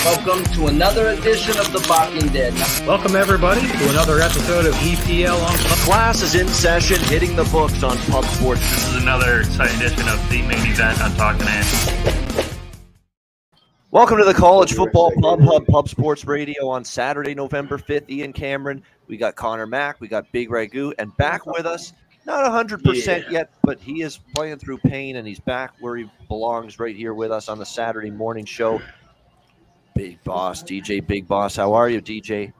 Welcome to another edition of The Barking Dead. Welcome, everybody, to another episode of EPL on Pub. Class is in session, hitting the books on Pub Sports. This is another exciting edition of the main event on Talking Ant. Welcome to the College Football Pub Hub, Pub Sports Radio on Saturday, November 5th. Ian Cameron, we got Conor Mac, we got Big Ragoo, and back with us, not 100% yet, but he is playing through pain, and he's back where he belongs right here with us on the Saturday morning show. Big Boss, DJ Big Boss. How are you, DJ?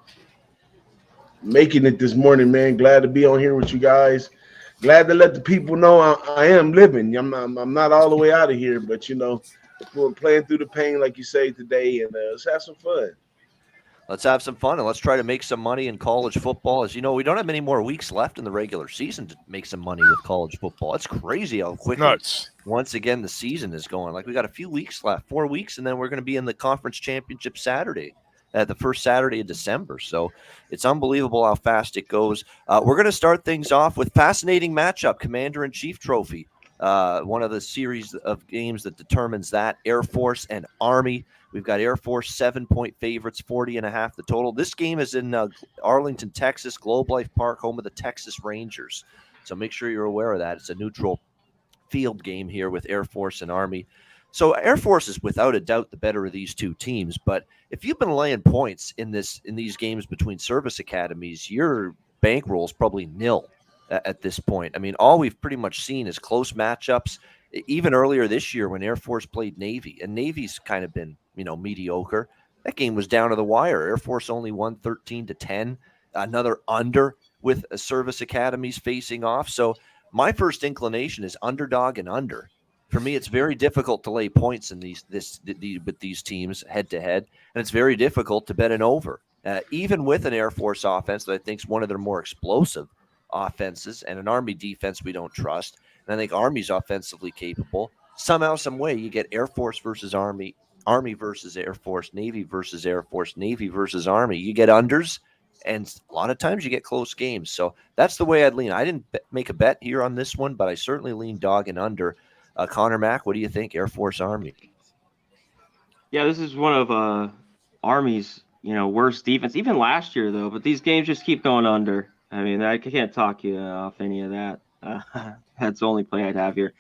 Making it this morning, man. Glad to be on here with you guys. Glad to let the people know I am living. I'm not all the way out of here, but, you know, we're playing through the pain, like you say, today, and let's have some fun. Let's have some fun, and let's try to make some money in college football. As you know, we don't have many more weeks left in the regular season to make some money with college football. It's crazy how quickly, once again, the season is going. Like, we got a few weeks left, 4 weeks, and then we're going to be in the conference championship Saturday, the first Saturday of December. So it's unbelievable how fast it goes. We're going to start things off with fascinating matchup, Commander-in-Chief Trophy. One of the series of games that determines that, Air Force and Army. We've got Air Force 7-point favorites, 40.5 the total. This game is in Arlington, Texas, Globe Life Park, home of the Texas Rangers. So make sure you're aware of that. It's a neutral field game here with Air Force and Army. So Air Force is without a doubt the better of these two teams. But if you've been laying points in these games between service academies, your bankroll is probably nil at this point. I mean, all we've pretty much seen is close matchups. Even earlier this year when Air Force played Navy, and Navy's kind of been, mediocre. That game was down to the wire. Air Force only won 13-10. Another under with service academies facing off. So my first inclination is underdog and under. For me, it's very difficult to lay points in with these teams head to head, and it's very difficult to bet an over. Even with an Air Force offense that I think is one of their more explosive offenses, and an Army defense we don't trust. And I think Army's offensively capable. Somehow, some way, you get Air Force versus Army, Army versus Air Force, Navy versus Air Force, Navy versus Army. You get unders, and a lot of times you get close games. So that's the way I'd lean. I didn't make a bet here on this one, but I certainly lean dog and under. Conor Mac, what do you think? Air Force, Army. Yeah, this is one of Army's, worst defense. Even last year, though. But these games just keep going under. I mean, I can't talk you off any of that. That's the only play I'd have here.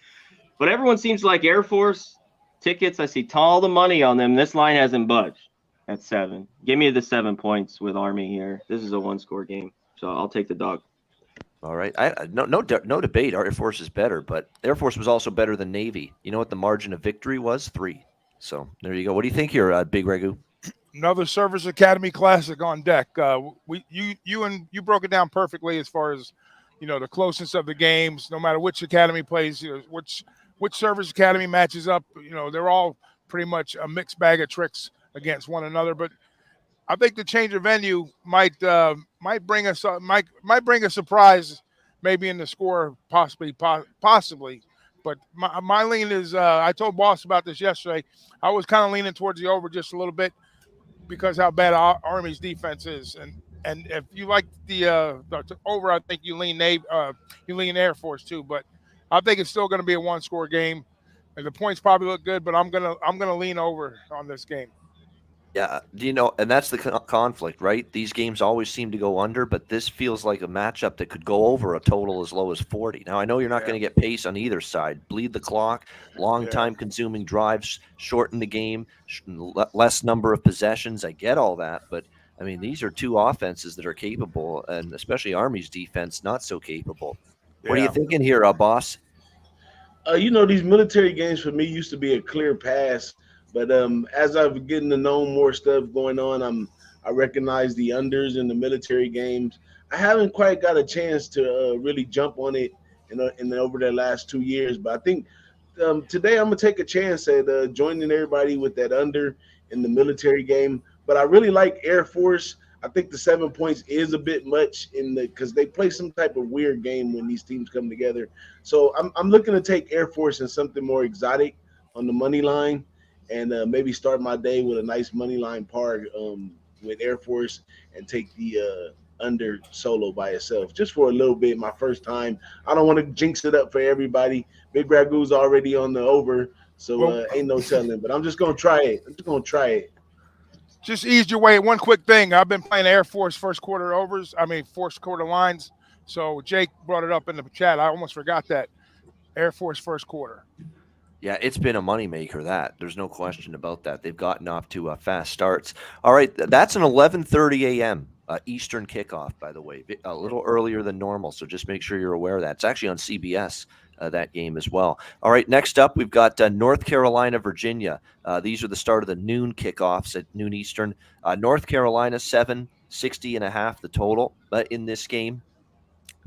But everyone seems like Air Force tickets. I see all the money on them. This line hasn't budged at 7. Give me the 7 points with Army here. This is a one-score game, so I'll take the dog. All right. No debate. Air Force is better, but Air Force was also better than Navy. You know what the margin of victory was? 3. So there you go. What do you think here, Big Ragoo? Another Service Academy Classic on deck. You broke it down perfectly as far as the closeness of the games. No matter which academy plays, which Service Academy matches up. They're all pretty much a mixed bag of tricks against one another. But I think the change of venue might bring us might bring a surprise, maybe in the score, possibly. But my lean is I told Boss about this yesterday. I was kind of leaning towards the over just a little bit, because how bad Army's defense is, and if you like the over, I think you lean Air Force too. But I think it's still going to be a one-score game, and the points probably look good. But I'm gonna lean over on this game. Yeah, and that's the conflict, right? These games always seem to go under, but this feels like a matchup that could go over a total as low as 40. Now, I know you're not going to get pace on either side. Bleed the clock, long time consuming drives, shorten the game, less number of possessions. I get all that, but I mean, these are two offenses that are capable, and especially Army's defense, not so capable. Yeah. What are you thinking here, boss? These military games for me used to be a clear pass. But as I've getting to know more stuff going on, I recognize the unders in the military games. I haven't quite got a chance to really jump on it in over the last 2 years. But I think today I'm going to take a chance at joining everybody with that under in the military game. But I really like Air Force. I think the 7 points is a bit much because they play some type of weird game when these teams come together. So I'm looking to take Air Force and something more exotic on the money line. And maybe start my day with a nice money line par with Air Force and take the under solo by itself just for a little bit. My first time. I don't want to jinx it up for everybody. Big Ragoo's already on the over, so ain't no telling. But I'm just gonna try it. just eased your way. One quick thing. I've been playing Air Force first quarter lines. So Jake brought it up in the chat. I almost forgot that. Air Force first quarter. Yeah, it's been a moneymaker, that. There's no question about that. They've gotten off to fast starts. All right, that's an 11:30 a.m. Eastern kickoff, by the way, a little earlier than normal, so just make sure you're aware of that. It's actually on CBS, that game as well. All right, next up, we've got North Carolina, Virginia. These are the start of the noon kickoffs at noon Eastern. North Carolina, 760.5 the total in this game.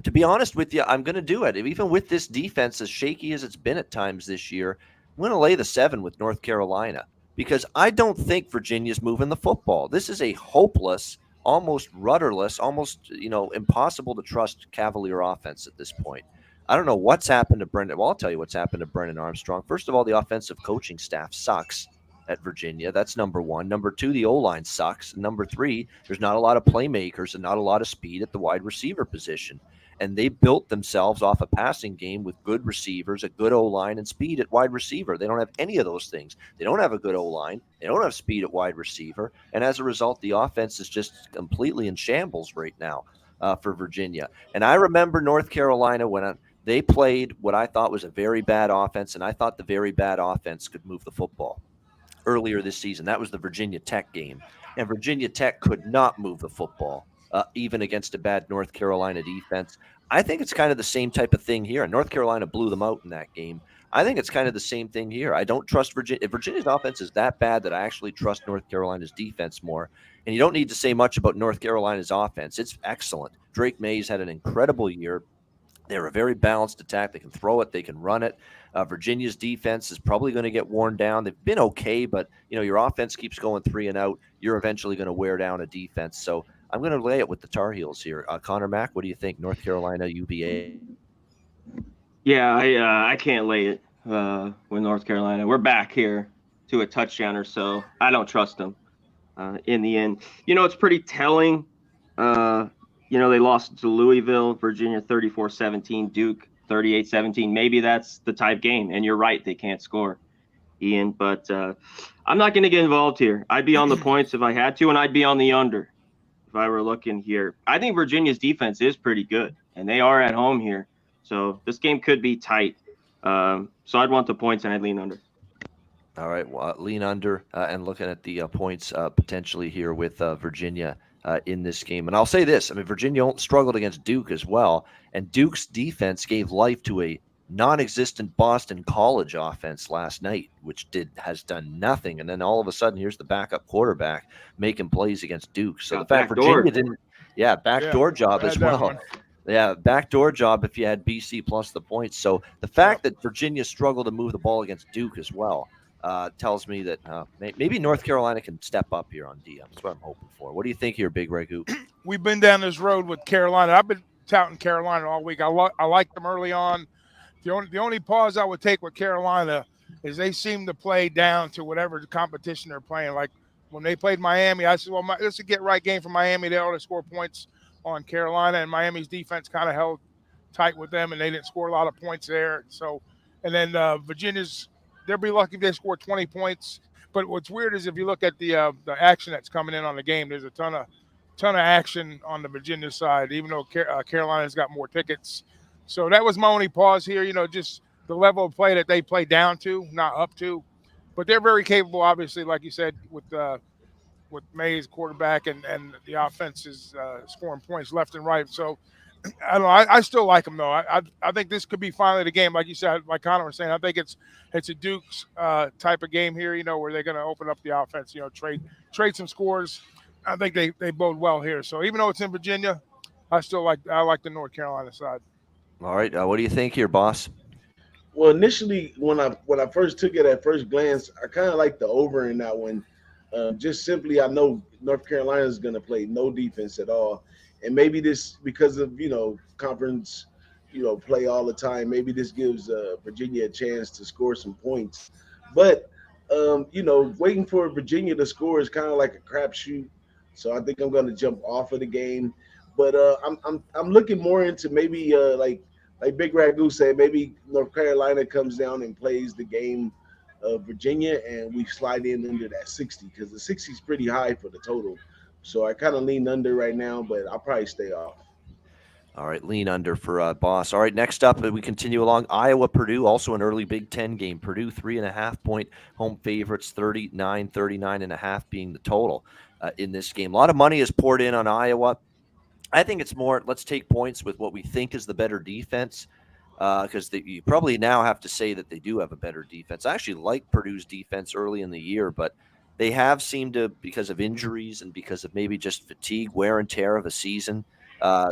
To be honest with you, I'm going to do it. Even with this defense, as shaky as it's been at times this year, I'm going to lay the 7 with North Carolina because I don't think Virginia's moving the football. This is a hopeless, almost rudderless, almost impossible to trust Cavalier offense at this point. I don't know what's happened to Brendan. Well, I'll tell you what's happened to Brendan Armstrong. First of all, the offensive coaching staff sucks at Virginia. That's number one. Number two, the O-line sucks. And number three, there's not a lot of playmakers and not a lot of speed at the wide receiver position. And they built themselves off a passing game with good receivers, a good O-line, and speed at wide receiver. They don't have any of those things. They don't have a good O-line. They don't have speed at wide receiver. And as a result, the offense is just completely in shambles right now for Virginia. And I remember North Carolina when they played what I thought was a very bad offense, and I thought the very bad offense could move the football earlier this season. That was the Virginia Tech game. And Virginia Tech could not move the football. Even against a bad North Carolina defense. I think it's kind of the same type of thing here. And North Carolina blew them out in that game. I think it's kind of the same thing here. I don't trust Virginia. If Virginia's offense is that bad, that I actually trust North Carolina's defense more. And you don't need to say much about North Carolina's offense. It's excellent. Drake Mays had an incredible year. They're a very balanced attack. They can throw it. They can run it. Virginia's defense is probably going to get worn down. They've been okay, but your offense keeps going 3 and out. You're eventually going to wear down a defense. So I'm going to lay it with the Tar Heels here. Conor Mac, what do you think? North Carolina, UVA? Yeah, I can't lay it with North Carolina. We're back here to a touchdown or so. I don't trust them in the end. It's pretty telling. They lost to Louisville, Virginia 34-17, Duke 38-17. Maybe that's the type game. And you're right, they can't score, Ian. But I'm not going to get involved here. I'd be on the points if I had to, and I'd be on the under if I were looking here. I think Virginia's defense is pretty good, and they are at home here. So this game could be tight. So I'd want the points, and I'd lean under. All right, well, lean under and looking at the points potentially here with Virginia in this game. And I'll say this. Virginia struggled against Duke as well, and Duke's defense gave life to a non-existent Boston College offense last night, which has done nothing. And then all of a sudden, here's the backup quarterback making plays against Duke. So the fact Virginia didn't, backdoor job as well. Yeah, backdoor job if you had BC plus the points. So the fact that Virginia struggled to move the ball against Duke as well tells me that maybe North Carolina can step up here on DM. That's what I'm hoping for. What do you think here, Big Ragoo? We've been down this road with Carolina. I've been touting Carolina all week. I liked them early on. The only pause I would take with Carolina is they seem to play down to whatever competition they're playing. Like when they played Miami, I said, well, this is a get-right game for Miami. They ought to score points on Carolina, and Miami's defense kind of held tight with them, and they didn't score a lot of points there. So, and then Virginia's – they'll be lucky if they score 20 points. But what's weird is if you look at the action that's coming in on the game, there's a ton of action on the Virginia side, even though Carolina's got more tickets. So that was my only pause here, just the level of play that they play down to, not up to. But they're very capable, obviously, like you said, with Mays quarterback and the offense is scoring points left and right. So I don't know. I still like them, though. I think this could be finally the game. Like you said, like Conor was saying, I think it's a Duke's type of game here, where they're going to open up the offense, trade some scores. I think they bode well here. So even though it's in Virginia, I like the North Carolina side. All right. What do you think here, boss? Well, initially, when I first took it at first glance, I kind of like the over in that one. Just simply, I know North Carolina is going to play no defense at all. And maybe this, because of, conference, play all the time, maybe this gives Virginia a chance to score some points. But, waiting for Virginia to score is kind of like a crapshoot. So I think I'm going to jump off of the game. But I'm looking more into maybe like Big Ragoo said, maybe North Carolina comes down and plays the game Virginia, and we slide in under that 60 because the 60 is pretty high for the total. So I kind of lean under right now, but I'll probably stay off. All right, lean under for Boss. All right, next up, we continue along. Iowa, Purdue, also an early Big Ten game. Purdue, 3.5-point home favorites, 39.5 being the total in this game. A lot of money is poured in on Iowa. I think it's more, let's take points with what we think is the better defense, because you probably now have to say that they do have a better defense. I actually like Purdue's defense early in the year, but they have seemed to, because of injuries and because of maybe just fatigue, wear and tear of a season,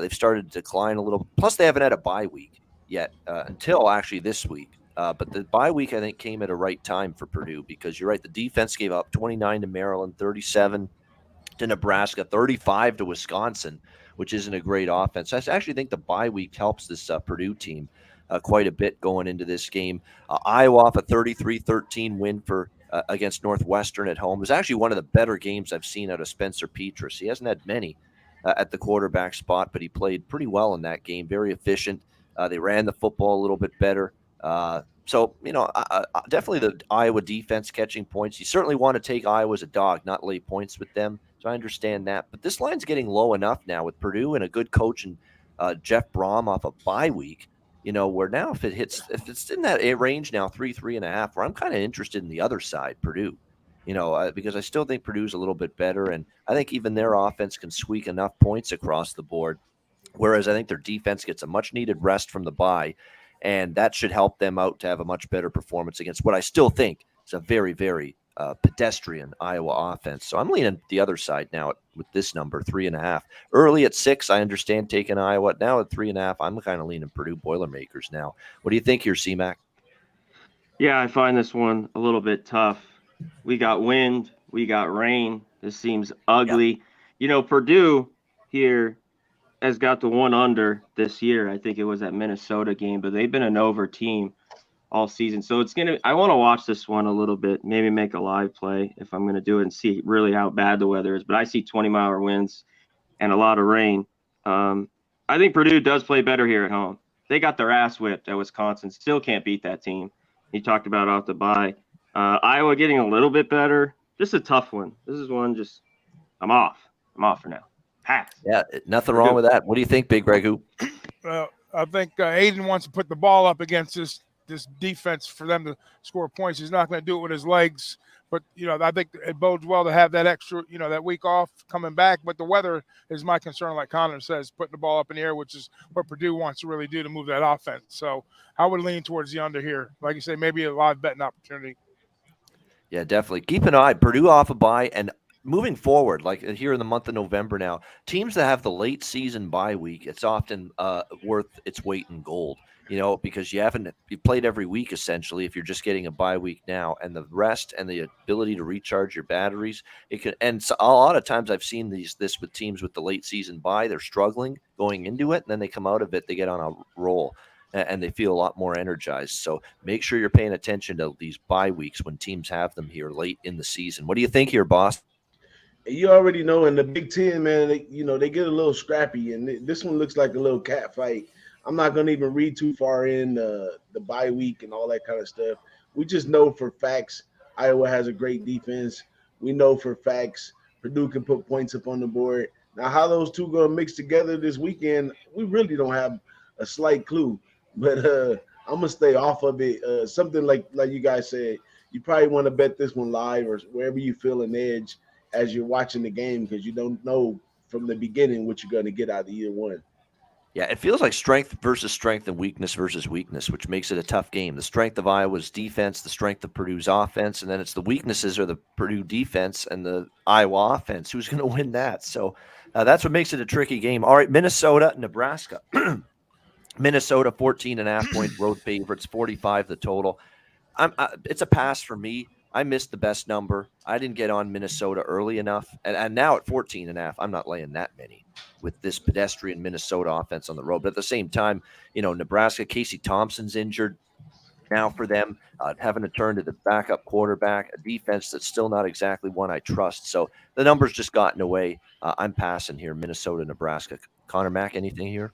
they've started to decline a little. Plus, they haven't had a bye week yet until actually this week. But the bye week, I think, came at a right time for Purdue because you're right. The defense gave up 29 to Maryland, 37 to Nebraska, 35 to Wisconsin, which isn't a great offense. I actually think the bye week helps this Purdue team quite a bit going into this game. Iowa off a 33-13 win for against Northwestern at home. It was actually one of the better games I've seen out of Spencer Petras. He hasn't had many at the quarterback spot, but he played pretty well in that game, very efficient. They ran the football a little bit better. So, definitely the Iowa defense catching points. You certainly want to take Iowa as a dog, not lay points with them. So I understand that. But this line's getting low enough now with Purdue and a good coach and Jeff Brom off a bye week, where now if it's in that range now, 3.5, where I'm kind of interested in the other side, Purdue, because I still think Purdue's a little bit better. And I think even their offense can squeak enough points across the board. Whereas I think their defense gets a much needed rest from the bye. And that should help them out to have a much better performance against what I still think is a very, very pedestrian Iowa offense. So I'm leaning the other side now with this number, 3.5. Early at 6, I understand taking Iowa. Now at 3.5, I'm kind of leaning Purdue Boilermakers now. What do you think here, C-Mac? Yeah, I find this one a little bit tough. We got wind. We got rain. This seems ugly. Yep. Purdue here has got the one under this year. I think it was that Minnesota game, but they've been an over team all season. So I want to watch this one a little bit, maybe make a live play if I'm going to do it and see really how bad the weather is. But I see 20-mile winds and a lot of rain. I think Purdue does play better here at home. They got their ass whipped at Wisconsin. Still can't beat that team. You talked about off the bye. Iowa getting a little bit better. Just a tough one. This is one I'm off. I'm off for now. Pass. Yeah, nothing wrong with that. What do you think, Big Ragoo? I think Aiden wants to put the ball up against this defense for them to score points. He's not going to do it with his legs, but I think it bodes well to have that extra, that week off coming back. But the weather is my concern, like Conor says, putting the ball up in the air, which is what Purdue wants to really do to move that offense. So I would lean towards the under here. Like you say, maybe a live betting opportunity. Yeah, definitely. Keep an eye. Purdue off a bye, and moving forward, like here in the month of November now, teams that have the late season bye week, it's often worth its weight in gold, because you played every week essentially if you're just getting a bye week now, and the rest and the ability to recharge your batteries, it can. And so a lot of times I've seen this with teams with the late season bye, they're struggling going into it, and then they come out of it, they get on a roll. And they feel a lot more energized. So make sure you're paying attention to these bye weeks when teams have them here late in the season. What do you think here, boss? You already know in the Big Ten, man, they get a little scrappy, and this one looks like a little cat fight. I'm not going to even read too far in the bye week and all that kind of stuff. We just know for facts Iowa has a great defense. We know for facts Purdue can put points up on the board. Now, how those two going to mix together this weekend, we really don't have a slight clue. But I'm going to stay off of it. Something like you guys said, you probably want to bet this one live or wherever you feel an edge as you're watching the game, because you don't know from the beginning what you're going to get out of either one. Yeah, it feels like strength versus strength and weakness versus weakness, which makes it a tough game. The strength of Iowa's defense, the strength of Purdue's offense, and then it's the weaknesses of the Purdue defense and the Iowa offense. Who's going to win that? So that's what makes it a tricky game. All right, Minnesota, Nebraska. Minnesota, 14.5-point road favorites, 45 the total. It's a pass for me. I missed the best number. I didn't get on Minnesota early enough. And now at 14.5, I'm not laying that many with this pedestrian Minnesota offense on the road. But at the same time, Nebraska, Casey Thompson's injured now for them, having to turn to the backup quarterback, a defense that's still not exactly one I trust. So the number's just gotten away. I'm passing here, Minnesota, Nebraska. Conor Mac, anything here?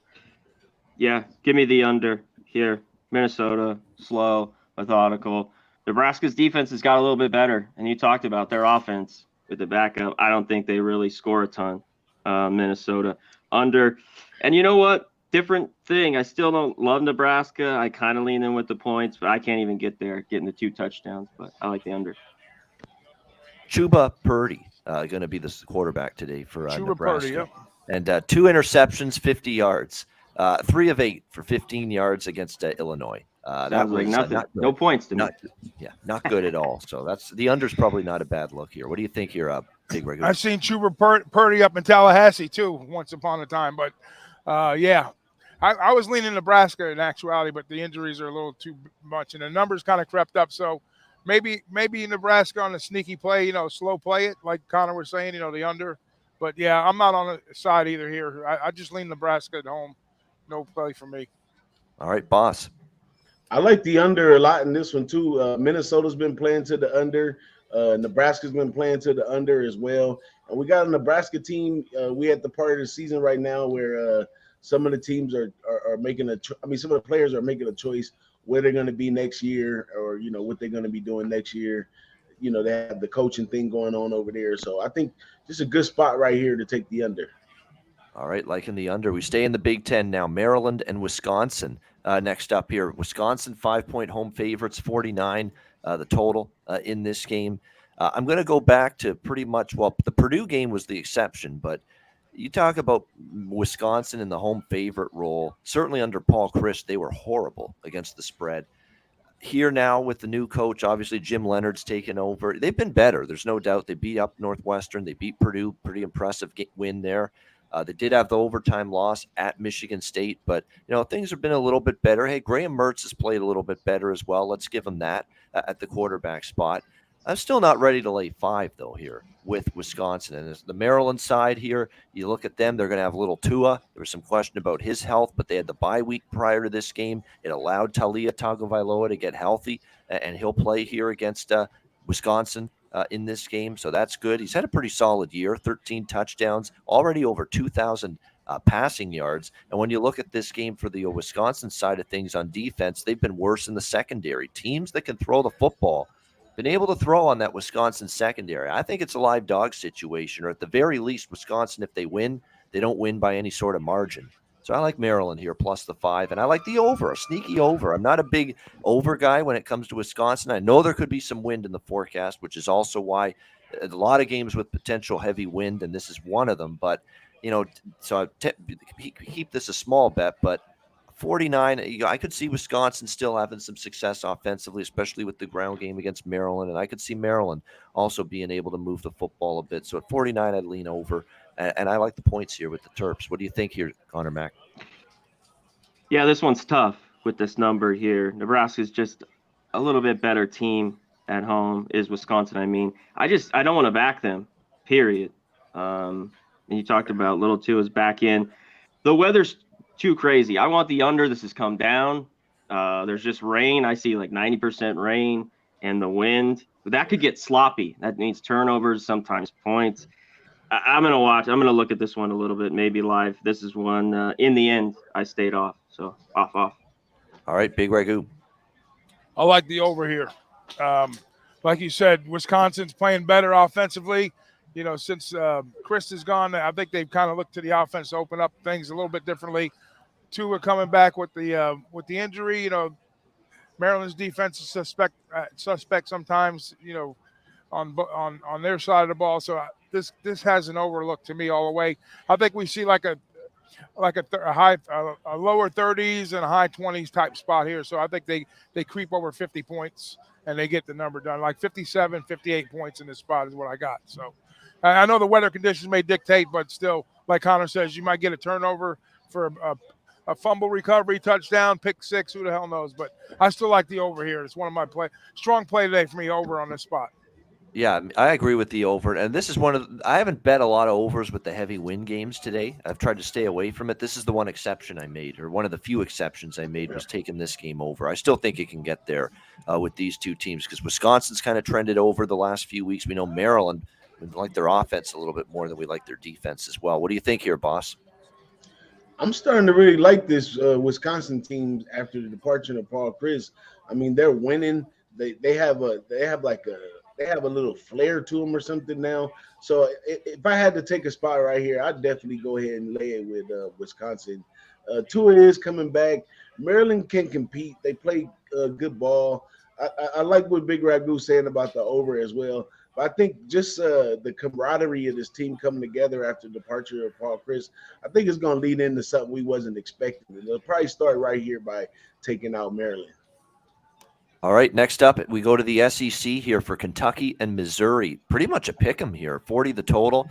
Yeah, give me the under here. Minnesota, slow, methodical. Nebraska's defense has got a little bit better, and you talked about their offense with the backup. I don't think they really score a ton. Minnesota under. And you know what? Different thing. I still don't love Nebraska. I kind of lean in with the points, but I can't even get there, getting the 2 touchdowns. But I like the under. Chuba Purdy going to be the quarterback today for Nebraska. Purdy, yep. And 2 interceptions, 50 yards. 3 of 8 for 15 yards against Illinois. Sounds like nothing. No points to me. Not good at all. So that's the under's probably not a bad look here. What do you think here, Big Ragoo? I've seen Chuba Purdy up in Tallahassee too, once upon a time. But yeah, I was leaning Nebraska in actuality, but the injuries are a little too much, and the numbers kind of crept up. So maybe Nebraska on a sneaky play, slow play it, like Conor was saying, the under. But yeah, I'm not on the side either here. I just lean Nebraska at home. No play for me. All right, boss. I like the under a lot in this one too. Minnesota's been playing to the under. Nebraska's been playing to the under as well. And we got a Nebraska team. We at the part of the season right now where some of the teams are making some of the players are making a choice where they're going to be next year, or what they're going to be doing next year. They have the coaching thing going on over there. So I think this is a good spot right here to take the under. All right, liking the under. We stay in the Big Ten now. Maryland and Wisconsin next up here. Wisconsin 5-point home favorites, 49 the total in this game. I'm going to go back to pretty much, the Purdue game was the exception, but you talk about Wisconsin in the home favorite role. Certainly under Paul Chryst, they were horrible against the spread. Here now with the new coach, obviously Jim Leonard's taken over. They've been better. There's no doubt. They beat up Northwestern. They beat Purdue. Pretty impressive win there. They did have the overtime loss at Michigan State, but things have been a little bit better. Hey, Graham Mertz has played a little bit better as well. Let's give him that at the quarterback spot. I'm still not ready to lay 5 though here with Wisconsin. And the Maryland side here, you look at them, they're going to have little Tua. There was some question about his health, but they had the bye week prior to this game. It allowed Taulia Tagovailoa to get healthy, and he'll play here against Wisconsin in this game. So that's good. He's had a pretty solid year, 13 touchdowns, already over 2,000 passing yards. And when you look at this game for the Wisconsin side of things on defense, they've been worse in the secondary. Teams that can throw the football been able to throw on that Wisconsin secondary. I think it's a live dog situation, or at the very least, Wisconsin, if they win, they don't win by any sort of margin. So I like Maryland here plus the 5, and I like the over, a sneaky over. I'm not a big over guy when it comes to Wisconsin. I know there could be some wind in the forecast, which is also why a lot of games with potential heavy wind, and this is one of them. But, so keep this a small bet, but 49, I could see Wisconsin still having some success offensively, especially with the ground game against Maryland, and I could see Maryland also being able to move the football a bit. So at 49, I'd lean over, and I like the points here with the Terps. What do you think here, Conor Mac? Yeah, this one's tough with this number here. Nebraska's just a little bit better team at home, is Wisconsin. I mean, I don't want to back them, period. And you talked about little Tua's back in. The weather's too crazy. I want the under. This has come down. There's just rain. I see like 90% rain, and the wind. That could get sloppy. That means turnovers, sometimes points. I'm going to watch. I'm going to look at this one a little bit, maybe live. This is one, in the end, I stayed off. So off. All right, Big Ragoo. I like the over here. Like you said, Wisconsin's playing better offensively. Since Chryst is gone, I think they've kind of looked to the offense to open up things a little bit differently. Tua coming back with the injury. Maryland's defense is suspect sometimes. On their side of the ball. So this has an overlook to me all the way. I think we see like a lower 30s and a high 20s type spot here. So I think they creep over 50 points and they get the number done. Like 57, 58 points in this spot is what I got. So I know the weather conditions may dictate, but still, like Conor says, you might get a turnover for a fumble recovery, touchdown, pick 6, who the hell knows. But I still like the over here. It's one of my strong play today for me, over on this spot. Yeah, I agree with the over. And this is I haven't bet a lot of overs with the heavy wind games today. I've tried to stay away from it. This is the one exception I made, or one of the few exceptions I made, was taking this game over. I still think it can get there with these two teams, because Wisconsin's kind of trended over the last few weeks. We know Maryland, we like their offense a little bit more than we like their defense as well. What do you think here, boss? I'm starting to really like this Wisconsin team after the departure of Paul Chryst. I mean, they're winning. they have a little flair to them or something now. So if I had to take a spot right here, I'd definitely go ahead and lay it with Wisconsin. Tua is coming back. Maryland can compete. They play good ball. I like what Big Ragoo saying about the over as well. But I think just the camaraderie of this team coming together after the departure of Paul Chris, I think it's going to lead into something we wasn't expecting. They'll probably start right here by taking out Maryland. All right, next up, we go to the SEC here for Kentucky and Missouri. Pretty much a pick 'em here, 40 the total.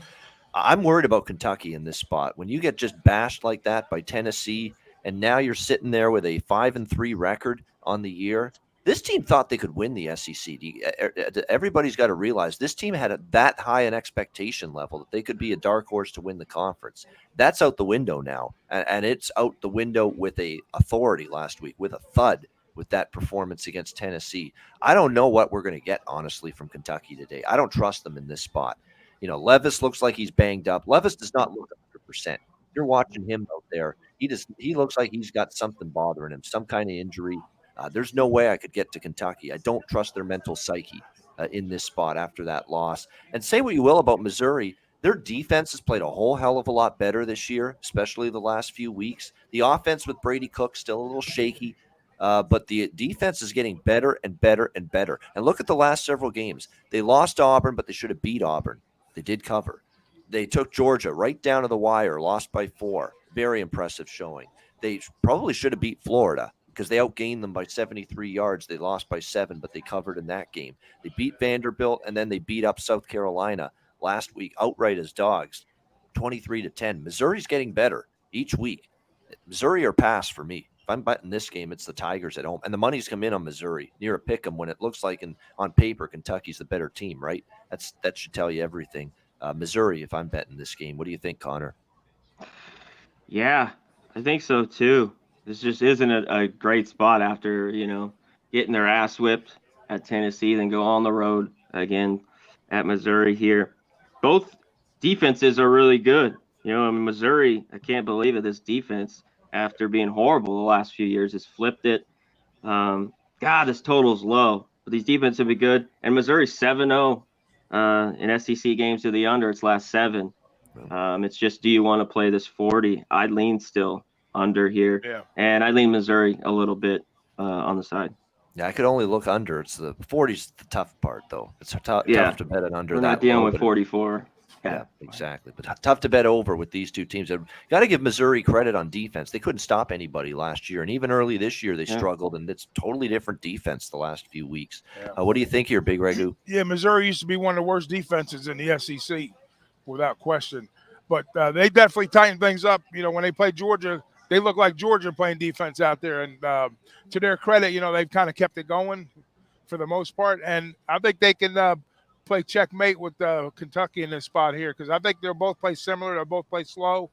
I'm worried about Kentucky in this spot. When you get just bashed like that by Tennessee, and now you're sitting there with a 5-3 record on the year, this team thought they could win the SEC. Everybody's got to realize this team had that high an expectation level that they could be a dark horse to win the conference. That's out the window now, and it's out the window with a authority last week, with a thud, with that performance against Tennessee. I don't know what we're going to get, honestly, from Kentucky today. I don't trust them in this spot. You know, Levis looks like he's banged up. Levis does not look 100%. You're watching him out there. He looks like he's got something bothering him, some kind of injury. There's no way I could get to Kentucky. I don't trust their mental psyche in this spot after that loss. And say what you will about Missouri, their defense has played a whole hell of a lot better this year, especially the last few weeks. The offense with Brady Cook still a little shaky. But the defense is getting better and better and better. And look at the last several games. They lost to Auburn, but they should have beat Auburn. They did cover. They took Georgia right down to the wire, lost by 4. Very impressive showing. They probably should have beat Florida because they outgained them by 73 yards. They lost by 7, but they covered in that game. They beat Vanderbilt, and then they beat up South Carolina last week outright as dogs, 23-10. Missouri's getting better each week. Missouri or pass for me. If I'm betting this game, it's the Tigers at home. And the money's come in on Missouri, near a pick 'em when it looks like on paper Kentucky's the better team, right? That should tell you everything. Missouri, if I'm betting this game. What do you think, Connor? Yeah, I think so too. This just isn't a great spot after, getting their ass whipped at Tennessee, then go on the road again at Missouri here. Both defenses are really good. Missouri, I can't believe it, this defense, after being horrible the last few years, has flipped it. This total's low, but these defenses will be good. And Missouri's 7-0 in SEC games to the under its last 7. It's just, do you want to play this 40? I'd lean still under here, and I lean Missouri a little bit on the side. Yeah, I could only look under. It's the 40's the tough part, though. It's tough to bet it under. We're that not dealing low, with 44. Yeah, exactly. But tough to bet over with these two teams. Got to give Missouri credit on defense. They couldn't stop anybody last year, and even early this year they struggled, and it's totally different defense the last few weeks. What do you think here, Big Ragoo? Yeah, Missouri used to be one of the worst defenses in the SEC, without question. But they definitely tightened things up. When they played Georgia, they look like Georgia playing defense out there. And to their credit, they've kind of kept it going for the most part. And I think they can play checkmate with Kentucky in this spot here, because I think they'll both play similar. They'll both play slow,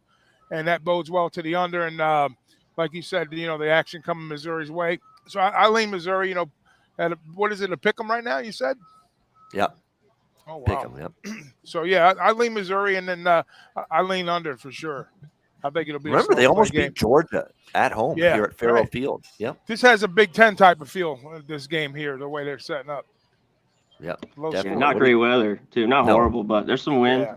and that bodes well to the under. And like you said, the action coming Missouri's way. So I lean Missouri. At what is it, a pick 'em right now? You said? Yep. Oh wow. Pick 'em, yep. So yeah, I lean Missouri, and then I lean under for sure. I think it'll be. Remember, they almost beat Georgia at home here at Farrell Field. Yep. This has a Big Ten type of feel. This game here, the way they're setting up. Yeah, not great weather too. Not horrible, but there's some wind.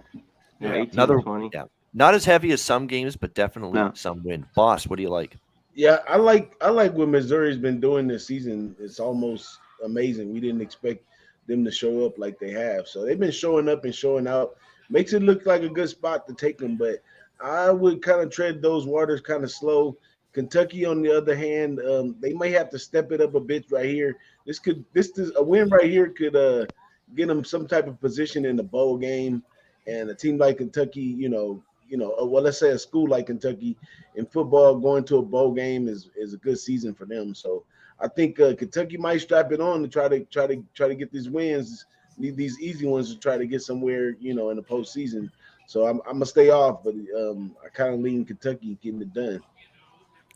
Yeah. 18, 20. Yeah, not as heavy as some games, but definitely some wind. Boss, what do you like? Yeah, I like what Missouri's been doing this season. It's almost amazing. We didn't expect them to show up like they have. So they've been showing up and showing out. Makes it look like a good spot to take them, but I would kind of tread those waters kind of slow. Kentucky, on the other hand, they may have to step it up a bit right here. A win right here could get them some type of position in the bowl game. And a team like Kentucky, let's say a school like Kentucky in football, going to a bowl game is a good season for them. So I think Kentucky might strap it on to try to get these wins, these easy ones, to try to get somewhere, in the postseason. So I'm gonna stay off, but I kind of lean Kentucky getting it done.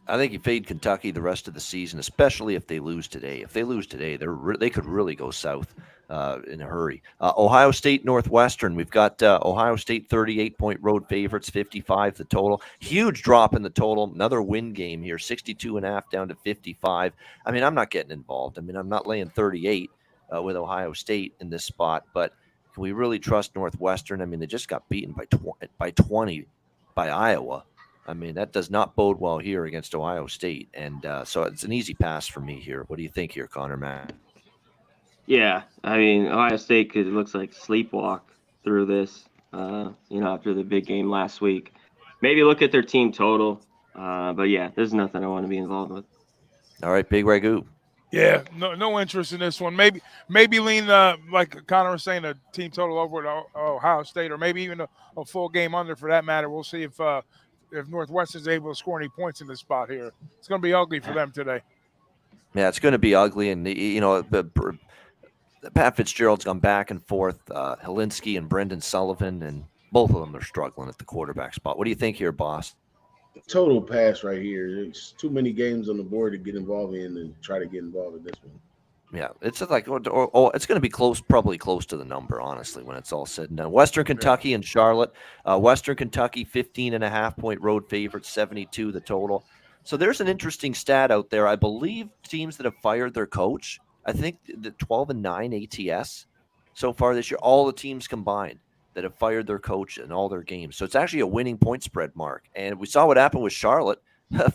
I think you fade Kentucky the rest of the season, especially if they lose today. If they lose today, they could really go south in a hurry. Ohio State, Northwestern. We've got Ohio State 38-point road favorites, 55 the total. Huge drop in the total. Another win game here, 62.5 down to 55. I mean, I'm not getting involved. I mean, I'm not laying 38 with Ohio State in this spot, but can we really trust Northwestern? I mean, they just got beaten by 20 by Iowa. I mean, that does not bode well here against Ohio State. And so it's an easy pass for me here. What do you think here, Conor Mac? Yeah, I mean, Ohio State it looks like sleepwalk through this, after the big game last week. Maybe look at their team total. But yeah, there's nothing I want to be involved with. All right, Big Ragoo. Yeah, no interest in this one. Maybe lean like Connor was saying, a team total over at Ohio State, or maybe even a full game under for that matter. We'll see if Northwestern's able to score any points in this spot here. It's going to be ugly for them today. Yeah, it's going to be ugly, and Pat Fitzgerald's gone back and forth. Helinski and Brendan Sullivan, and both of them are struggling at the quarterback spot. What do you think here, boss? Total pass right here. There's too many games on the board to get involved in and try to get involved in this one. Yeah, it's like it's going to be probably close to the number, honestly, when it's all said and done. Western Kentucky and Charlotte. Western Kentucky, 15.5-point road favorites, 72 the total. So there's an interesting stat out there. I believe teams that have fired their coach, I think the 12-9 ATS so far this year, all the teams combined that have fired their coach in all their games. So it's actually a winning point spread, Mark. And we saw what happened with Charlotte.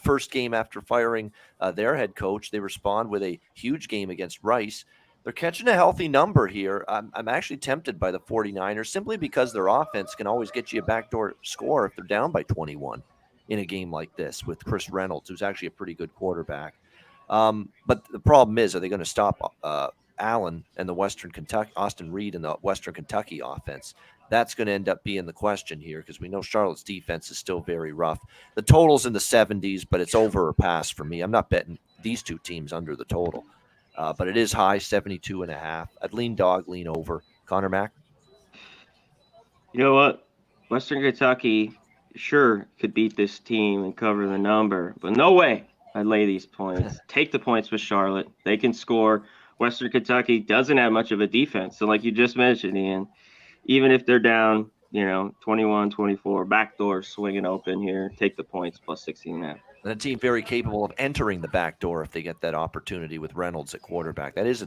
First game after firing their head coach, they respond with a huge game against Rice. They're catching a healthy number here. I'm actually tempted by the 49ers simply because their offense can always get you a backdoor score if they're down by 21 in a game like this with Chris Reynolds, who's actually a pretty good quarterback. But the problem is, are they going to stop Allen and the Austin Reed and the Western Kentucky offense? That's going to end up being the question here because we know Charlotte's defense is still very rough. The total's in the 70s, but it's over or pass for me. I'm not betting these two teams under the total, but it is high, 72.5. I'd lean dog, lean over. Conor Mac? You know what? Western Kentucky sure could beat this team and cover the number, but no way I'd lay these points. Take the points with Charlotte. They can score. Western Kentucky doesn't have much of a defense. So like you just mentioned, Ian, even if they're down, 21-24, backdoor swinging open here, take the points plus 16.5. And a team very capable of entering the back door if they get that opportunity with Reynolds at quarterback. That is a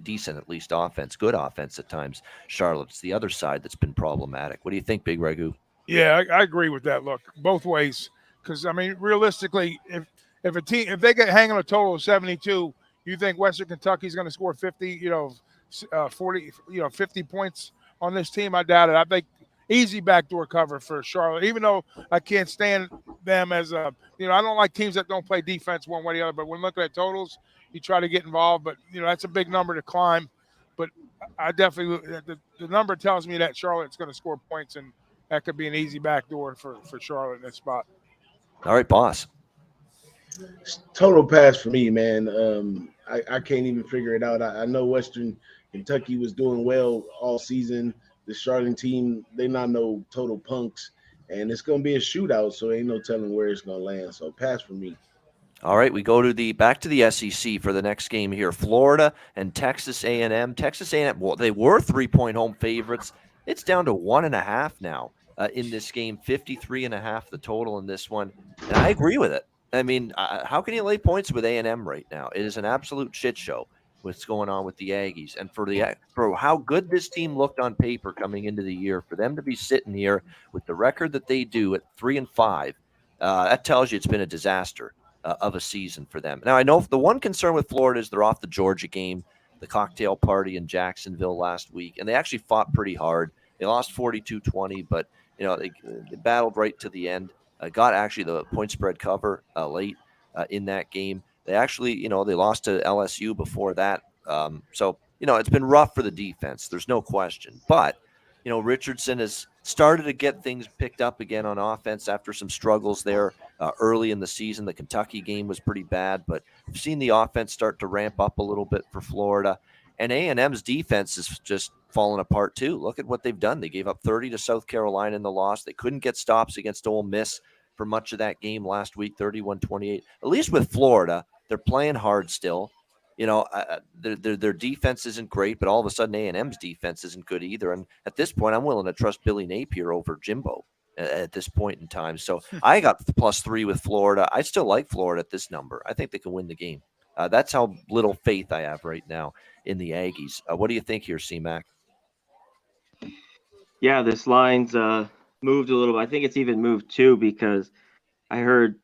decent, at least, offense, good offense at times. Charlotte's the other side that's been problematic. What do you think, Big Ragoo? Yeah, I agree with that. Look, both ways, because I mean, realistically, if they get hanging a total of 72, you think Western Kentucky's going to score 50, 40, 50 points on this team? I doubt it. I think easy backdoor cover for Charlotte, even though I can't stand them as I don't like teams that don't play defense one way or the other, but when looking at totals, you try to get involved, but that's a big number to climb. But I definitely, the number tells me that Charlotte's going to score points, and that could be an easy backdoor for Charlotte in that spot. All right, boss. Total pass for me, man. I can't even figure it out. I know Western Kentucky was doing well all season. The Charlotte team, they're not no total punks, and it's going to be a shootout, so ain't no telling where it's going to land. So pass for me. All right, we go to back to the SEC for the next game here. Florida and Texas A&M. Texas A&M, well, they were 3-point home favorites. It's down to 1.5 now in this game, 53.5 the total in this one. And I agree with it. I mean, how can you lay points with A&M right now? It is an absolute shit show what's going on with the Aggies. And for how good this team looked on paper coming into the year, for them to be sitting here with the record that they do at 3-5, that tells you it's been a disaster of a season for them. Now, I know the one concern with Florida is they're off the Georgia game, the cocktail party in Jacksonville last week, and they actually fought pretty hard. They lost 42-20, but they battled right to the end. Got actually the point spread cover late in that game. They actually, they lost to LSU before that. So, it's been rough for the defense. There's no question. But, Richardson has started to get things picked up again on offense after some struggles there early in the season. The Kentucky game was pretty bad, but we've seen the offense start to ramp up a little bit for Florida. And A&M's defense is just fallen apart too. Look at what they've done. They gave up 30 to South Carolina in the loss. They couldn't get stops against Ole Miss for much of that game last week, 31-28. At least with Florida, they're playing hard still. Their defense isn't great, but all of a sudden A&M's defense isn't good either. And at this point, I'm willing to trust Billy Napier over Jimbo at this point in time. So I got +3 with Florida. I still like Florida at this number. I think they can win the game. That's how little faith I have right now in the Aggies. What do you think here, C-Mac? Yeah, this line's moved a little. I think it's even moved too, because I heard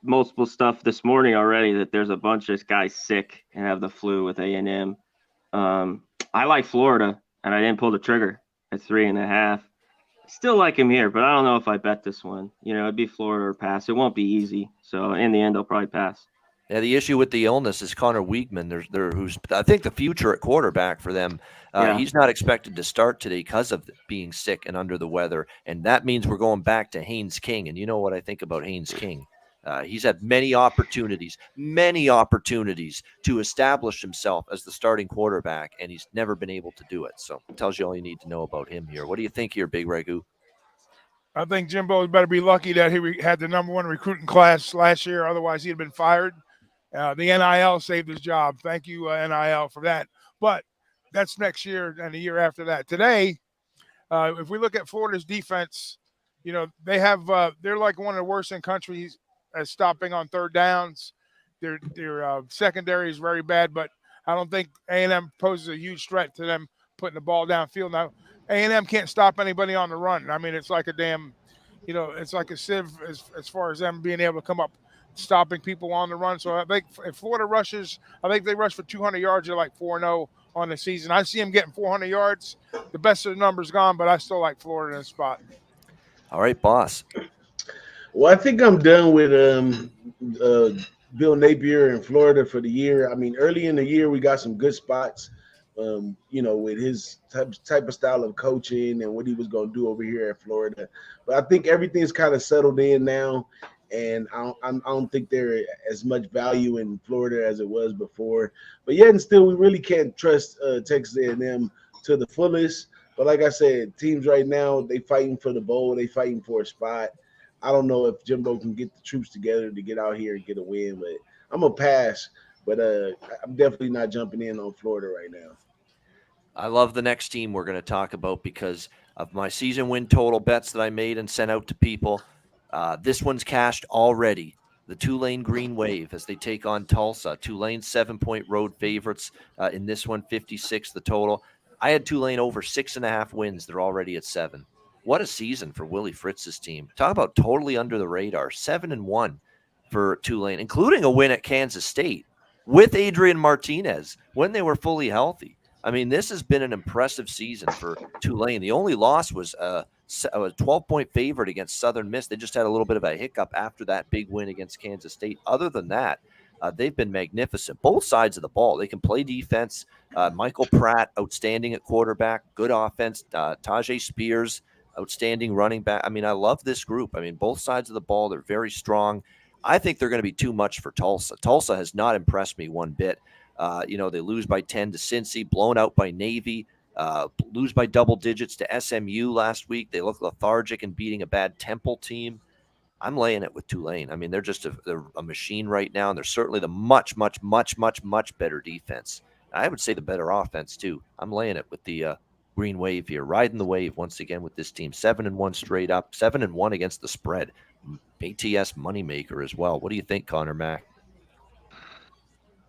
multiple stuff this morning already that there's a bunch of guys sick and have the flu with A&M. I like Florida, and I didn't pull the trigger at 3.5. Still like him here, but I don't know if I bet this one. It'd be Florida or pass. It won't be easy. So in the end, I'll probably pass. Yeah, the issue with the illness is Connor Weigman. Who's I think the future at quarterback for them. He's not expected to start today because of being sick and under the weather, and that means we're going back to Haynes King. And you know what I think about Haynes King? He's had many opportunities to establish himself as the starting quarterback, and he's never been able to do it. So it tells you all you need to know about him here. What do you think here, Big Ragoo? I think Jimbo's better be lucky that he had the #1 recruiting class last year. Otherwise, he'd have been fired. The NIL saved his job. Thank you, NIL, for that. But that's next year and the year after that. Today, if we look at Florida's defense, they're like one of the worst in country at stopping on third downs. Their secondary is very bad, but I don't think A&M poses a huge threat to them putting the ball downfield. Now, A&M can't stop anybody on the run. I mean, it's like a damn, it's like a sieve as far as them being able to come up stopping people on the run. So I think if Florida rushes, I think they rush for 200 yards. They're like 4-0 on the season. I see them getting 400 yards. The best of the numbers gone, but I still like Florida in the spot. All right, boss. Well, I think I'm done with Bill Napier in Florida for the year. I mean, early in the year, we got some good spots, with his type of style of coaching and what he was going to do over here at Florida. But I think everything's kind of settled in now, and I don't think there as much value in Florida as it was before. But yet and still, we really can't trust Texas A&M to the fullest. But like I said, teams right now, they fighting for the bowl. They fighting for a spot. I don't know if Jimbo can get the troops together to get out here and get a win, but I'm going to pass. But I'm definitely not jumping in on Florida right now. I love the next team we're going to talk about because of my season win total bets that I made and sent out to people. This one's cashed already. The Tulane Green Wave as they take on Tulsa. Tulane 7-point road favorites in this one, 56 the total. I had Tulane over 6.5 wins. They're already at 7. What a season for Willie Fritz's team. Talk about totally under the radar. 7-1 for Tulane, including a win at Kansas State with Adrian Martinez when they were fully healthy. I mean, this has been an impressive season for Tulane. The only loss was a 12-point favorite against Southern Miss. They just had a little bit of a hiccup after that big win against Kansas State. Other than that, they've been magnificent. Both sides of the ball. They can play defense. Michael Pratt, outstanding at quarterback. Good offense. Tajay Spears, outstanding running back. I mean, I love this group. I mean, both sides of the ball, they're very strong. I think they're going to be too much for Tulsa. Tulsa has not impressed me one bit. They lose by 10 to Cincy, blown out by Navy, lose by double digits to SMU last week. They look lethargic and beating a bad Temple team. I'm laying it with Tulane. I mean, they're just a machine right now, and they're certainly the much, much, much, much, much better defense. I would say the better offense, too. I'm laying it with the Green Wave here, riding the wave once again with this team. 7-1 straight up, 7-1 against the spread. ATS moneymaker as well. What do you think, Conor Mac?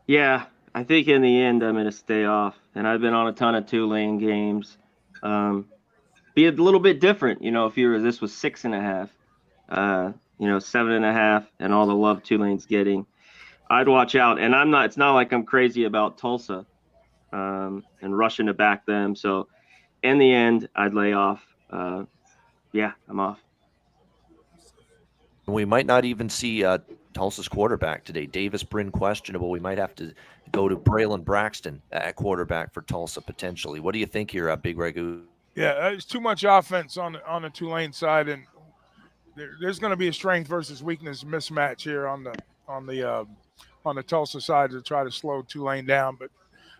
Yeah, I think in the end I'm going to stay off. And I've been on a ton of Tulane games. Be a little bit different, if this was 6.5, 7.5, and all the love Tulane's getting. I'd watch out. And it's not like I'm crazy about Tulsa and rushing to back them. So in the end, I'd lay off. I'm off. We might not even see Tulsa's quarterback today. Davis Brin questionable. We might have to go to Braylon Braxton at quarterback for Tulsa potentially. What do you think here, Big Ragoo? Yeah, there's too much offense on the Tulane side, and there's going to be a strength versus weakness mismatch here on the Tulsa side to try to slow Tulane down. But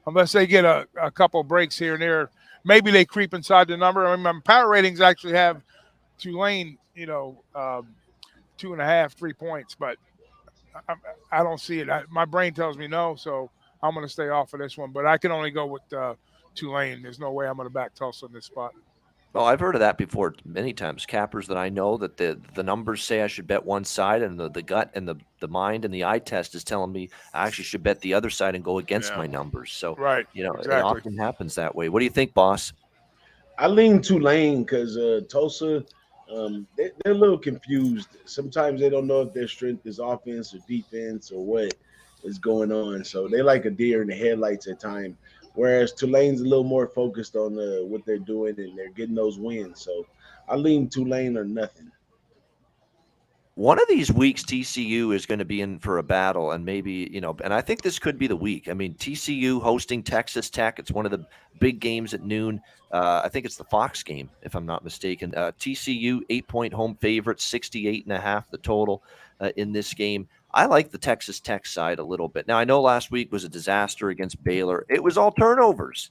unless they get a couple breaks here and there, maybe they creep inside the number. I mean, my power ratings actually have Tulane, 2.5, 3 points, but I don't see it. My brain tells me no, so I'm going to stay off of this one. But I can only go with Tulane. There's no way I'm going to back Tulsa in this spot. Oh, I've heard of that before many times. Cappers that I know that the numbers say I should bet one side, and the gut and the mind and the eye test is telling me I actually should bet the other side and go against my numbers. So, right, It exactly. often happens that way. What do you think, boss? I lean Tulane because Tulsa, they're a little confused. Sometimes they don't know if their strength is offense or defense or what is going on. So they like a deer in the headlights at times. Whereas Tulane's a little more focused on what they're doing and they're getting those wins. So I lean Tulane or nothing. One of these weeks, TCU is going to be in for a battle, and maybe, and I think this could be the week. I mean, TCU hosting Texas Tech. It's one of the big games at noon. I think it's the Fox game, if I'm not mistaken. TCU, 8-point home favorite, 68.5 the total in this game. I like the Texas Tech side a little bit. Now, I know last week was a disaster against Baylor. It was all turnovers.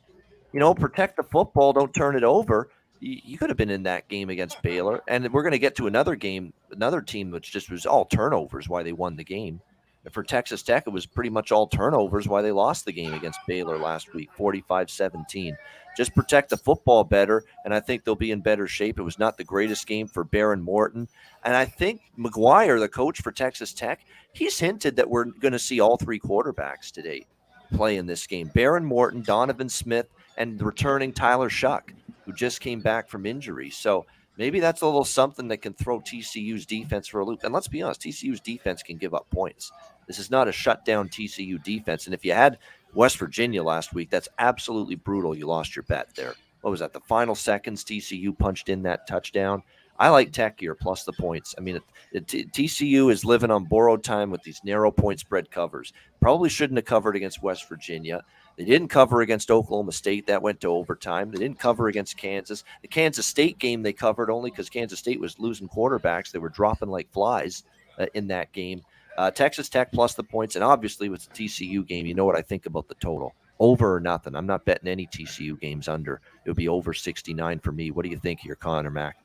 Protect the football, don't turn it over. You could have been in that game against Baylor, and we're going to get to another game, another team which just was all turnovers why they won the game. And for Texas Tech, it was pretty much all turnovers why they lost the game against Baylor last week, 45-17. Just protect the football better, and I think they'll be in better shape. It was not the greatest game for Baron Morton. And I think McGuire, the coach for Texas Tech, he's hinted that we're going to see all three quarterbacks today play in this game. Baron Morton, Donovan Smith, and the returning Tyler Shuck, who just came back from injury. So maybe that's a little something that can throw TCU's defense for a loop. And let's be honest, TCU's defense can give up points. This is not a shutdown TCU defense. And if you had West Virginia last week, that's absolutely brutal. You lost your bet there. What was that? The final seconds, TCU punched in that touchdown. I like Tech here plus the points. I mean, TCU is living on borrowed time with these narrow point spread covers. Probably shouldn't have covered against West Virginia. They didn't cover against Oklahoma State. That went to overtime. They didn't cover against Kansas. The Kansas State game they covered only because Kansas State was losing quarterbacks. They were dropping like flies in that game. Texas Tech plus the points. And obviously with the TCU game, you know what I think about the total. Over or nothing. I'm not betting any TCU games under. It would be over 69 for me. What do you think here, Conor Mac?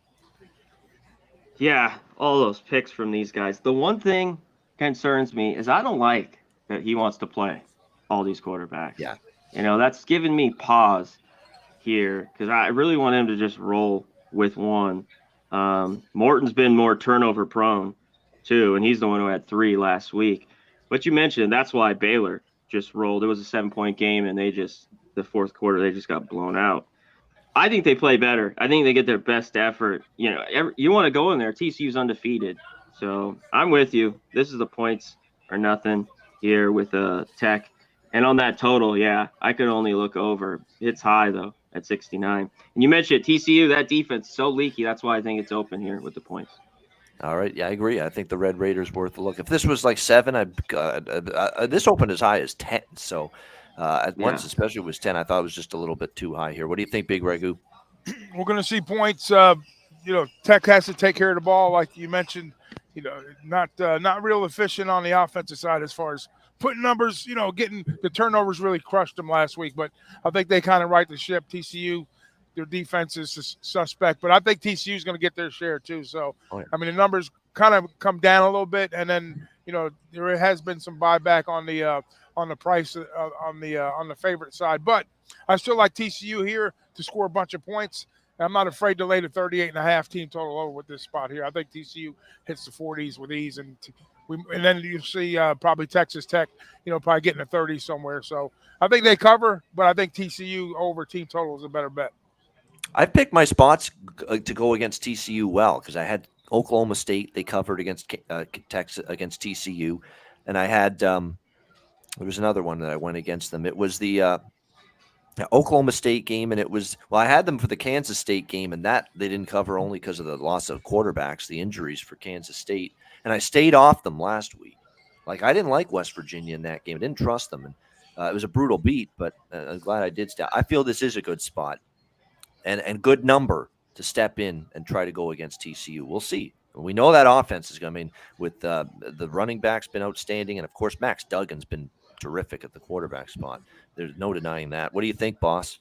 Yeah, all those picks from these guys. The one thing concerns me is I don't like that he wants to play all these quarterbacks. Yeah. That's given me pause here because I really want him to just roll with one. Morton's been more turnover prone too, and he's the one who had 3 last week. But you mentioned that's why Baylor just rolled. It was a 7-point game, and the fourth quarter, they just got blown out. I think they play better. I think they get their best effort. You want to go in there. TCU's undefeated. So I'm with you. This is the points or nothing here with Tech. And on that total, yeah, I could only look over. It's high, though, at 69. And you mentioned TCU, that defense, so leaky. That's why I think it's open here with the points. All right. Yeah, I agree. I think the Red Raiders worth a look. If this was like 7, this opened as high as 10. So once, especially was 10, I thought it was just a little bit too high here. What do you think, Big Ragoo? We're going to see points. Tech has to take care of the ball, like you mentioned. Not real efficient on the offensive side as far as putting numbers. Getting the turnovers really crushed them last week. But I think they kind of right the ship. TCU, their defense is suspect, but I think TCU is going to get their share too. So, I mean, the numbers kind of come down a little bit, and then there has been some buyback on the price on the favorite side, but I still like TCU here to score a bunch of points. I'm not afraid to lay the 38.5 team total over with this spot here. I think TCU hits the 40s with ease, and then you see probably Texas Tech, probably getting a 30 somewhere. So I think they cover, but I think TCU over team total is a better bet. I picked my spots to go against TCU well because I had Oklahoma State. They covered against Texas against TCU, and I had there was another one that I went against them. It was the Oklahoma State game, and I had them for the Kansas State game, and that they didn't cover only because of the loss of quarterbacks, the injuries for Kansas State, and I stayed off them last week. Like I didn't like West Virginia in that game. I didn't trust them, and it was a brutal beat, but I'm glad I did stay. I feel this is a good spot. And good number to step in and try to go against TCU. We'll see. We know that offense is going to, with the running back's been outstanding. And, of course, Max Duggan's been terrific at the quarterback spot. There's no denying that. What do you think, boss?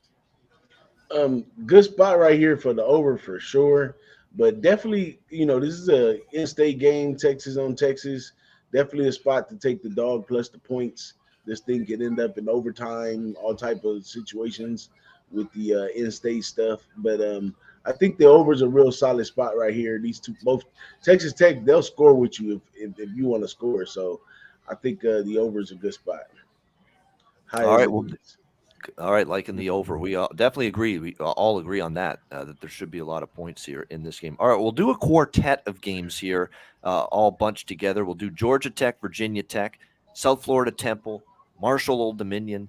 Good spot right here for the over for sure. But definitely, this is a in-state game, Texas on Texas. Definitely a spot to take the dog plus the points. This thing could end up in overtime, all type of situations with the in-state stuff. But I think the over is a real solid spot right here. These two, both Texas Tech, they'll score with you if you want to score. So I think the over is a good spot. All right, all right, liking the over. We definitely agree. We all agree on that, that there should be a lot of points here in this game. All right, we'll do a quartet of games here, all bunched together. We'll do Georgia Tech, Virginia Tech, South Florida Temple, Marshall, Old Dominion,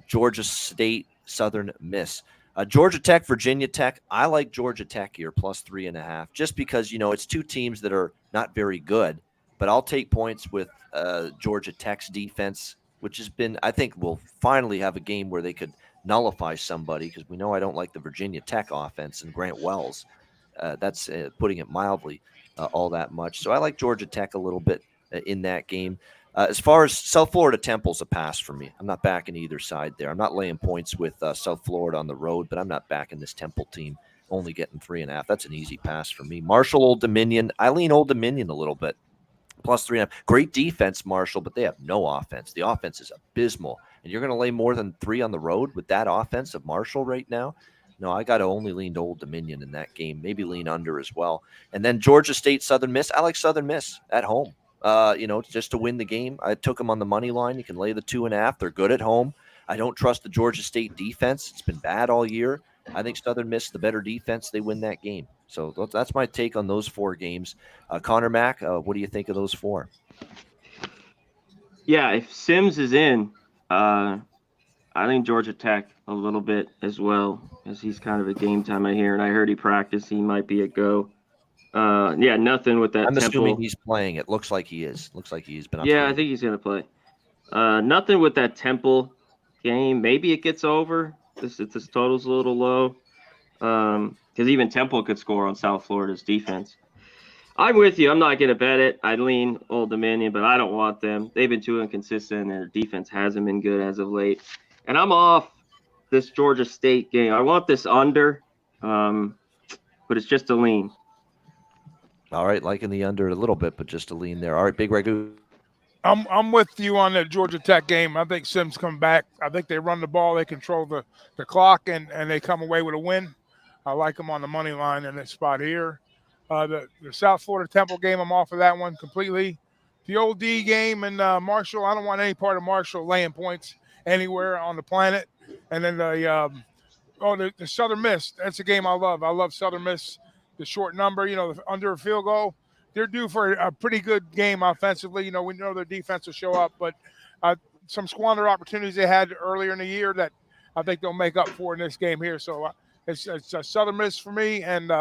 Georgia State, Southern Miss. Georgia Tech, Virginia Tech. I like Georgia Tech here, plus 3.5, just because, it's two teams that are not very good. But I'll take points with Georgia Tech's defense, which has been, I think we'll finally have a game where they could nullify somebody, because we know I don't like the Virginia Tech offense and Grant Wells. That's putting it mildly, all that much. So I like Georgia Tech a little bit in that game. As far as South Florida Temple's a pass for me. I'm not backing either side there. I'm not laying points with South Florida on the road, but I'm not backing this Temple team, only getting 3.5. That's an easy pass for me. Marshall, Old Dominion. I lean Old Dominion a little bit. Plus 3.5. Great defense, Marshall, but they have no offense. The offense is abysmal. And you're going to lay more than 3 on the road with that offense of Marshall right now? No, I got to only lean to Old Dominion in that game. Maybe lean under as well. And then Georgia State, Southern Miss. I like Southern Miss at home. Just to win the game. I took them on the money line. You can lay the 2.5. They're good at home. I don't trust the Georgia State defense. It's been bad all year. I think Southern Miss, the better defense, they win that game. So that's my take on those 4 games. Conor Mac, what do you think of those 4? Yeah, if Sims is in, I think Georgia Tech a little bit as well, as he's kind of a game time I hear. And I heard he practiced. He might be a go. Nothing with that. I'm Temple. assuming he's playing. It looks like he is. Looks like he's been. Yeah, I think he's going to play. Nothing with that Temple game. Maybe it gets over. This total's a little low. Because even Temple could score on South Florida's defense. I'm with you. I'm not going to bet it. I lean Old Dominion, but I don't want them. They've been too inconsistent, and their defense hasn't been good as of late. And I'm off this Georgia State game. I want this under, but it's just a lean. All right, liking the under a little bit, but just a lean there. All right, Big Ragoo. I'm with you on the Georgia Tech game. I think Sims come back. I think they run the ball. They control the clock, and they come away with a win. I like them on the money line in this spot here. The South Florida Temple game, I'm off of that one completely. The OD game and Marshall, I don't want any part of Marshall laying points anywhere on the planet. And then the Southern Miss, that's a game I love. I love Southern Miss. The short number, under a field goal, they're due for a pretty good game offensively. We know their defense will show up, but some squander opportunities they had earlier in the year that I think they'll make up for in this game here. So it's Southern Miss for me and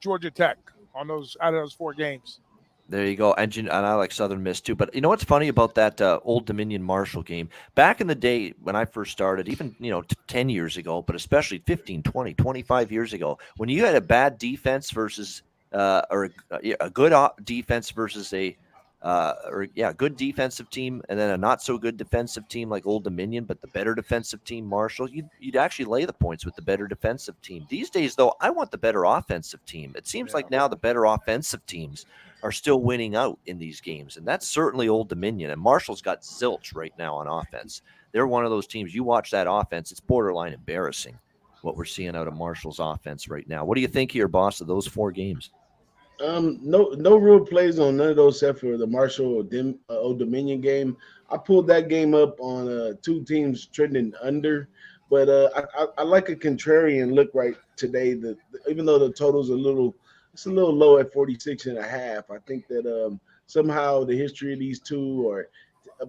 Georgia Tech on those out of those 4 games. There you go. And I like Southern Miss too. But you know what's funny about that Old Dominion Marshall game? Back in the day when I first started, even 10 years ago, but especially 15, 20, 25 years ago, when you had a bad defense versus a good defense versus good defensive team, and then a not so good defensive team like Old Dominion, but the better defensive team, Marshall, you'd actually lay the points with the better defensive team. These days, though, I want the better offensive team. It seems like now the better offensive teams are still winning out in these games, and that's certainly Old Dominion. And Marshall's got zilch right now on offense. They're one of those teams. You watch that offense; it's borderline embarrassing what we're seeing out of Marshall's offense right now. What do you think here, boss, of those 4 games? No real plays on none of those except for the Marshall Old Dominion game. I pulled that game up on 2 teams trending under, but I like a contrarian look right today. Even though the total's a little low at 46.5. I think that somehow the history of these two are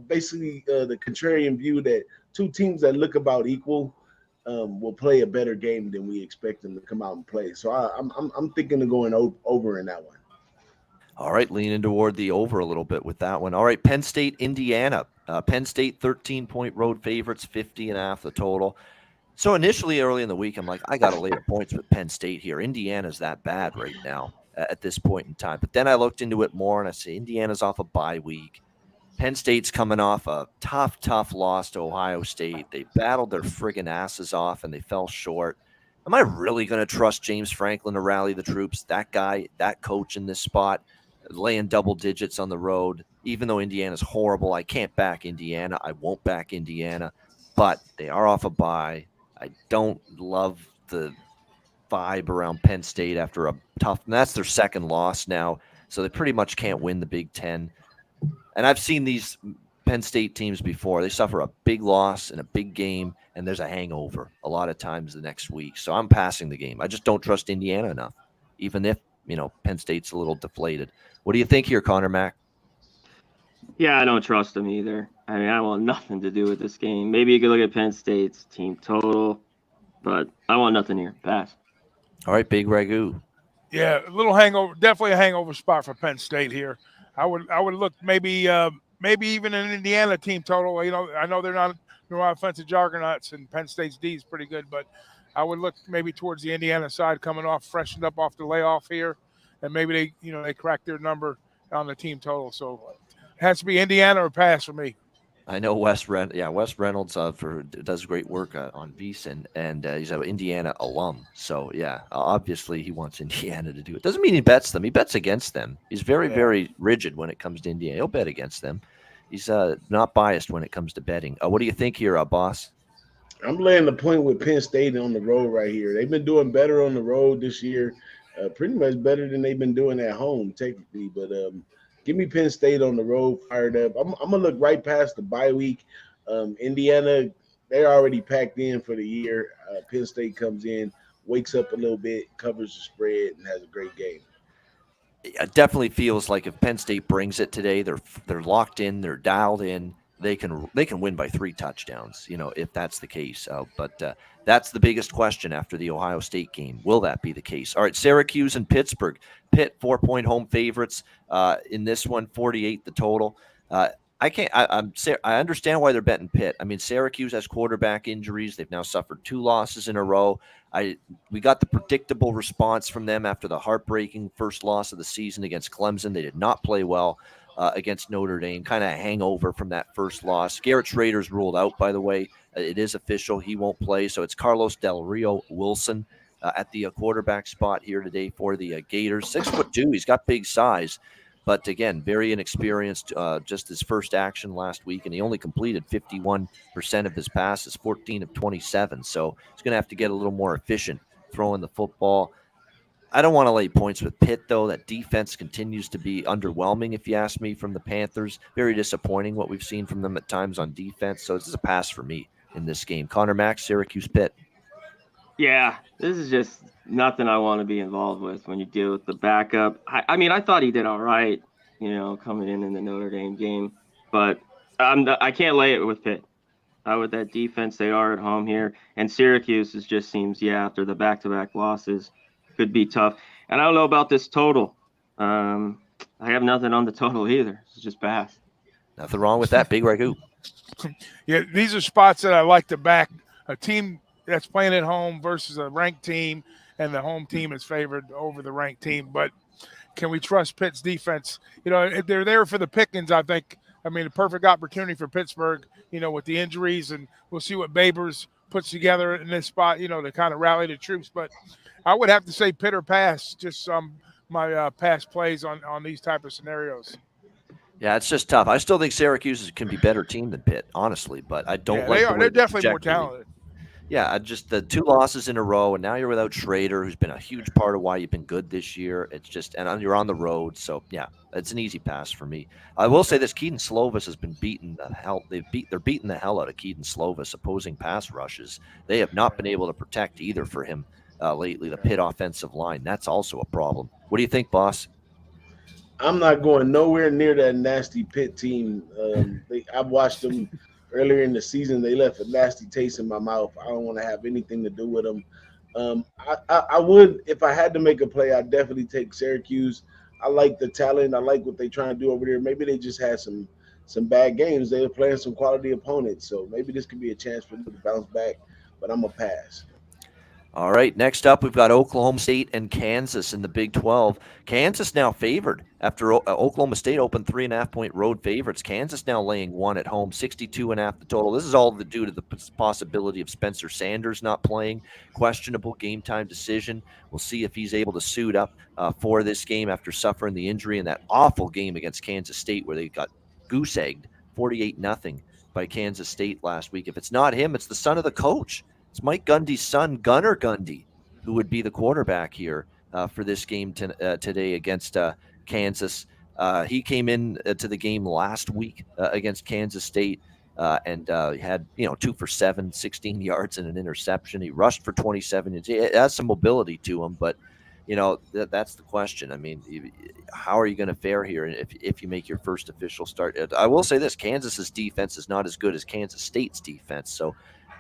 basically the contrarian view that 2 teams that look about equal will play a better game than we expect them to come out and play. So I'm thinking of going over in that one. All right, leaning toward the over a little bit with that one. All right, Penn State, Indiana. Penn State 13-point road favorites, 50.5 the total. So initially, early in the week, I'm like, I got to lay the points with Penn State here. Indiana's that bad right now at this point in time. But then I looked into it more, and I say Indiana's off a bye week. Penn State's coming off a tough loss to Ohio State. They battled their friggin' asses off, and they fell short. Am I really going to trust James Franklin to rally the troops? That guy, that coach in this spot, laying double digits on the road, even though Indiana's horrible. I can't back Indiana. I won't back Indiana, but they are off a bye. I don't love the vibe around Penn State after a tough, and that's their second loss now, so they pretty much can't win the Big Ten. And I've seen these Penn State teams before. They suffer a big loss in a big game, and there's a hangover a lot of times the next week. So I'm passing the game. I just don't trust Indiana enough, even if, Penn State's a little deflated. What do you think here, Conor Mac? Yeah, I don't trust them either. I mean, I want nothing to do with this game. Maybe you could look at Penn State's team total, but I want nothing here. Pass. All right, Big Ragoo. Yeah, a little hangover, definitely a hangover spot for Penn State here. I would look maybe even an Indiana team total. I know they're not offensive juggernauts, and Penn State's D is pretty good, but I would look maybe towards the Indiana side, coming off, freshened up off the layoff here, and maybe they crack their number on the team total. So it has to be Indiana or pass for me. I know Wes Reynolds does great work on VSiN, and he's an Indiana alum. So, yeah, obviously he wants Indiana to do it. Doesn't mean he bets them. He bets against them. He's very, very rigid when it comes to Indiana. He'll bet against them. He's not biased when it comes to betting. What do you think here, boss? I'm laying the point with Penn State on the road right here. They've been doing better on the road this year, pretty much better than they've been doing at home, technically. But give me Penn State on the road, fired up. I'm going to look right past the bye week. Indiana, they're already packed in for the year. Penn State comes in, wakes up a little bit, covers the spread, and has a great game. It definitely feels like if Penn State brings it today, they're locked in, they're dialed in. They can win by 3 touchdowns, if that's the case. But that's the biggest question after the Ohio State game. Will that be the case? All right, Syracuse and Pittsburgh. Pitt 4-point home favorites in this one, 48 the total. I understand why they're betting Pitt. I mean, Syracuse has quarterback injuries. They've now suffered 2 losses in a row. We got the predictable response from them after the heartbreaking first loss of the season against Clemson. They did not play well against Notre Dame, kind of a hangover from that first loss. Garrett Schrader's ruled out, by the way. It is official. He won't play. So it's Carlos Del Rio Wilson at the quarterback spot here today for the Gators. 6'2". He's got big size. But again, very inexperienced, just his first action last week, and he only completed 51% of his passes, 14 of 27. So he's going to have to get a little more efficient throwing the football. I don't want to lay points with Pitt, though. That defense continues to be underwhelming, if you ask me, from the Panthers. Very disappointing what we've seen from them at times on defense. So this is a pass for me in this game. Conor Mac, Syracuse, Pitt. Yeah, this is just nothing I want to be involved with when you deal with the backup. I mean, I thought he did all right, coming in the Notre Dame game, but I can't lay it with Pitt. With that defense, they are at home here, and Syracuse just seems, after the back-to-back losses, could be tough. And I don't know about this total. I have nothing on the total either. It's just pass. Nothing wrong with that. Big Ragoo. Yeah, these are spots that I like to back. A team that's playing at home versus a ranked team, and the home team is favored over the ranked team. But can we trust Pitt's defense? They're there for the pickings, I think. I mean, a perfect opportunity for Pittsburgh, with the injuries, and we'll see what Babers puts together in this spot, to kind of rally the troops. But I would have to say Pitt or pass, just my past plays on these type of scenarios. Yeah, it's just tough. I still think Syracuse can be a better team than Pitt, honestly, but I don't like they're definitely more talented. Yeah, just the 2 losses in a row, and now you're without Schrader, who's been a huge part of why you've been good this year. It's just, and you're on the road, so yeah, it's an easy pass for me. I will say this: Keaton Slovis has been beaten the hell. They're beating the hell out of Keaton Slovis, opposing pass rushes. They have not been able to protect either for him lately. The Pitt offensive line, that's also a problem. What do you think, boss? I'm not going nowhere near that nasty Pitt team. I've watched them earlier in the season. They left a nasty taste in my mouth. I don't want to have anything to do with them. I would, if I had to make a play, I'd definitely take Syracuse. I like the talent. I like what they're trying to do over there. Maybe they just had some bad games. They were playing some quality opponents, so maybe this could be a chance for them to bounce back. But I'm a pass. All right, next up, we've got Oklahoma State and Kansas in the Big 12. Kansas now favored after Oklahoma State opened 3.5-point road favorites. Kansas now laying 1 at home, 62.5 the total. This is all due to the possibility of Spencer Sanders not playing, questionable game time decision. We'll see if he's able to suit up for this game after suffering the injury in that awful game against Kansas State where they got goose-egged 48-0 by Kansas State last week. If it's not him, it's the son of the coach. It's Mike Gundy's son, Gunnar Gundy, who would be the quarterback here for this game today against Kansas. He came in to the game last week against Kansas State and had 2 for 7, 16 yards and an interception. He rushed for 27. He has some mobility to him, but that's the question. I mean, how are you going to fare here if you make your first official start? I will say this: Kansas's defense is not as good as Kansas State's defense, so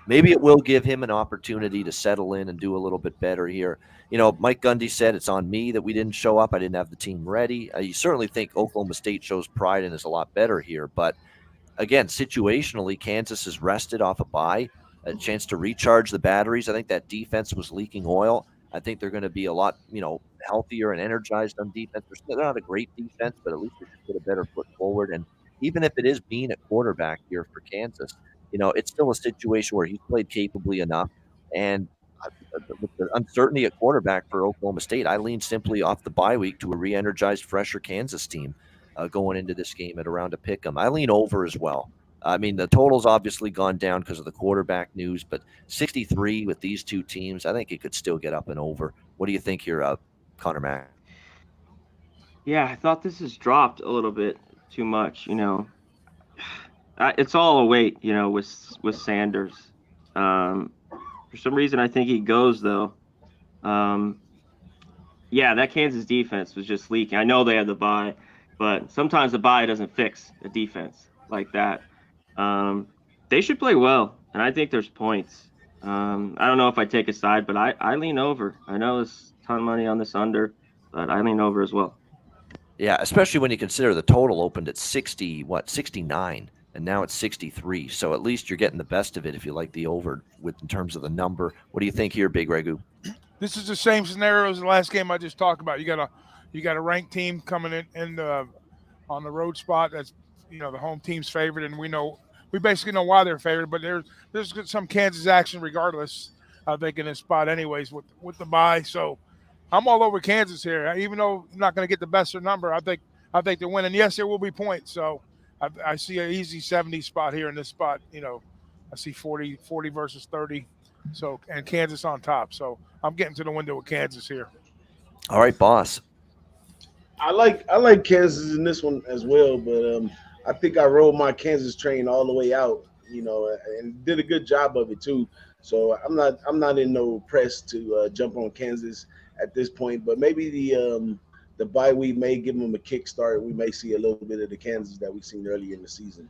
maybe it will give him an opportunity to settle in and do a little bit better here. Mike Gundy said it's on me that we didn't show up. I didn't have the team ready. You certainly think Oklahoma State shows pride and is a lot better here. But again, situationally, Kansas is rested off a bye, a chance to recharge the batteries. I think that defense was leaking oil. I think they're going to be a lot, healthier and energized on defense. They're not a great defense, but at least they should put a better foot forward. And even if it is Bean at quarterback here for Kansas, it's still a situation where he's played capably enough. And with the uncertainty at quarterback for Oklahoma State, I lean simply off the bye week to a re-energized, fresher Kansas team going into this game at around a pick 'em. I lean over as well. I mean, the total's obviously gone down because of the quarterback news, but 63 with these two teams, I think it could still get up and over. What do you think here, Conor Mac? Yeah, I thought this has dropped a little bit too much. It's all a weight, with Sanders. For some reason, I think he goes, though. Yeah, that Kansas defense was just leaking. I know they had the bye, but sometimes the bye doesn't fix a defense like that. They should play well, and I think there's points. I don't know if I take a side, but I lean over. I know there's a ton of money on this under, but I lean over as well. Yeah, especially when you consider the total opened at 69, and now it's 63. So at least you're getting the best of it if you like the over in terms of the number. What do you think here, Big Ragoo? This is the same scenario as the last game I just talked about. You got a ranked team coming in on the road spot. That's the home team's favorite, and we basically know why they're favored. But there's some Kansas action regardless. I think in this spot anyways with the bye. So I'm all over Kansas here. Even though I'm not going to get the best of number, I think they win. And yes, there will be points. So I see an easy 70 spot here in this spot. I see 40 versus 30. So and Kansas on top. So I'm getting to the window with Kansas here. All right, boss. I like Kansas in this one as well, but I think I rode my Kansas train all the way out, and did a good job of it too. So I'm not in no press to jump on Kansas at this point, but maybe the bye week may give them a kickstart. We may see a little bit of the Kansas that we've seen earlier in the season.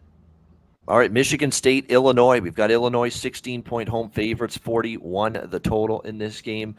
All right, Michigan State, Illinois. We've got Illinois 16-point home favorites, 41 the total in this game.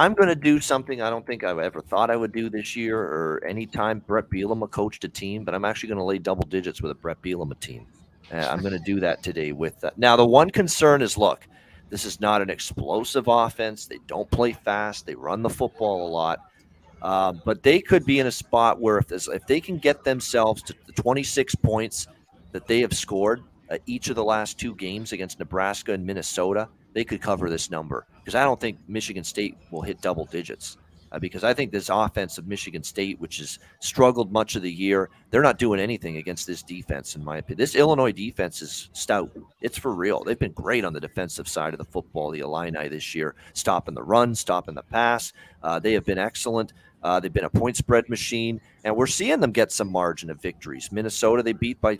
I'm going to do something I don't think I've ever thought I would do this year or any time Brett Bielema coached a team, but I'm actually going to lay double digits with a Brett Bielema team. I'm going to do that today with that. Now, the one concern is, look, this is not an explosive offense. They don't play fast. They run the football a lot. But they could be in a spot where if they can get themselves to the 26 points that they have scored each of the last two games against Nebraska and Minnesota, they could cover this number. Because I don't think Michigan State will hit double digits. Because I think this offense of Michigan State, which has struggled much of the year, they're not doing anything against this defense, in my opinion. This Illinois defense is stout. It's for real. They've been great on the defensive side of the football, the Illini this year, stopping the run, stopping the pass. They have been excellent. They've been a point spread machine, and we're seeing them get some margin of victories. Minnesota, they beat by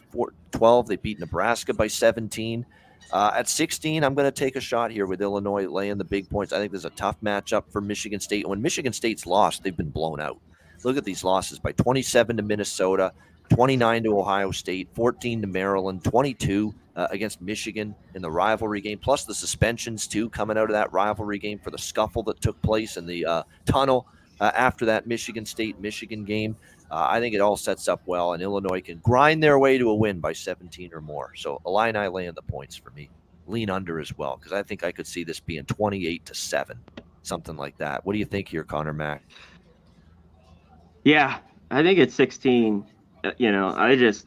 12. They beat Nebraska by 17. At 16, I'm going to take a shot here with Illinois laying the big points. I think there's a tough matchup for Michigan State. When Michigan State's lost, they've been blown out. Look at these losses: by 27 to Minnesota, 29 to Ohio State, 14 to Maryland, 22 against Michigan in the rivalry game, plus the suspensions, too, coming out of that rivalry game for the scuffle that took place in the tunnel after that Michigan State-Michigan game. I think it all sets up well, and Illinois can grind their way to a win by 17 or more. So Illini laying the points for me. lean under as well, because I think I could see this being 28-7, something like that. What do you think here, Conor Mac? Yeah, I think it's 16. I just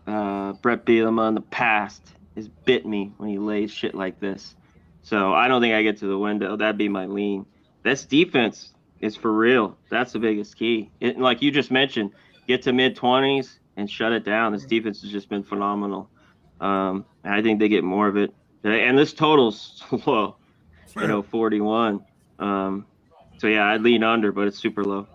Brett Bielema in the past has bit me when he lays shit like this. So I don't think I get to the window. That'd be my lean. This defense is for real. That's the biggest key. Like you just mentioned, get to mid-20s and shut it down. This defense has just been phenomenal. And I think they get more of it. And this total's low, 41. So yeah, I'd lean under, but it's super low.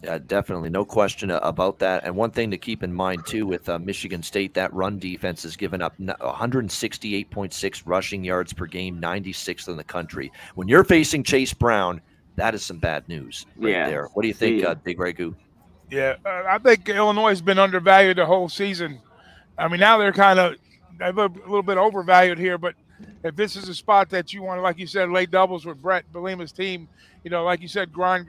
Yeah, definitely. No question about that. And one thing to keep in mind, too, with Michigan State, that run defense has given up 168.6 rushing yards per game, 96th in the country. When you're facing Chase Brown, that is some bad news right there. What do you think, Big Ragoo? Yeah, I think Illinois has been undervalued the whole season. I mean, now they're a little bit overvalued here, but if this is a spot that you want to, like you said, lay doubles with Brett Bielema's team, like you said, grind.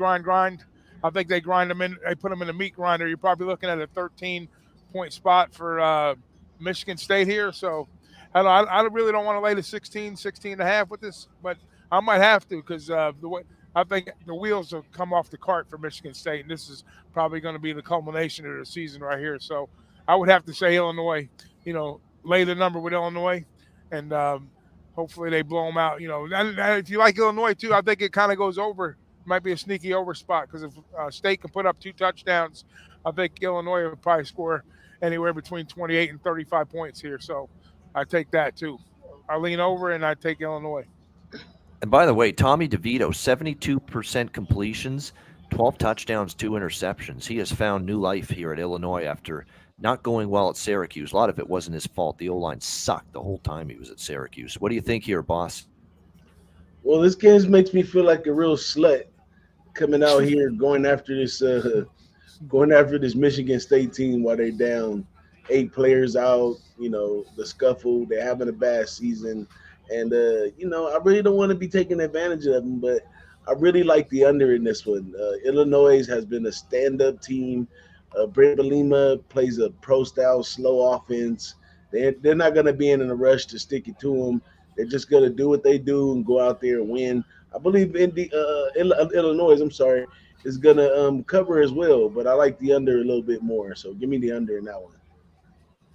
I think they grind them in. They put them in a meat grinder. You're probably looking at a 13-point spot for Michigan State here. So I really don't want to lay the 16 and a half with this, but I might have to because I think the wheels have come off the cart for Michigan State, and this is probably going to be the culmination of the season right here. So I would have to say Illinois, lay the number with Illinois, and hopefully they blow them out. If you like Illinois too, I think it kind of goes over. Might be a sneaky over spot because if State can put up 2 touchdowns, I think Illinois will probably score anywhere between 28 and 35 points here. So I take that too. I lean over and I take Illinois. And by the way, Tommy DeVito, 72% completions, 12 touchdowns, 2 interceptions. He has found new life here at Illinois after not going well at Syracuse. A lot of it wasn't his fault. The O-line sucked the whole time he was at Syracuse. What do you think here, boss? Well, this game makes me feel like a real slut coming out here going after this Michigan State team while they're down 8 players out, the scuffle, they're having a bad season. And, I really don't want to be taking advantage of them, but I really like the under in this one. Illinois has been a stand-up team. Brett Bielema plays a pro-style, slow offense. They're not going to be in a rush to stick it to them. They're just going to do what they do and go out there and win. I believe Illinois, is going to cover as well, but I like the under a little bit more. So give me the under in that one.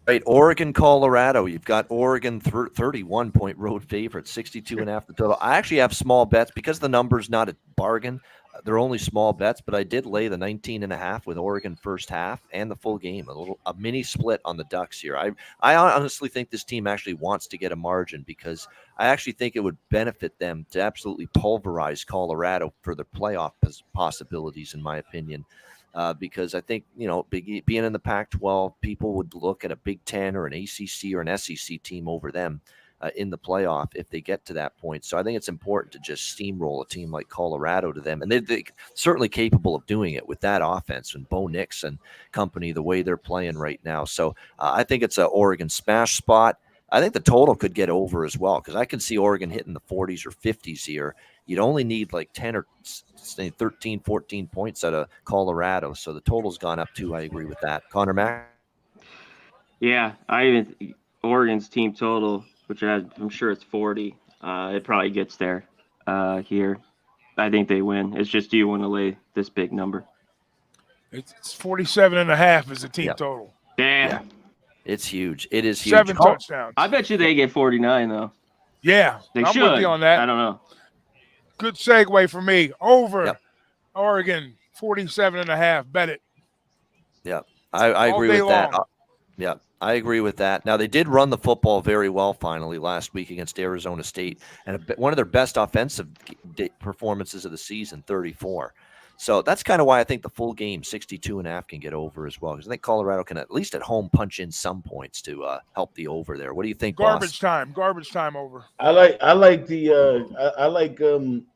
Right, Oregon, Colorado. You've got Oregon 31-point road favorite, 62.5 the total. I actually have small bets because the number's not a bargain. They're only small bets, but I did lay the 19.5 with Oregon first half and the full game. A mini split on the Ducks here. I honestly think this team actually wants to get a margin because I actually think it would benefit them to absolutely pulverize Colorado for their playoff possibilities, in my opinion. Because I think, being in the Pac-12, people would look at a Big Ten or an ACC or an SEC team over them in the playoff if they get to that point. So I think it's important to just steamroll a team like Colorado to them. And they're certainly capable of doing it with that offense and Bo Nix and company, the way they're playing right now. So I think it's an Oregon smash spot. I think the total could get over as well because I can see Oregon hitting the 40s or 50s here. You'd only need like 10 or 13, 14 points out of Colorado. So the total's gone up too. I agree with that. Conor Mac? Yeah, Oregon's team total, which I'm sure it's 40. It probably gets there here. I think they win. It's just, do you want to lay this big number? It's 47.5 is the team total. Damn. Yeah. It's huge. It is huge. 7 touchdowns. I bet you they get 49, though. Yeah. They I'm should. with you on that. I don't know. Good segue for me. Over Oregon, 47.5. Bet it. Yeah. I agree with that. Yeah. I agree with that. Now, they did run the football very well finally last week against Arizona State, and one of their best offensive performances of the season, 34. So that's kind of why I think the full game, 62.5, can get over as well, because I think Colorado can at least at home punch in some points to help the over there. What do you think, Garbage boss? time over. I like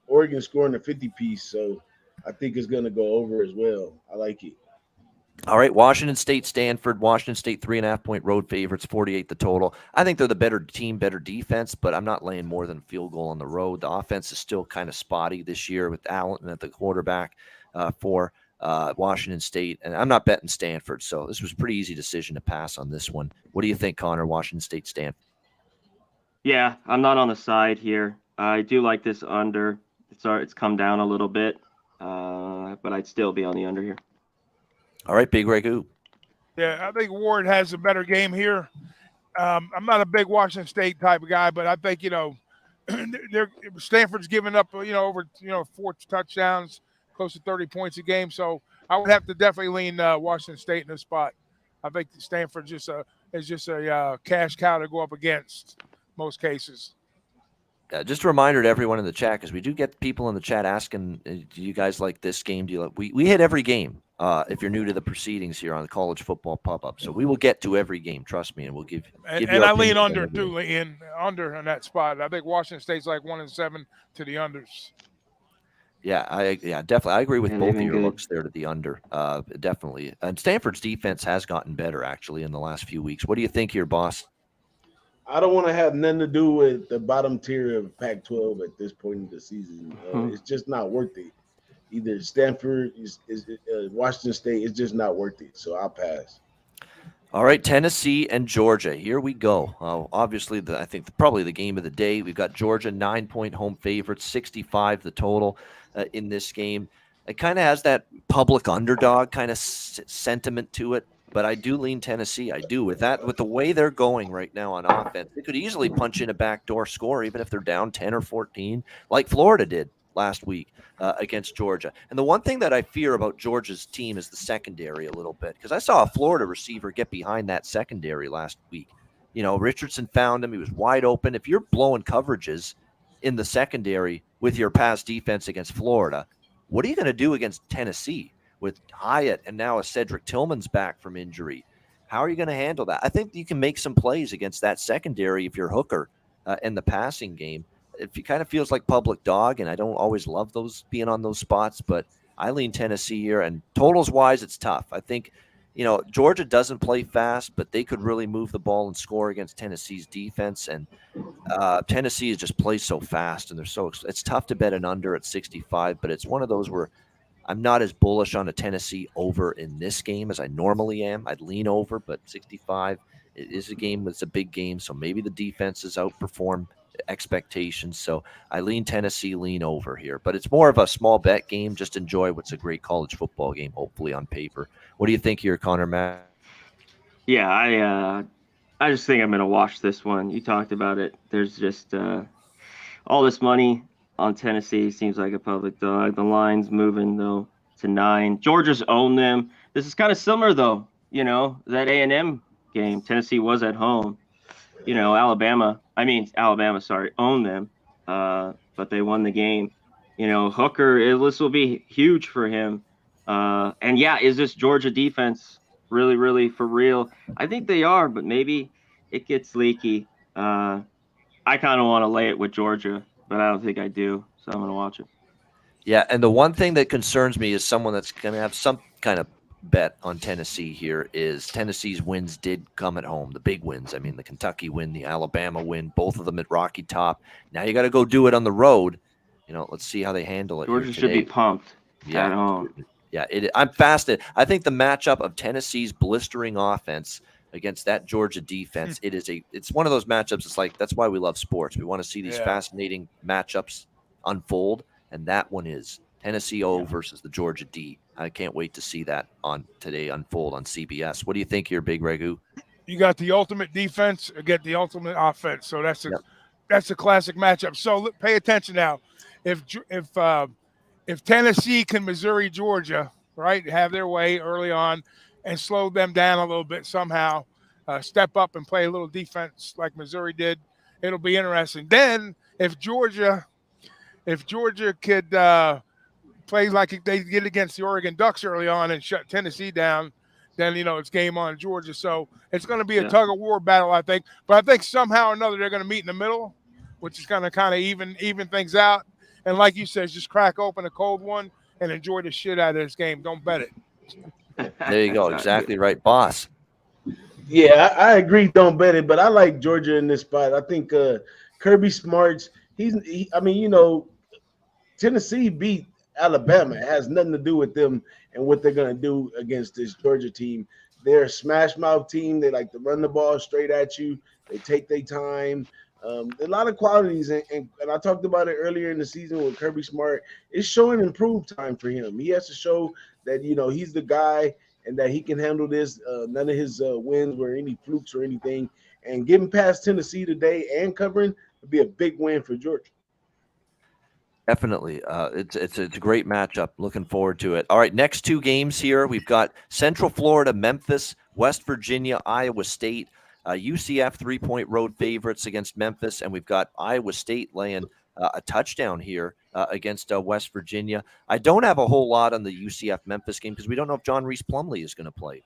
Oregon scoring a 50-piece, so I think it's going to go over as well. I like it. All right, Washington State, Stanford. Washington State 3.5-point road favorites, 48 the total. I think they're the better team, better defense, but I'm not laying more than a field goal on the road. The offense is still kind of spotty this year with Allen at the quarterback for Washington State, and I'm not betting Stanford, so this was a pretty easy decision to pass on this one. What do you think, Connor? Washington State, Stanford? Yeah, I'm not on the side here. I do like this under. It's come down a little bit, but I'd still be on the under here. All right, Big Ragoo. Yeah, I think Ward has a better game here. I'm not a big Washington State type of guy, but I think, Stanford's given up, over, 4 touchdowns, close to 30 points a game. So I would have to definitely lean Washington State in this spot. I think Stanford is just a cash cow to go up against most cases. Just a reminder to everyone in the chat, because we do get people in the chat asking, do you guys like this game? Do you like? We hit every game. If you're new to the proceedings here on the college football pop-up, so we will get to every game. Trust me, and we'll give you. And I lean under too, under on that spot. I think Washington State's like 1-7 to the unders. Yeah, definitely. I agree with both of your looks there to the under. Definitely. And Stanford's defense has gotten better actually in the last few weeks. What do you think here, boss? I don't want to have nothing to do with the bottom tier of Pac-12 at this point in the season. It's just not worth it. Either Stanford is Washington State. It's just not worth it. So I'll pass. All right, Tennessee and Georgia. Here we go. Obviously, I think probably the game of the day. We've got Georgia 9-point home favorites, 65 the total in this game. It kind of has that public underdog kind of sentiment to it. But I do lean Tennessee. I do. With the way they're going right now on offense, they could easily punch in a backdoor score, even if they're down 10 or 14, like Florida did last week against Georgia. And the one thing that I fear about Georgia's team is the secondary a little bit, because I saw a Florida receiver get behind that secondary last week. Richardson found him. He was wide open. If you're blowing coverages in the secondary with your pass defense against Florida, what are you going to do against Tennessee? With Hyatt and now a Cedric Tillman's back from injury, how are you going to handle that? I think you can make some plays against that secondary if you're Hooker in the passing game. It kind of feels like public dog, and I don't always love those being on those spots, but I lean Tennessee here. And totals-wise, it's tough. I think, Georgia doesn't play fast, but they could really move the ball and score against Tennessee's defense. And Tennessee just plays so fast, and it's tough to bet an under at 65, but it's one of those where I'm not as bullish on a Tennessee over in this game as I normally am. I'd lean over, but 65 it is a game. It's a big game, so maybe the defenses outperform expectations. So I lean Tennessee, lean over here. But it's more of a small bet game. Just enjoy what's a great college football game, hopefully on paper. What do you think here, Conor Mac? Yeah, I just think I'm going to watch this one. You talked about it. There's just all this money on Tennessee. Seems like a public dog. The line's moving, though, to 9. Georgia's owned them. This is kind of similar, though. That A&M game. Tennessee was at home. Alabama, owned them, but they won the game. Hooker, this will be huge for him. And, yeah, is this Georgia defense really, really for real? I think they are, but maybe it gets leaky. I kind of want to lay it with Georgia, but I don't think I do, so I'm going to watch it. Yeah, and the one thing that concerns me is someone that's going to have some kind of bet on Tennessee here is Tennessee's wins did come at home, the big wins. I mean, the Kentucky win, the Alabama win, both of them at Rocky Top. Now you got to go do it on the road. Let's see how they handle it. Georgia should be pumped at home. Yeah, I'm fascinated. I think the matchup of Tennessee's blistering offense against that Georgia defense, it's one of those matchups. It's like, that's why we love sports. We want to see these fascinating matchups unfold, and that one is Tennessee O versus the Georgia D. I can't wait to see that on today unfold on CBS. What do you think here, Big Ragoo? You got the ultimate defense, get the ultimate offense. So that's a classic matchup. So pay attention now. If Tennessee can Missouri Georgia, right, have their way early on and slow them down a little bit somehow, step up and play a little defense like Missouri did, it'll be interesting. Then if Georgia could play like they did against the Oregon Ducks early on and shut Tennessee down, then, it's game on Georgia. So it's going to be a tug-of-war battle, I think. But I think somehow or another they're going to meet in the middle, which is going to kind of even things out. And like you said, just crack open a cold one and enjoy the shit out of this game. Don't bet it. There you go. Exactly right, boss. Yeah, I agree. Don't bet it. But I like Georgia in this spot. I think Kirby Smart's Tennessee beat Alabama. It has nothing to do with them and what they're going to do against this Georgia team. They're a smash mouth team. They like to run the ball straight at you. They take their time. A lot of qualities, and I talked about it earlier in the season with Kirby Smart. It's showing improved time for him. He has to show that he's the guy and that he can handle this. None of his wins were any flukes or anything. And getting past Tennessee today and covering would be a big win for Georgia. Definitely. It's a great matchup. Looking forward to it. All right, next two games here. We've got Central Florida, Memphis, West Virginia, Iowa State. UCF 3-point road favorites against Memphis, and we've got Iowa State laying a touchdown here against West Virginia. I don't have a whole lot on the UCF Memphis game because we don't know if John Reese Plumlee is going to play.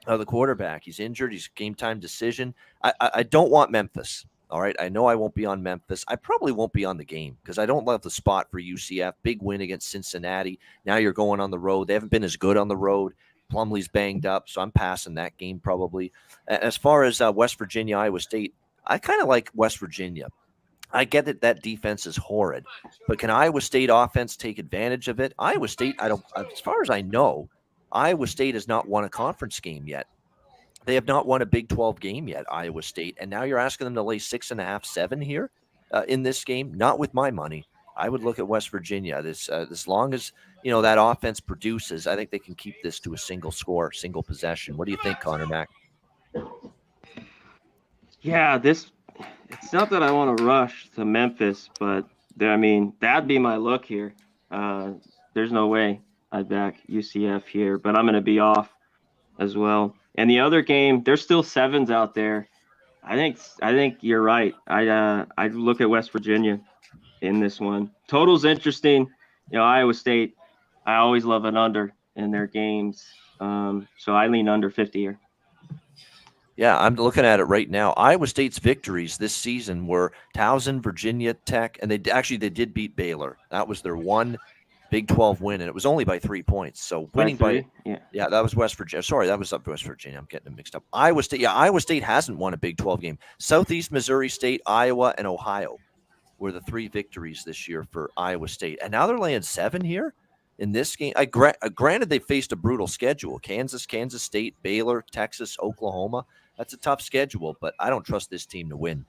The quarterback, he's injured. He's game time decision. I don't want Memphis. All right, I know I won't be on Memphis. I probably won't be on the game because I don't love the spot for UCF. Big win against Cincinnati. Now you're going on the road. They haven't been as good on the road. Plumlee's banged up, so I'm passing that game probably. As far as West Virginia, Iowa State, I kind of like West Virginia. I get that defense is horrid, but can Iowa State offense take advantage of it? Iowa State, as far as I know, Iowa State has not won a conference game yet. They have not won a Big 12 game yet, Iowa State, and now you're asking them to lay 6.5, 7 here in this game. Not with my money. I would look at West Virginia. As long as that offense produces, I think they can keep this to a single score, single possession. What do you think, Conor Mac? Yeah, it's not that I want to rush to Memphis, but that'd be my look here. There's no way I'd back UCF here, but I'm going to be off as well. And the other game, there's still 7s out there. I think you're right. I'd look at West Virginia in this one. Total's interesting. Iowa State, I always love an under in their games. So I lean under 50 here. Yeah, I'm looking at it right now. Iowa State's victories this season were Towson, Virginia Tech, and they did beat Baylor. That was their one Big 12 win, and it was only by 3 points. So winning by that was West Virginia. Sorry, that was up West Virginia. I'm getting it mixed up. Iowa State. Yeah, Iowa State hasn't won a Big 12 game. Southeast Missouri State, Iowa, and Ohio were the 3 victories this year for Iowa State, and now they're laying 7 here in this game. Granted, they faced a brutal schedule: Kansas, Kansas State, Baylor, Texas, Oklahoma. That's a tough schedule, but I don't trust this team to win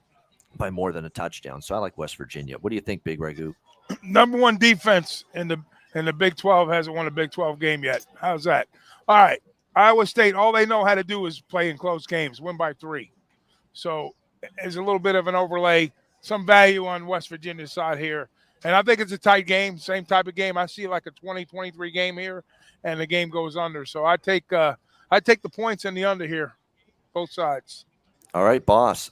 by more than a touchdown. So I like West Virginia. What do you think, Big Ragoo? Number 1 defense in the Big 12 hasn't won a Big 12 game yet. How's that? All right. Iowa State, all they know how to do is play in close games, win by 3. So there's a little bit of an overlay, some value on West Virginia's side here. And I think it's a tight game, same type of game. I see like a 20-23 game here, and the game goes under. So I take the points in the under here, both sides. All right, boss.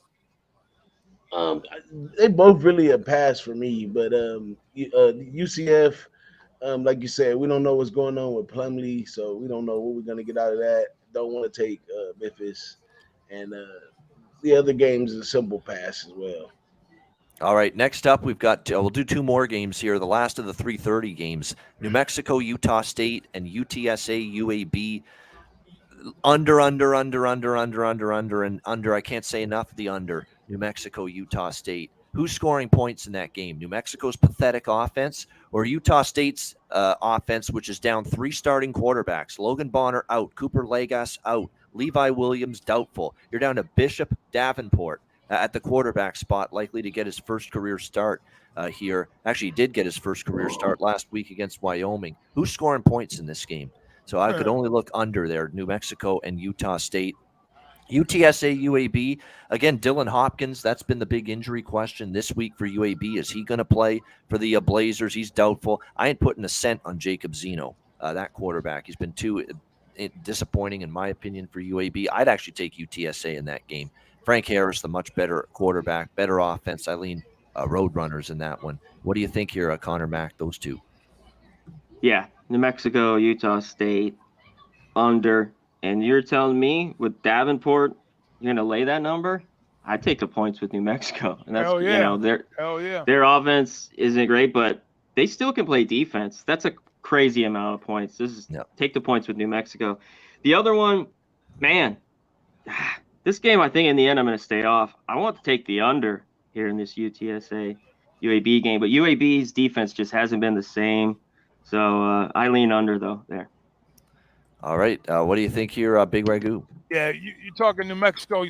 They both really a pass for me, but UCF, like you said, we don't know what's going on with Plumlee, so we don't know what we're going to get out of that. Don't want to take Memphis, and the other games is a simple pass as well. All right, next up, we've got we'll do 2 more games here. The last of the 3:30 games: New Mexico, Utah State, and UTSA, UAB. Under, and under. I can't say enough of the under. New Mexico, Utah State. Who's scoring points in that game? New Mexico's pathetic offense or Utah State's offense, which is down 3 starting quarterbacks? Logan Bonner out, Cooper Legas out, Levi Williams doubtful. You're down to Bishop Davenport at the quarterback spot, likely to get his first career start here. Actually, he did get his first career start last week against Wyoming. Who's scoring points in this game? So I could only look under there, New Mexico and Utah State. UTSA, UAB, again, Dylan Hopkins, that's been the big injury question this week for UAB. Is he going to play for the Blazers? He's doubtful. I ain't putting a cent on Jacob Zeno, that quarterback. He's been too disappointing, in my opinion, for UAB. I'd actually take UTSA in that game. Frank Harris, the much better quarterback, better offense. I lean Roadrunners in that one. What do you think here, Conor Mac, those two? Yeah, New Mexico, Utah State, under. And you're telling me with Davenport, you're going to lay that number? I take the points with New Mexico. And that's, Hell yeah. Their offense isn't great, but they still can play defense. That's a crazy amount of points. Take the points with New Mexico. The other one, man, this game, I think in the end, I'm going to stay off. I want to take the under here in this UTSA UAB game, but UAB's defense just hasn't been the same. So I lean under, though, there. All right. What do you think here, Big Ragoo? Yeah, you're talking New Mexico.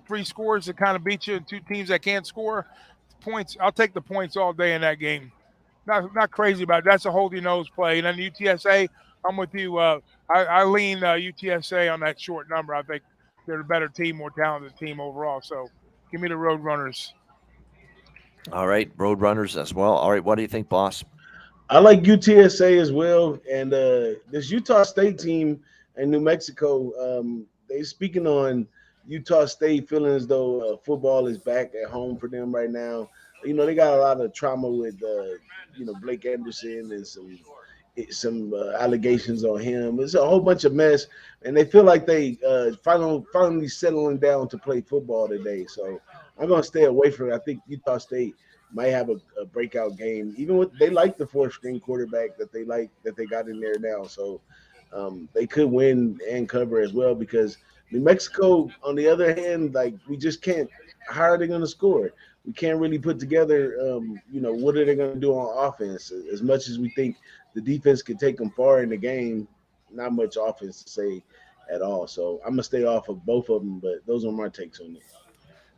3 scores that kind of beat you, and 2 teams that can't score. Points. I'll take the points all day in that game. Not crazy about it. That's a hold your nose play. And then UTSA, I'm with you. I lean UTSA on that short number. I think they're a better team, more talented team overall. So give me the Roadrunners. All right, Roadrunners as well. All right, what do you think, boss? I like UTSA as well, and this Utah State team and New Mexico. They speaking on Utah State feeling as though football is back at home for them right now. You know, they got a lot of trauma with Blake Anderson and some allegations on him. It's a whole bunch of mess, and they feel like they finally settling down to play football today. So I'm gonna stay away from it. I think Utah State might have a breakout game. Even with they like the 4th-string quarterback that they got in there now, so they could win and cover as well. Because New Mexico, on the other hand, like we just can't. How are they going to score? We can't really put together, what are they going to do on offense? As much as we think the defense can take them far in the game, not much offense to say at all. So I'm gonna stay off of both of them. But those are my takes on it.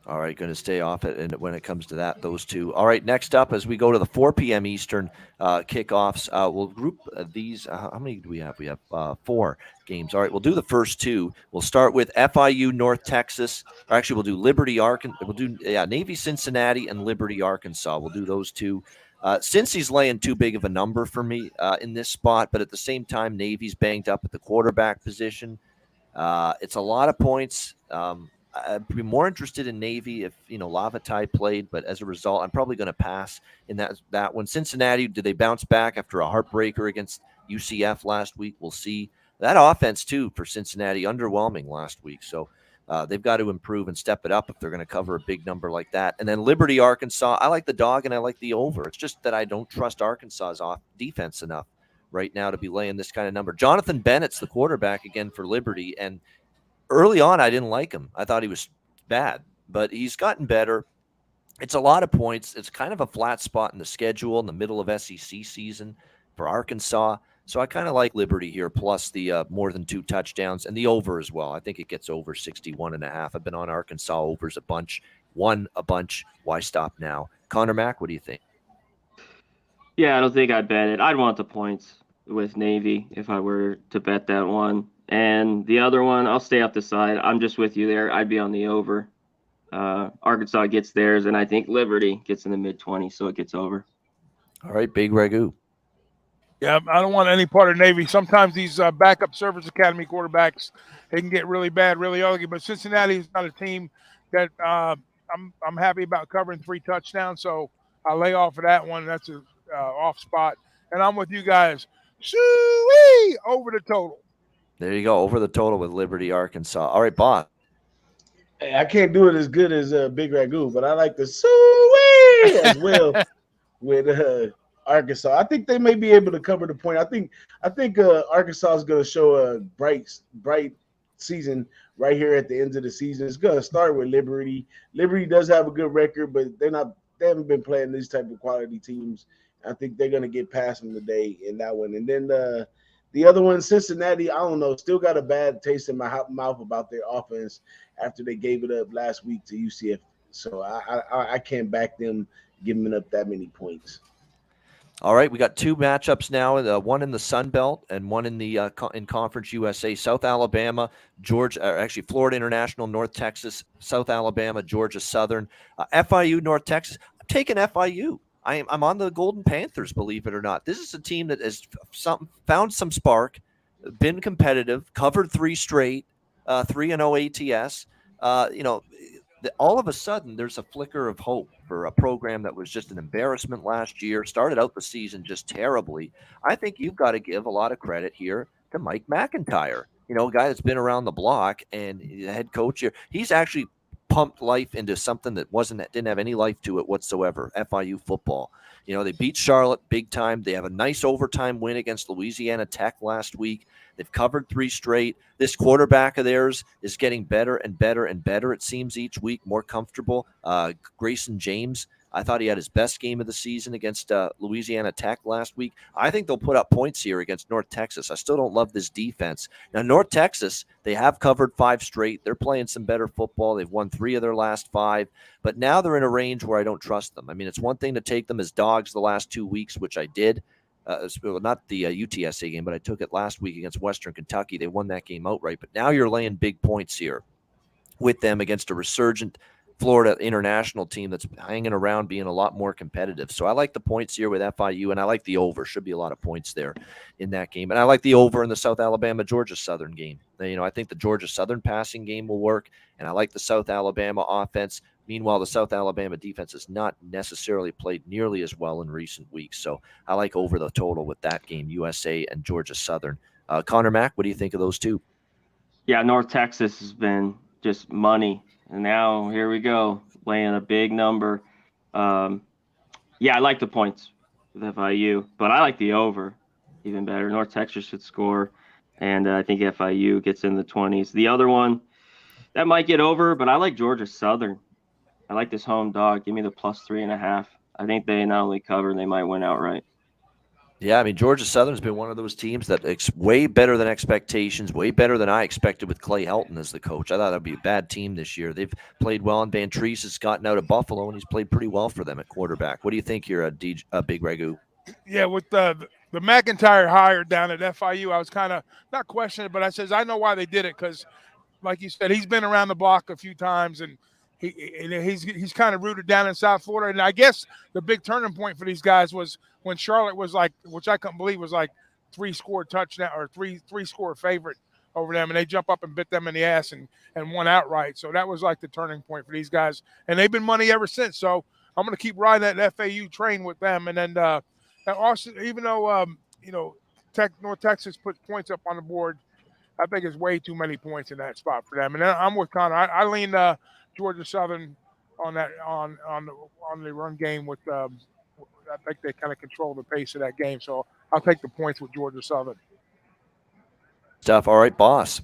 All right, going to stay off it. And when it comes to that, those two. All right, next up, as we go to the 4 p.m. Eastern kickoffs, we'll group these. How many do we have? We have 4 games. All right, we'll do the first 2. We'll start with FIU North Texas. Or actually, we'll do Liberty Arkansas. We'll do Navy Cincinnati and Liberty Arkansas. We'll do those 2. Cincy's laying too big of a number for me in this spot, but at the same time, Navy's banged up at the quarterback position. It's a lot of points. I'd be more interested in Navy if Lavatai played, but as a result, I'm probably going to pass in that one. Cincinnati, did they bounce back after a heartbreaker against UCF last week? We'll see. That offense too for Cincinnati, underwhelming last week, so they've got to improve and step it up if they're going to cover a big number like that. And then Liberty Arkansas, I like the dog and I like the over. It's just that I don't trust Arkansas's defense enough right now to be laying this kind of number. Jonathan Bennett's the quarterback again for Liberty, and early on, I didn't like him. I thought he was bad, but he's gotten better. It's a lot of points. It's kind of a flat spot in the schedule in the middle of SEC season for Arkansas. So I kind of like Liberty here, plus the more than 2 touchdowns and the over as well. I think it gets over 61.5. I've been on Arkansas overs a bunch, won a bunch. Why stop now? Conor Mac, what do you think? Yeah, I don't think I'd bet it. I'd want the points with Navy if I were to bet that one. And the other one, I'll stay off the side. I'm just with you there. I'd be on the over. Arkansas gets theirs, and I think Liberty gets in the mid-20s, so it gets over. All right, Big Ragoo. Yeah, I don't want any part of Navy. Sometimes these backup service academy quarterbacks, they can get really bad, really ugly. But Cincinnati is not a team that I'm happy about covering 3 touchdowns, so I'll lay off of that one. That's a off spot. And I'm with you guys. Shoo-wee! Over the total. There you go, over the total with Liberty Arkansas. All right, Bob. Hey, I can't do it as good as Big Ragoo, but I like the Soo-wee as well with Arkansas. I think they may be able to cover the point. I think Arkansas is going to show a bright season right here at the end of the season. It's going to start with Liberty. Liberty does have a good record, but they haven't been playing these type of quality teams. I think they're going to get past them today in that one. And then the other one, Cincinnati, I don't know, still got a bad taste in my mouth about their offense after they gave it up last week to UCF. So I can't back them giving up that many points. All right, we got 2 matchups now, one in the Sun Belt and one in the in Conference USA. South Alabama, Florida International, North Texas, South Alabama, Georgia Southern, FIU, North Texas. I'm taking FIU. I'm on the Golden Panthers, believe it or not. This is a team that has found some spark, been competitive, covered 3 straight, 3-0 ATS. All of a sudden, there's a flicker of hope for a program that was just an embarrassment last year, started out the season just terribly. I think you've got to give a lot of credit here to Mike McIntyre, a guy that's been around the block and the head coach here. He's actually pumped life into something that didn't have any life to it whatsoever. FIU football. They beat Charlotte big time. They have a nice overtime win against Louisiana Tech last week. They've covered 3 straight. This quarterback of theirs is getting better and better and better, it seems, each week, more comfortable. Grayson James, I thought he had his best game of the season against Louisiana Tech last week. I think they'll put up points here against North Texas. I still don't love this defense. Now, North Texas, they have covered 5 straight. They're playing some better football. They've won 3 of their last 5, but now they're in a range where I don't trust them. I mean, it's one thing to take them as dogs the last 2 weeks, which I did. Not the UTSA game, but I took it last week against Western Kentucky. They won that game outright, but now you're laying big points here with them against a resurgent Florida international team that's hanging around being a lot more competitive. So I like the points here with FIU, and I like the over. Should be a lot of points there in that game. And I like the over in the South Alabama-Georgia Southern game. I think the Georgia Southern passing game will work, and I like the South Alabama offense. Meanwhile, the South Alabama defense has not necessarily played nearly as well in recent weeks. So I like over the total with that game, USA and Georgia Southern. Conor Mac, what do you think of those two? Yeah, North Texas has been just money. And now here we go, laying a big number. Yeah, I like the points with FIU, but I like the over even better. North Texas should score, and I think FIU gets in the 20s. The other one, that might get over, but I like Georgia Southern. I like this home dog. Give me the +3.5. I think they not only cover, they might win outright. Yeah, I mean, Georgia Southern's been one of those teams that way better than expectations, way better than I expected with Clay Helton as the coach. I thought that would be a bad team this year. They've played well, and Van Treese has gotten out of Buffalo, and he's played pretty well for them at quarterback. What do you think here, Big Ragoo? Yeah, with the McIntyre hire down at FIU, I was kind of not questioning it, but I says I know why they did it because, like you said, he's been around the block a few times, and he's kind of rooted down in South Florida. And I guess the big turning point for these guys was when Charlotte was like, which I couldn't believe was like 3-score touchdown or three-score favorite over them, and they jump up and bit them in the ass and won outright. So that was like the turning point for these guys, and they've been money ever since. So I'm going to keep riding that FAU train with them. And then also, even though North Texas put points up on the board, I think it's way too many points in that spot for them. And I'm with Conor. I lean Georgia Southern on that on the run game with. I think they kind of control the pace of that game, so I'll take the points with Georgia Southern. Stuff. All right, boss.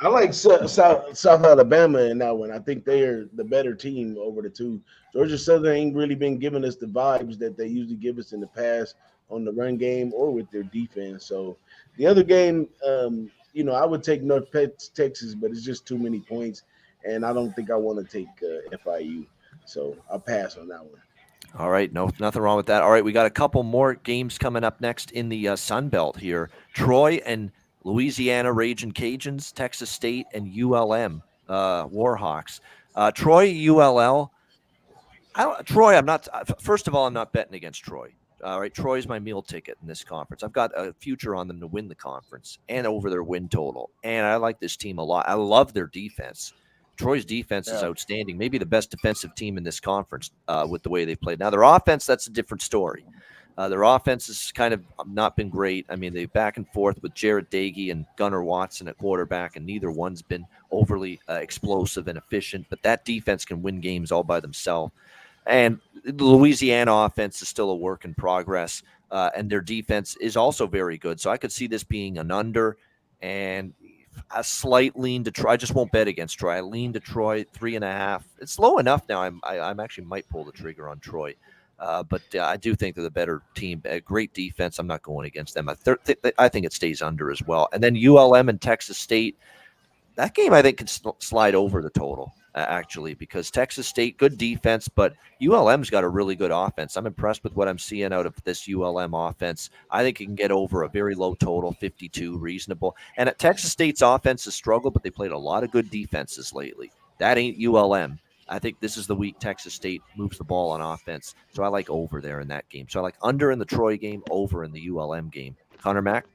I like South Alabama in that one. I think they are the better team over the two. Georgia Southern ain't really been giving us the vibes that they usually give us in the past on the run game or with their defense. So the other game, I would take North Texas, but it's just too many points, and I don't think I want to take FIU. So I'll pass on that one. All right, nothing wrong with that. All right, we got a couple more games coming up next in the Sun Belt here. Troy and Louisiana Ragin' Cajuns, Texas State and ULM Warhawks. Troy, ULL. Troy, I'm not. First of all, I'm not betting against Troy. All right, Troy's my meal ticket in this conference. I've got a future on them to win the conference and over their win total. And I like this team a lot. I love their defense. Troy's defense is outstanding, maybe the best defensive team in this conference with the way they've played. Now, their offense, that's a different story. Their offense has kind of not been great. I mean, they back and forth with Jarrett Dagey and Gunnar Watson at quarterback, and neither one's been overly explosive and efficient. But that defense can win games all by themselves. And the Louisiana offense is still a work in progress, and their defense is also very good. So I could see this being an under and a slight lean to Troy. I just won't bet against Troy. I lean to Troy 3.5. It's low enough now. I'm actually might pull the trigger on Troy, but I do think they're the better team. A great defense. I'm not going against them. I think it stays under as well. And then ULM and Texas State. That game I think can slide over the total. Actually, because Texas State, good defense, but ULM's got a really good offense. I'm impressed with what I'm seeing out of this ULM offense. I think it can get over a very low total, 52, reasonable. And at Texas State's offense has struggled, but they played a lot of good defenses lately. That ain't ULM. I think this is the week Texas State moves the ball on offense. So I like over there in that game. So I like under in the Troy game, over in the ULM game. Conor Mac?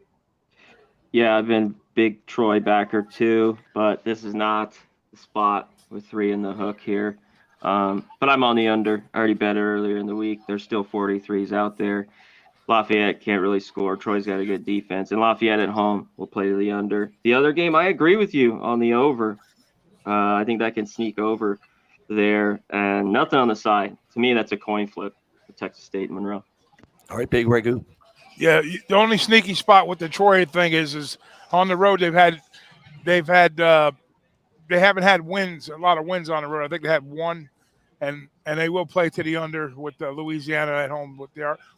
Yeah, I've been big Troy backer too, but this is not the spot with 3 in the hook here. But I'm on the under. I already bet earlier in the week. There's still 43s out there. Lafayette can't really score. Troy's got a good defense. And Lafayette at home will play the under. The other game, I agree with you on the over. I think that can sneak over there. And nothing on the side. To me, that's a coin flip for Texas State and Monroe. All right, Big Ragoo. Yeah, the only sneaky spot with the Troy thing is on the road they haven't had wins, a lot of wins on the road. I think they had one, and and they will play to the under with Louisiana at home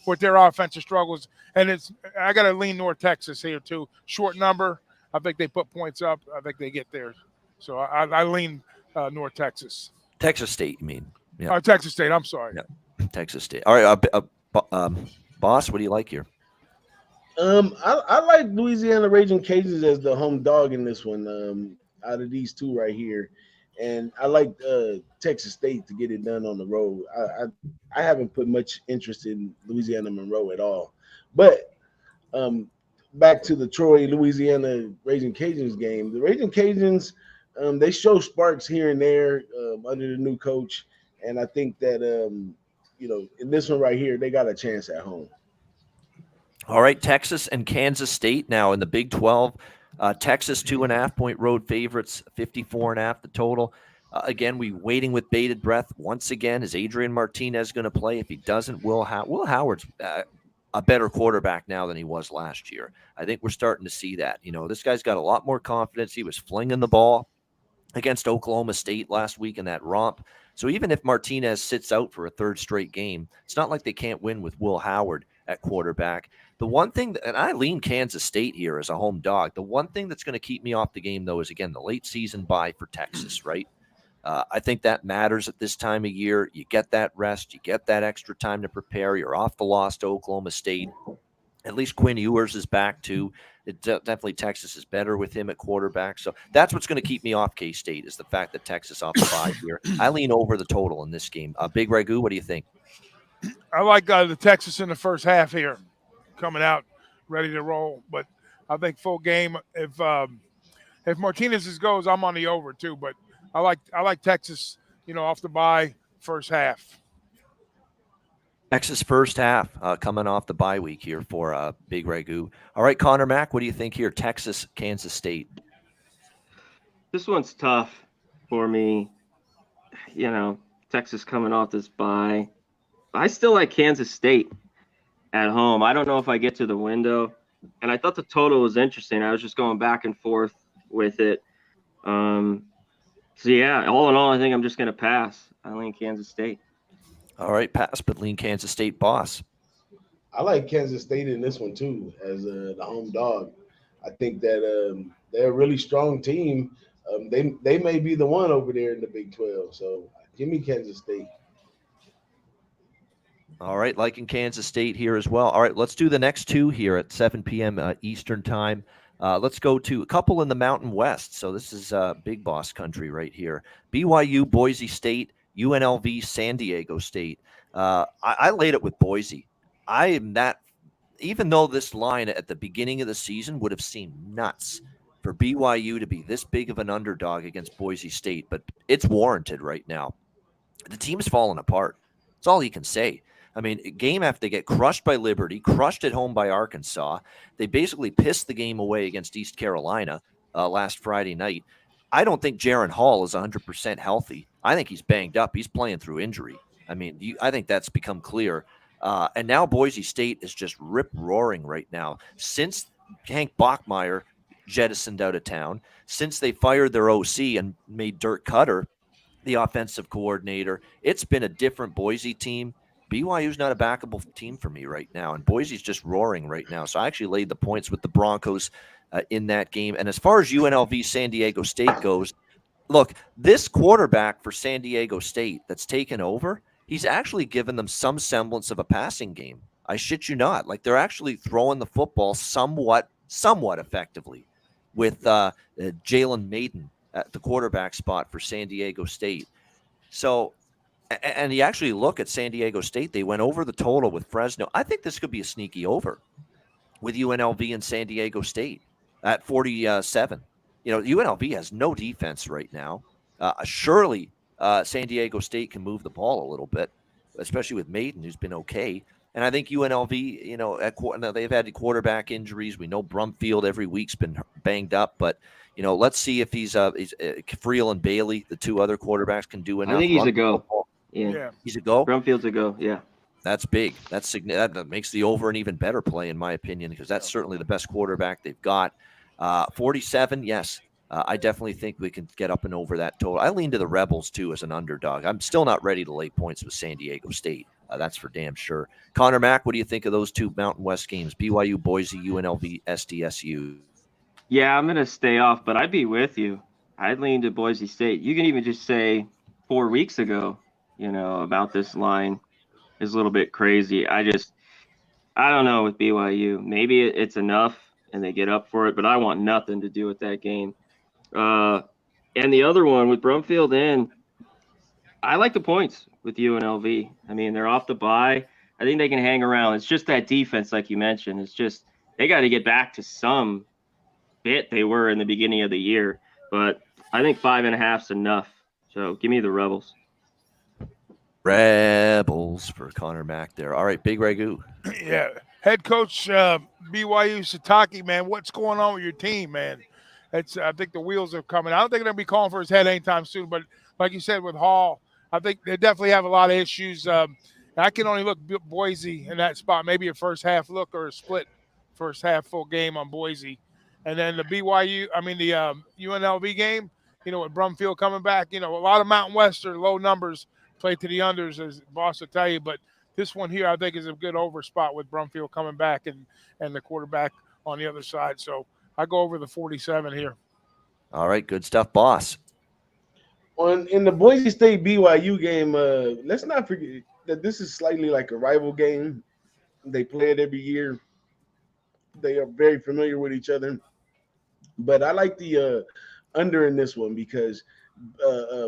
with their offensive struggles. And I got to lean North Texas here too. Short number. I think they put points up. I think they get there. So I lean North Texas. Texas State, you mean? Yeah. Texas State. I'm sorry. Yeah. Texas State. All right, boss, what do you like here? I like Louisiana Raging Cajuns as the home dog in this one. Out of these two right here. And I like Texas State to get it done on the road. I haven't put much interest in Louisiana Monroe at all. But back to the Troy, Louisiana Raging Cajuns game. The Raging Cajuns, they show sparks here and there under the new coach. And I think that, in this one right here, they got a chance at home. All right, Texas and Kansas State now in the Big 12. Texas 2.5-point road favorites, 54.5 the total. Again, we waiting with bated breath. Once again, is Adrian Martinez going to play? If he doesn't, Will Howard's a better quarterback now than he was last year. I think we're starting to see that. This guy's got a lot more confidence. He was flinging the ball against Oklahoma State last week in that romp. So even if Martinez sits out for a third straight game, it's not like they can't win with Will Howard at quarterback. The one thing, and I lean Kansas State here as a home dog. The one thing that's going to keep me off the game, though, is, again, the late season bye for Texas, right? I think that matters at this time of year. You get that rest. You get that extra time to prepare. You're off the loss to Oklahoma State. At least Quinn Ewers is back, too. Definitely Texas is better with him at quarterback. So that's what's going to keep me off K-State is the fact that Texas off the bye here. I lean over the total in this game. Big Ragoo, what do you think? I like the Texas in the first half here, coming out ready to roll. But I think full game. If Martinez goes, I'm on the over too. But I like Texas, off the bye first half. Texas first half coming off the bye week here for Big Ragoo. All right, Conor Mac, what do you think here? Texas, Kansas State. This one's tough for me. Texas coming off this bye. I still like Kansas State at home. I don't know if I get to the window. And I thought the total was interesting. I was just going back and forth with it. So, yeah, all in all, I think I'm just going to pass. I lean Kansas State. All right, pass, but lean Kansas State, boss. I like Kansas State in this one, too, as the home dog. I think that they're a really strong team. They may be the one over there in the Big 12. So give me Kansas State. All right, liking Kansas State here as well. All right, let's do the next two here at 7 p.m. Eastern time. Let's go to a couple in the Mountain West. So this is Big Boss country right here. BYU, Boise State, UNLV, San Diego State. I laid it with Boise. I am that, even though this line at the beginning of the season would have seemed nuts for BYU to be this big of an underdog against Boise State, but it's warranted right now. The team's falling apart. That's all you can say. I mean, game after they get crushed by Liberty, crushed at home by Arkansas. They basically pissed the game away against East Carolina last Friday night. I don't think Jaron Hall is 100% healthy. I think he's banged up. He's playing through injury. I mean, I think that's become clear. And now Boise State is just rip-roaring right now. Since Hank Bachmeier jettisoned out of town, since they fired their OC and made Dirk Cutter the offensive coordinator, it's been a different Boise team. BYU's not a backable team for me right now, and Boise's just roaring right now. So I actually laid the points with the Broncos in that game. And as far as UNLV San Diego State goes, look, this quarterback for San Diego State that's taken over, he's actually given them some semblance of a passing game. I shit you not. Like, they're actually throwing the football somewhat effectively with Jalen Maiden at the quarterback spot for San Diego State. So, and you actually look at San Diego State, they went over the total with Fresno. I think this could be a sneaky over with UNLV and San Diego State at 47. UNLV has no defense right now. Surely San Diego State can move the ball a little bit, especially with Maiden, who's been okay. And I think UNLV, they've had quarterback injuries. We know Brumfield every week's been banged up, but let's see if he's Friel and Bailey, the two other quarterbacks, can do enough. I think he's a go. Yeah, he's a go. Brumfield's a go. Yeah, that's big. That makes the over an even better play in my opinion, because that's certainly the best quarterback they've got. 47, yes. I definitely think we can get up and over that total. I lean to the Rebels, too, as an underdog. I'm still not ready to lay points with San Diego State. That's for damn sure. Conor Mac, what do you think of those two Mountain West games? BYU, Boise, UNLV, SDSU. Yeah, I'm going to stay off, but I'd be with you. I'd lean to Boise State. You can even just say 4 weeks ago, about this line is a little bit crazy. I don't know with BYU. Maybe it's enough and they get up for it, but I want nothing to do with that game. And the other one with Brumfield in, I like the points with UNLV. I mean, they're off the bye. I think they can hang around. It's just that defense, like you mentioned. It's just they got to get back to some bit they were in the beginning of the year. But I think 5.5 is enough. So give me the Rebels. Rebels for Conor Mac there. All right, big Ragoo. Yeah. Head coach BYU Satake, man, what's going on with your team, man? I think the wheels are coming. I don't think they're going to be calling for his head anytime soon, but like you said with Hall, I think they definitely have a lot of issues. I can only look Boise in that spot, maybe a first half look or a split first half full game on Boise. And then the UNLV game, with Brumfield coming back, a lot of Mountain West are low numbers, play to the unders, as boss will tell you. But this one here, I think, is a good over spot with Brumfield coming back and the quarterback on the other side. So I go over the 47 here. All right, good stuff, boss. In the Boise State BYU game, let's not forget that this is slightly like a rival game. They play it every year. They are very familiar with each other. But I like the under in this one because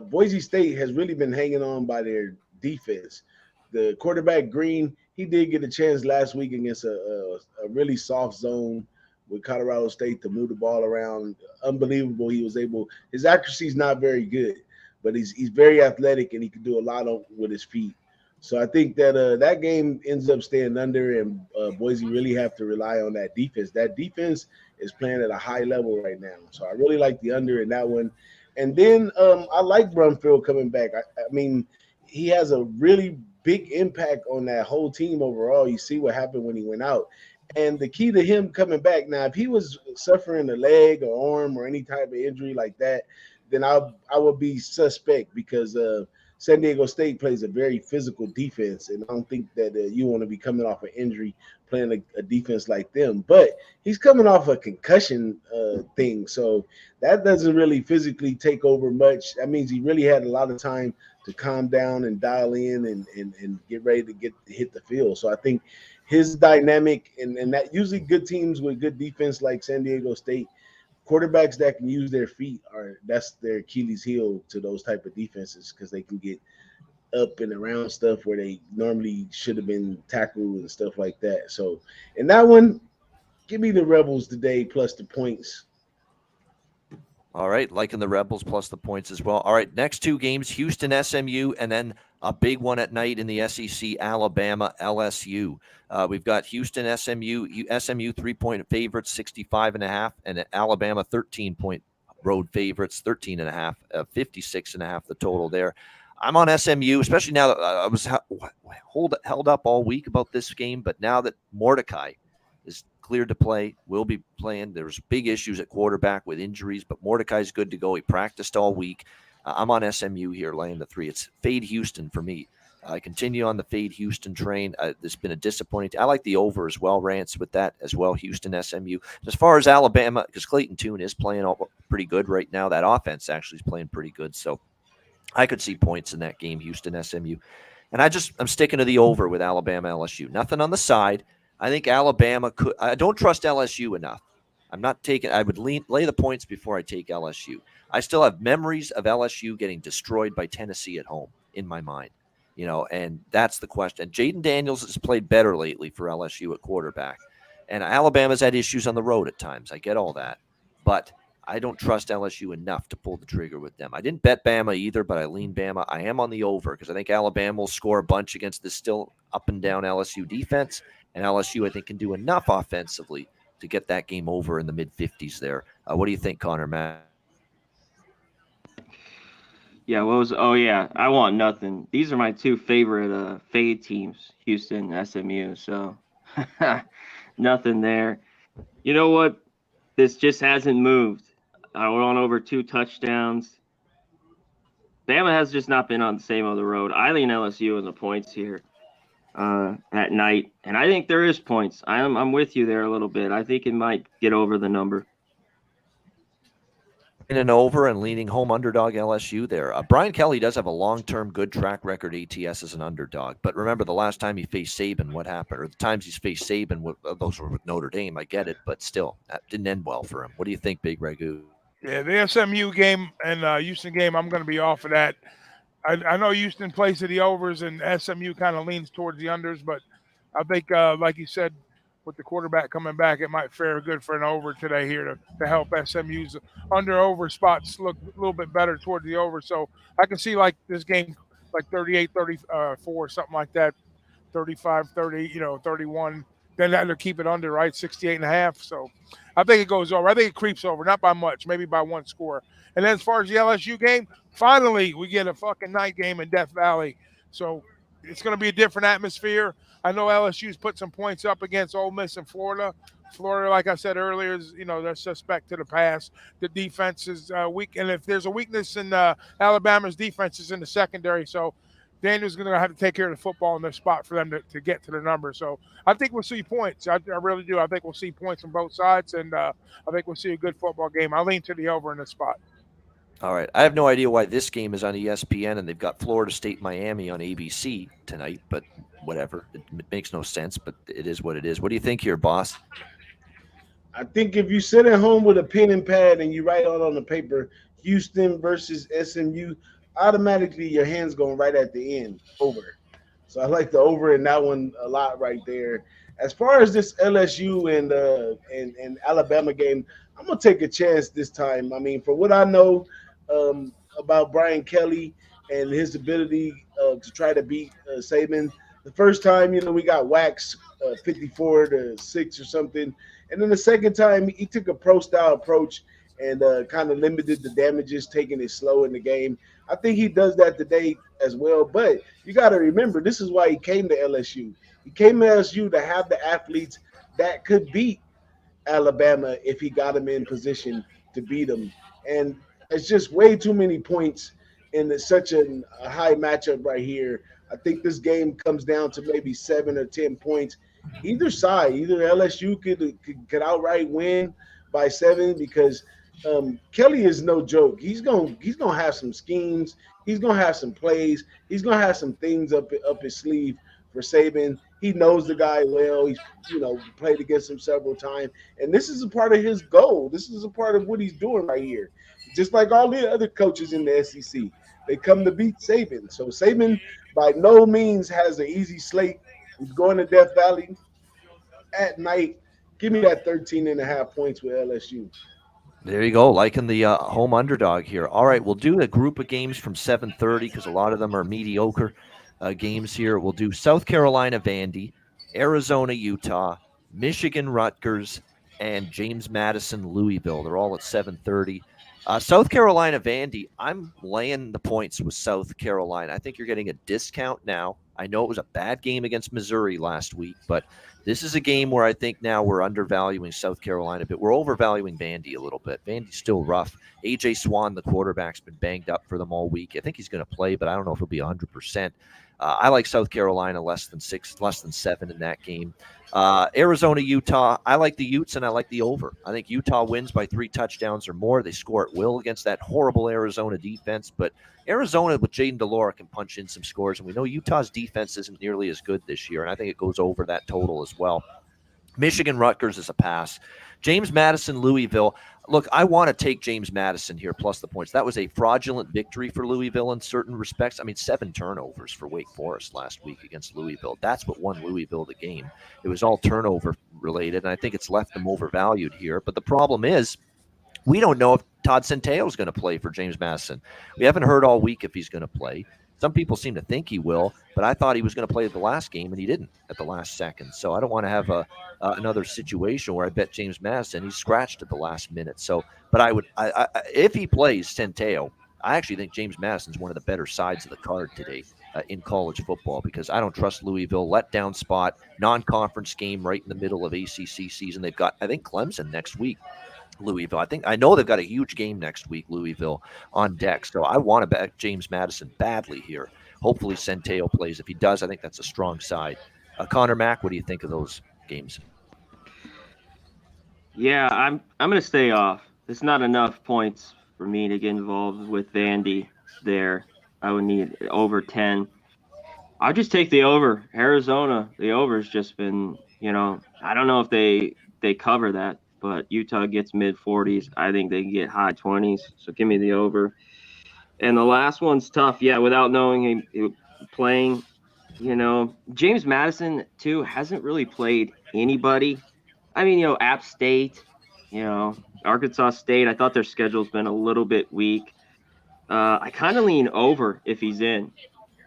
Boise State has really been hanging on by their defense. The quarterback, Green, he did get a chance last week against a really soft zone with Colorado State to move the ball around. Unbelievable. His accuracy is not very good, but he's very athletic and he can do a lot with his feet. So I think that that game ends up staying under, and Boise really have to rely on that defense. That defense is playing at a high level right now. So I really like the under in that one. And then I like Brumfield coming back. I mean, he has a really big impact on that whole team overall. You see what happened when he went out. And the key to him coming back, now, if he was suffering a leg or arm or any type of injury like that, then I would be suspect because San Diego State plays a very physical defense, and I don't think that you want to be coming off an injury playing a defense like them. But he's coming off a concussion thing, so that doesn't really physically take over much. That means he really had a lot of time to calm down and dial in and get ready to hit the field. So I think his dynamic and that usually good teams with good defense like San Diego State, quarterbacks that can use their feet that's their Achilles heel to those type of defenses because they can get up and around stuff where they normally should have been tackled and stuff like that. So in that one, give me the Rebels today plus the points. All right, liking the Rebels plus the points as well. All right, next two games, Houston, SMU, and then a big one at night in the SEC, Alabama, LSU. We've got Houston, SMU 3-point favorites, 65.5, and Alabama 13-point road favorites, 13.5, 56.5 the total there. I'm on SMU, especially now that I was held up all week about this game, but now that Mordecai is cleared to play, will be playing. There's big issues at quarterback with injuries, but Mordecai's good to go. He practiced all week. I'm on SMU here, laying the 3. It's fade Houston for me. I continue on the fade Houston train. It's been a disappointing. I like the over as well, Rance, with that as well, Houston, SMU. As far as Alabama, because Clayton Tune is playing pretty good right now. That offense actually is playing pretty good. So I could see points in that game, Houston, SMU. And I'm sticking to the over with Alabama, LSU. Nothing on the side. I think Alabama could. I don't trust LSU enough. I'm not taking. I would lay the points before I take LSU. I still have memories of LSU getting destroyed by Tennessee at home in my mind, and that's the question. Jaden Daniels has played better lately for LSU at quarterback, and Alabama's had issues on the road at times. I get all that, but I don't trust LSU enough to pull the trigger with them. I didn't bet Bama either, but I lean Bama. I am on the over because I think Alabama will score a bunch against this still up and down LSU defense. And LSU, I think, can do enough offensively to get that game over in the mid-50s there. What do you think, Conor Mac? Yeah, I want nothing. These are my two favorite fade teams, Houston and SMU. So nothing there. You know what? This just hasn't moved. I went over 2 touchdowns. Bama has just not been on the same on the road. I lean LSU in the points here at night, and I think there is points. I'm with you there a little bit. I think it might get over the number. In and over and leaning home underdog LSU there. Brian Kelly does have a long-term good track record ATS as an underdog. But remember, the last time he faced Saban, what happened? Or the times he's faced Saban, those were with Notre Dame. I get it, but still, that didn't end well for him. What do you think, Big Ragoo? Yeah, the SMU game and Houston game, I'm going to be off of that. I know Houston plays to the overs and SMU kind of leans towards the unders, but I think, like you said, with the quarterback coming back, it might fare good for an over today here to help SMU's under-over spots look a little bit better towards the over. So I can see like this game like 38-34, something like that, 35-30, 31. Then that'll keep it under, right, 68.5. So I think it goes over. I think it creeps over, not by much, maybe by 1 score. And then as far as the LSU game, finally we get a fucking night game in Death Valley. So it's going to be a different atmosphere. I know LSU's put some points up against Ole Miss and Florida. Florida, like I said earlier, is they're suspect to the pass. The defense is weak, and if there's a weakness in Alabama's defense, is in the secondary. So Daniel's going to have to take care of the football in their spot for them to get to the number. So I think we'll see points. I really do. I think we'll see points on both sides, and I think we'll see a good football game. I lean to the over in this spot. All right. I have no idea why this game is on ESPN and they've got Florida State Miami on ABC tonight, but whatever. It makes no sense, but it is what it is. What do you think here, boss? I think if you sit at home with a pen and pad and you write out on the paper Houston versus SMU, automatically your hand's going right at the end, over. So I like the over in that one a lot right there. As far as this LSU and Alabama game, I'm going to take a chance this time. I mean, for what I know about Brian Kelly and his ability to try to beat Saban, the first time, we got waxed 54-6 or something. And then the second time, he took a pro-style approach and kind of limited the damages, taking it slow in the game. I think he does that today as well. But you got to remember, this is why he came to LSU. He came to LSU to have the athletes that could beat Alabama if he got them in position to beat them. And it's just way too many points in such a high matchup right here. I think this game comes down to maybe 7 or 10 points. Either side, either LSU could outright win by 7 because Kelly is no joke. He's gonna have some schemes. He's gonna have some plays. He's gonna have some things up his sleeve for Saban. He knows the guy well. He's played against him several times, and this is a part of his goal. This is a part of what he's doing right here. Just like all the other coaches in the SEC, they come to beat Saban. So Saban by no means has an easy slate. He's going to Death Valley at night. Give me that 13.5 points with LSU. There you go, liking the home underdog here. All right, we'll do a group of games from 7:30 because a lot of them are mediocre games here. We'll do South Carolina Vandy, Arizona Utah, Michigan Rutgers, and James Madison Louisville. They're all at 7:30. South Carolina Vandy, I'm laying the points with South Carolina. I think you're getting a discount now. I know it was a bad game against Missouri last week, but this is a game where I think now we're undervaluing South Carolina a bit. We're overvaluing Vandy a little bit. Vandy's still rough. A.J. Swan, the quarterback's been banged up for them all week. I think he's going to play, but I don't know if he'll be 100%. I like South Carolina less than 7 in that game. Arizona, Utah, I like the Utes and I like the over. I think Utah wins by 3 touchdowns or more. They score at will against that horrible Arizona defense, but Arizona with Jaden Delora can punch in some scores, and we know Utah's defense isn't nearly as good this year, and I think it goes over that total as well. Michigan Rutgers is a pass. James Madison Louisville. Look, I want to take James Madison here plus the points. That was a fraudulent victory for Louisville in certain respects. I mean, 7 turnovers for Wake Forest last week against Louisville. That's what won Louisville the game. It was all turnover related, and I think it's left them overvalued here. But the problem is we don't know if Todd Centeio is going to play for James Madison. We haven't heard all week if he's going to play. Some people seem to think he will, but I thought he was going to play the last game, and he didn't at the last second. So I don't want to have another situation where I bet James Madison, he's scratched at the last minute. So, but I if he plays Centeio, I actually think James Madison's one of the better sides of the card today. in college football, because I don't trust Louisville. Letdown spot, non-conference game right in the middle of ACC season. They've got, I think, Clemson next week. Louisville. I know they've got a huge game next week, Louisville, on deck. So I want to back James Madison badly here. Hopefully Centeio plays. If he does, I think that's a strong side. Conor Mac, what do you think of those games? Yeah, I'm going to stay off. It's not enough points for me to get involved with Vandy there. I would need over 10. I'll just take the over. Arizona, the over's just been, I don't know if they cover that, but Utah gets mid-40s. I think they get high 20s. So give me the over. And the last one's tough. Yeah, without knowing him playing, James Madison, too, hasn't really played anybody. I mean, App State, Arkansas State. I thought their schedule's been a little bit weak. I kind of lean over if he's in,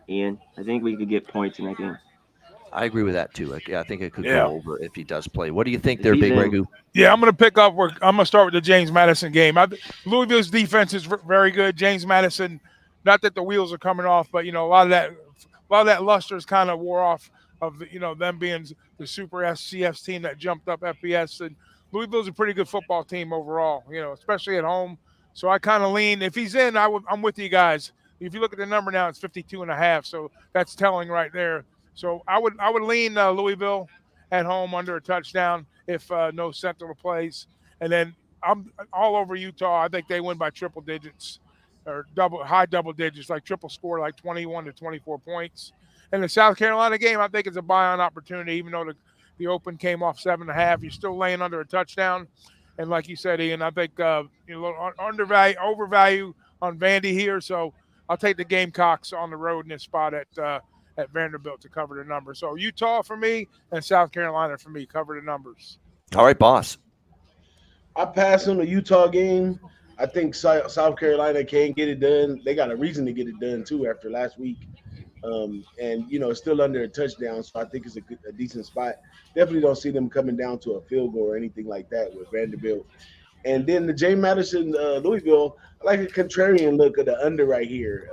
Ian. I think we could get points in that game. I agree with that too. I think it could go over if he does play. What do you think there, Big Ragoo? Yeah, I'm going to pick up. I'm going to start with the James Madison game. Louisville's defense is very good. James Madison, not that the wheels are coming off, but a lot of that luster's kind of wore off of them being the Super SCS team that jumped up FBS. And Louisville's a pretty good football team overall. Especially at home. So I kind of lean. If he's in, I'm with you guys. If you look at the number now, it's 52.5. So that's telling right there. So I would lean Louisville at home under a touchdown if no Sentinel plays. And then I'm all over Utah. I think they win by triple digits or high double digits, like triple score, like 21 to 24 points. And the South Carolina game, I think it's a buy-on opportunity, even though the open came off 7.5. You're still laying under a touchdown. And like you said, Ian, I think overvalue on Vandy here. So I'll take the Gamecocks on the road in this spot at Vanderbilt to cover the number. So Utah for me and South Carolina for me, cover the numbers. All right, boss. I pass on the Utah game. I think South Carolina can get it done. They got a reason to get it done too after last week. And it's still under a touchdown, so I think it's a decent spot. Definitely don't see them coming down to a field goal or anything like that with Vanderbilt. And then the James Madison Louisville, I like a contrarian look at the under right here.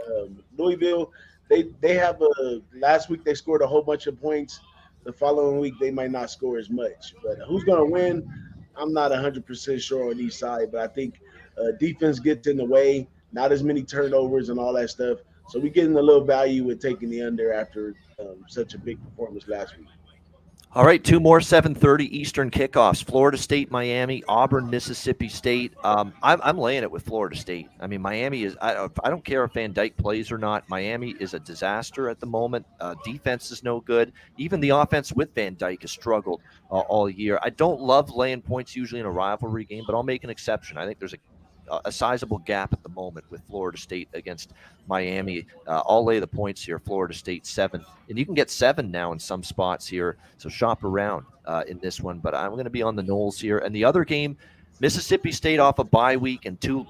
Louisville, they have last week they scored a whole bunch of points. The following week they might not score as much. But who's going to win? I'm not 100% sure on each side, but I think defense gets in the way, not as many turnovers and all that stuff. So we're getting a little value with taking the under after such a big performance last week. All right, two more 7:30 Eastern kickoffs. Florida State, Miami, Auburn, Mississippi State. I'm laying it with Florida State. I mean, Miami is – I don't care if Van Dyke plays or not. Miami is a disaster at the moment. Defense is no good. Even the offense with Van Dyke has struggled all year. I don't love laying points usually in a rivalry game, but I'll make an exception. I think there's a sizable gap at the moment with Florida State against Miami. I'll lay the points here. Florida State 7, and you can get 7 now in some spots here. So shop around in this one. But I'm going to be on the Noles here. And the other game, Mississippi State off a bye week and 2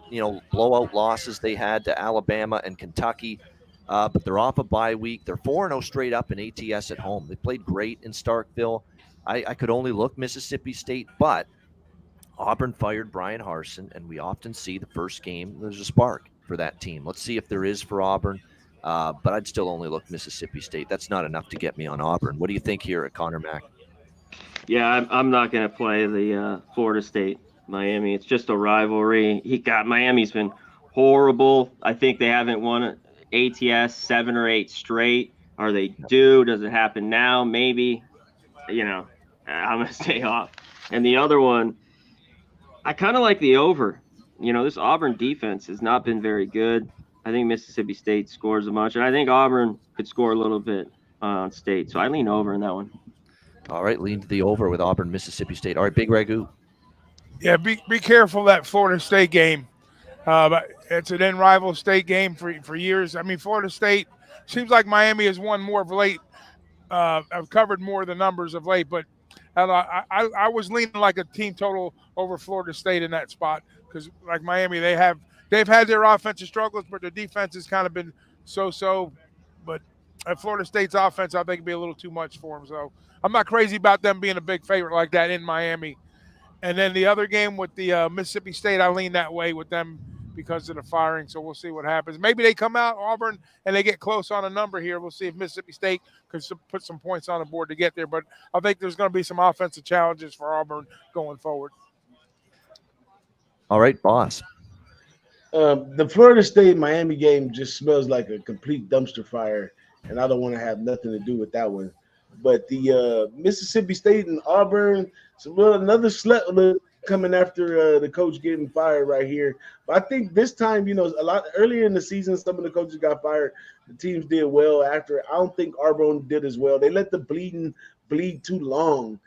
blowout losses they had to Alabama and Kentucky. But they're off a bye week. They're 4-0 straight up in ATS at home. They played great in Starkville. I could only look Mississippi State, but Auburn fired Brian Harsin, and we often see the first game, there's a spark for that team. Let's see if there is for Auburn, but I'd still only look Mississippi State. That's not enough to get me on Auburn. What do you think here at Conor Mac? Yeah, I'm not going to play the Florida State Miami. It's just a rivalry. Miami's been horrible. I think they haven't won ATS 7 or 8 straight. Are they due? Does it happen now? Maybe. I'm going to stay off. And the other one, I kind of like the over. This Auburn defense has not been very good. I think Mississippi State scores a bunch, and I think Auburn could score a little bit on State. So I lean over in that one. All right, lean to the over with Auburn, Mississippi State. All right, Big Ragoo. Yeah, be careful that Florida State game. But it's an in-rival state game for years. I mean, Florida State seems like Miami has won more of late. I've covered more of the numbers of late, but I was leaning like a team total over Florida State in that spot because, like Miami, they've had their offensive struggles, but their defense has kind of been so. But at Florida State's offense, I think it'd be a little too much for them. So I'm not crazy about them being a big favorite like that in Miami. And then the other game with the Mississippi State, I lean that way with them because of the firing. So we'll see what happens. Maybe they come out, Auburn, and they get close on a number here. We'll see if Mississippi State could put some points on the board to get there. But I think there's going to be some offensive challenges for Auburn going forward. All right, boss. The Florida State-Miami game just smells like a complete dumpster fire, and I don't want to have nothing to do with that one. But the Mississippi State and Auburn, so another slut coming after the coach getting fired right here. But I think this time, a lot earlier in the season, some of the coaches got fired. The teams did well after. I don't think Auburn did as well. They let the bleed too long.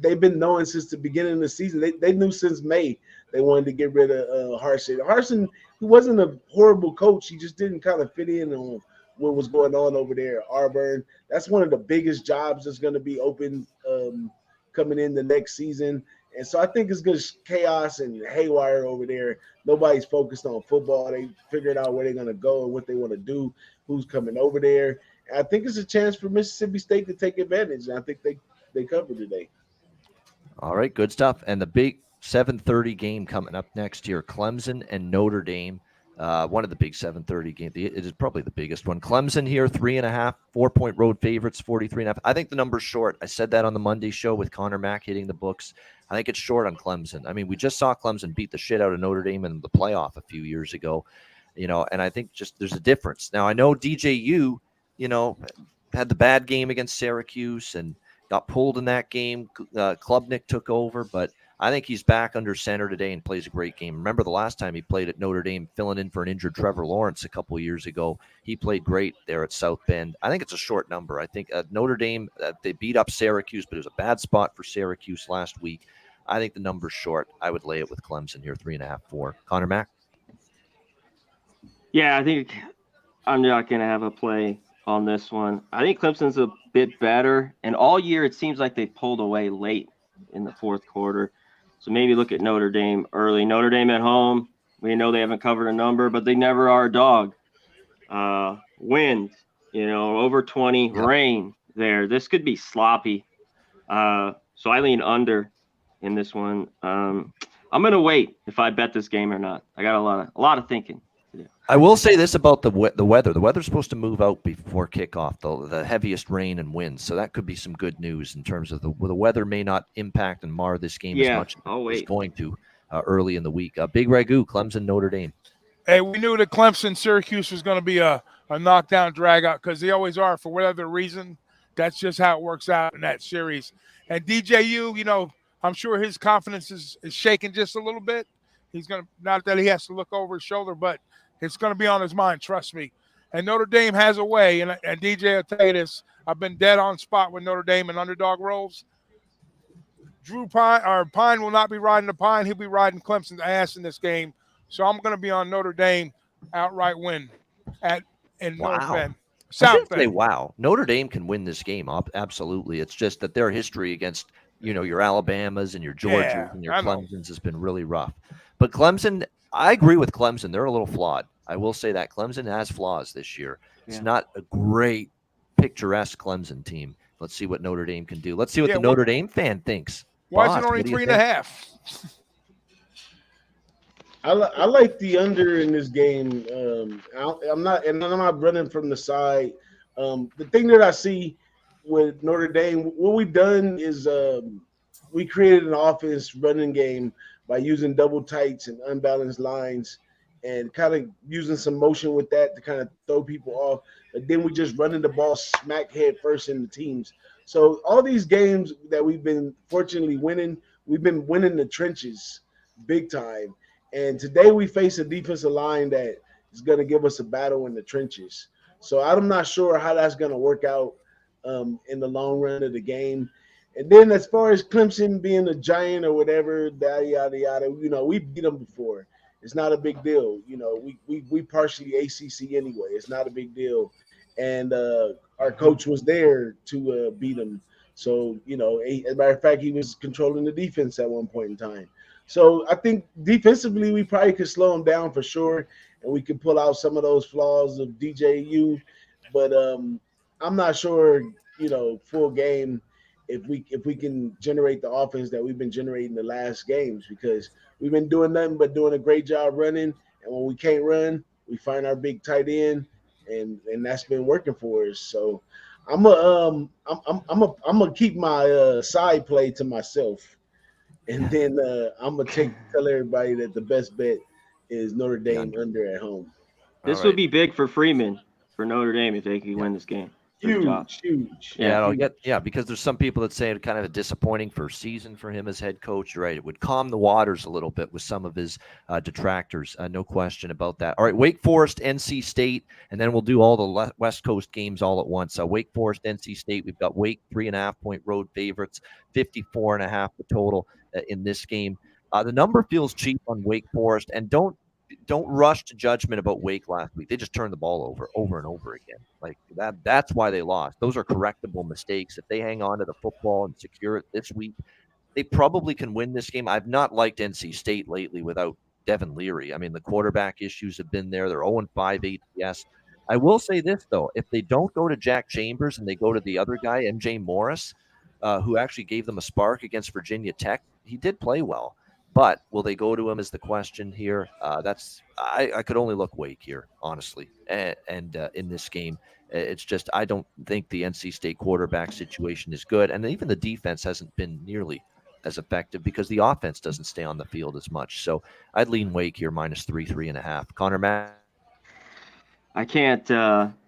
They've been knowing since the beginning of the season. They knew since May they wanted to get rid of Harsin. Harsin, he wasn't a horrible coach. He just didn't kind of fit in on what was going on over there at Auburn. That's one of the biggest jobs that's going to be open coming in the next season. And so I think it's just chaos and haywire over there. Nobody's focused on football. They figured out where they're going to go and what they want to do, who's coming over there. And I think it's a chance for Mississippi State to take advantage. And I think they covered today. All right, good stuff. And the big 7:30 game coming up next year, Clemson and Notre Dame. One of the big 7:30 games. It is probably the biggest one. Clemson here, 3.5, 4-point road favorites, 43.5. I think the number's short. I said that on the Monday show with Conor Mac hitting the books. I think it's short on Clemson. I mean, we just saw Clemson beat the shit out of Notre Dame in the playoff a few years ago, and I think just there's a difference. Now, I know DJU, had the bad game against Syracuse and got pulled in that game. Klubnik took over, but I think he's back under center today and plays a great game. Remember the last time he played at Notre Dame, filling in for an injured Trevor Lawrence a couple of years ago. He played great there at South Bend. I think it's a short number. I think Notre Dame, they beat up Syracuse, but it was a bad spot for Syracuse last week. I think the number's short. I would lay it with Clemson here, 3.5, 4. Conor Mac? Yeah, I think I'm not going to have a play on this one. I think Clemson's a bit better, and all year it seems like they pulled away late in the fourth quarter. So maybe look at Notre Dame early. Notre Dame at home, we know they haven't covered a number, but they never are a dog. Wind, over 20, rain there. This could be sloppy. So I lean under in this one. I'm going to wait if I bet this game or not. I got a lot of thinking. I will say this about the weather. The weather's supposed to move out before kickoff, the heaviest rain and winds. So that could be some good news in terms of the weather may not impact and mar this game as much as it's going to early in the week. Big Ragoo, Clemson, Notre Dame. Hey, we knew that Clemson, Syracuse was going to be a knockdown drag-out because they always are for whatever reason. That's just how it works out in that series. And DJU, I'm sure his confidence is shaking just a little bit. He's going to – not that he has to look over his shoulder, but – it's going to be on his mind, trust me. And Notre Dame has a way, and DJ will tell you this. I've been dead on spot with Notre Dame and underdog roles. Pine will not be riding the Pine. He'll be riding Clemson's ass in this game. So I'm going to be on Notre Dame outright win in North Bend. South Bend. Wow. Notre Dame can win this game. Absolutely. It's just that their history against, your Alabamas and your Georgias and your Clemsons has been really rough. But Clemson, I agree with Clemson. They're a little flawed. I will say that Clemson has flaws this year. It's not a great, picturesque Clemson team. Let's see what Notre Dame can do. Let's see what the Notre Dame fan thinks. Why is it only 3.5? I like the under in this game. I'm not running from the side. The thing that I see with Notre Dame, what we've done is we created an offense running game by using double tights and unbalanced lines and kind of using some motion with that to kind of throw people off. But then we just running the ball smack head first in the teams. So all these games that we've been fortunately winning, we've been winning the trenches big time. And today we face a defensive line that is going to give us a battle in the trenches. So I'm not sure how that's going to work out in the long run of the game. And then as far as Clemson being a giant or whatever, yada, yada, we beat them before. It's not a big deal. We partially ACC anyway. It's not a big deal. And our coach was there to beat them. So, as a matter of fact, he was controlling the defense at one point in time. So I think defensively we probably could slow them down for sure, and we could pull out some of those flaws of DJU. But I'm not sure, full game. if we can generate the offense that we've been generating the last games, because we've been doing nothing but doing a great job running, and when we can't run, we find our big tight end, and that's been working for us. So I'm gonna keep my side play to myself, and then I'm gonna tell everybody that the best bet is Notre Dame under at home. This would be big for Freeman, for Notre Dame, if they could win this game. Huge. Yeah, because there's some people that say it kind of a disappointing first season for him as head coach. You're right. It would calm the waters a little bit with some of his detractors. No question about that. All right, Wake Forest, NC State, and then we'll do all the West Coast games all at once. Wake Forest, NC State. We've got Wake 3.5-point road favorites, 54.5 the total in this game. The number feels cheap on Wake Forest, and don't rush to judgment about Wake last week. They just turned the ball over and over again. Like that's why they lost. Those are correctable mistakes. If they hang on to the football and secure it this week, they probably can win this game. I've not liked NC State lately without Devin Leary. I mean, the quarterback issues have been there. They're 0-5 ATS. I will say this, though. If they don't go to Jack Chambers and they go to the other guy, MJ Morris, who actually gave them a spark against Virginia Tech, he did play well. But will they go to him is the question here. I could only look Wake here, honestly. And in this game, it's just I don't think the NC State quarterback situation is good. And even the defense hasn't been nearly as effective because the offense doesn't stay on the field as much. So I'd lean Wake here -3.5. Conor Mac. I can't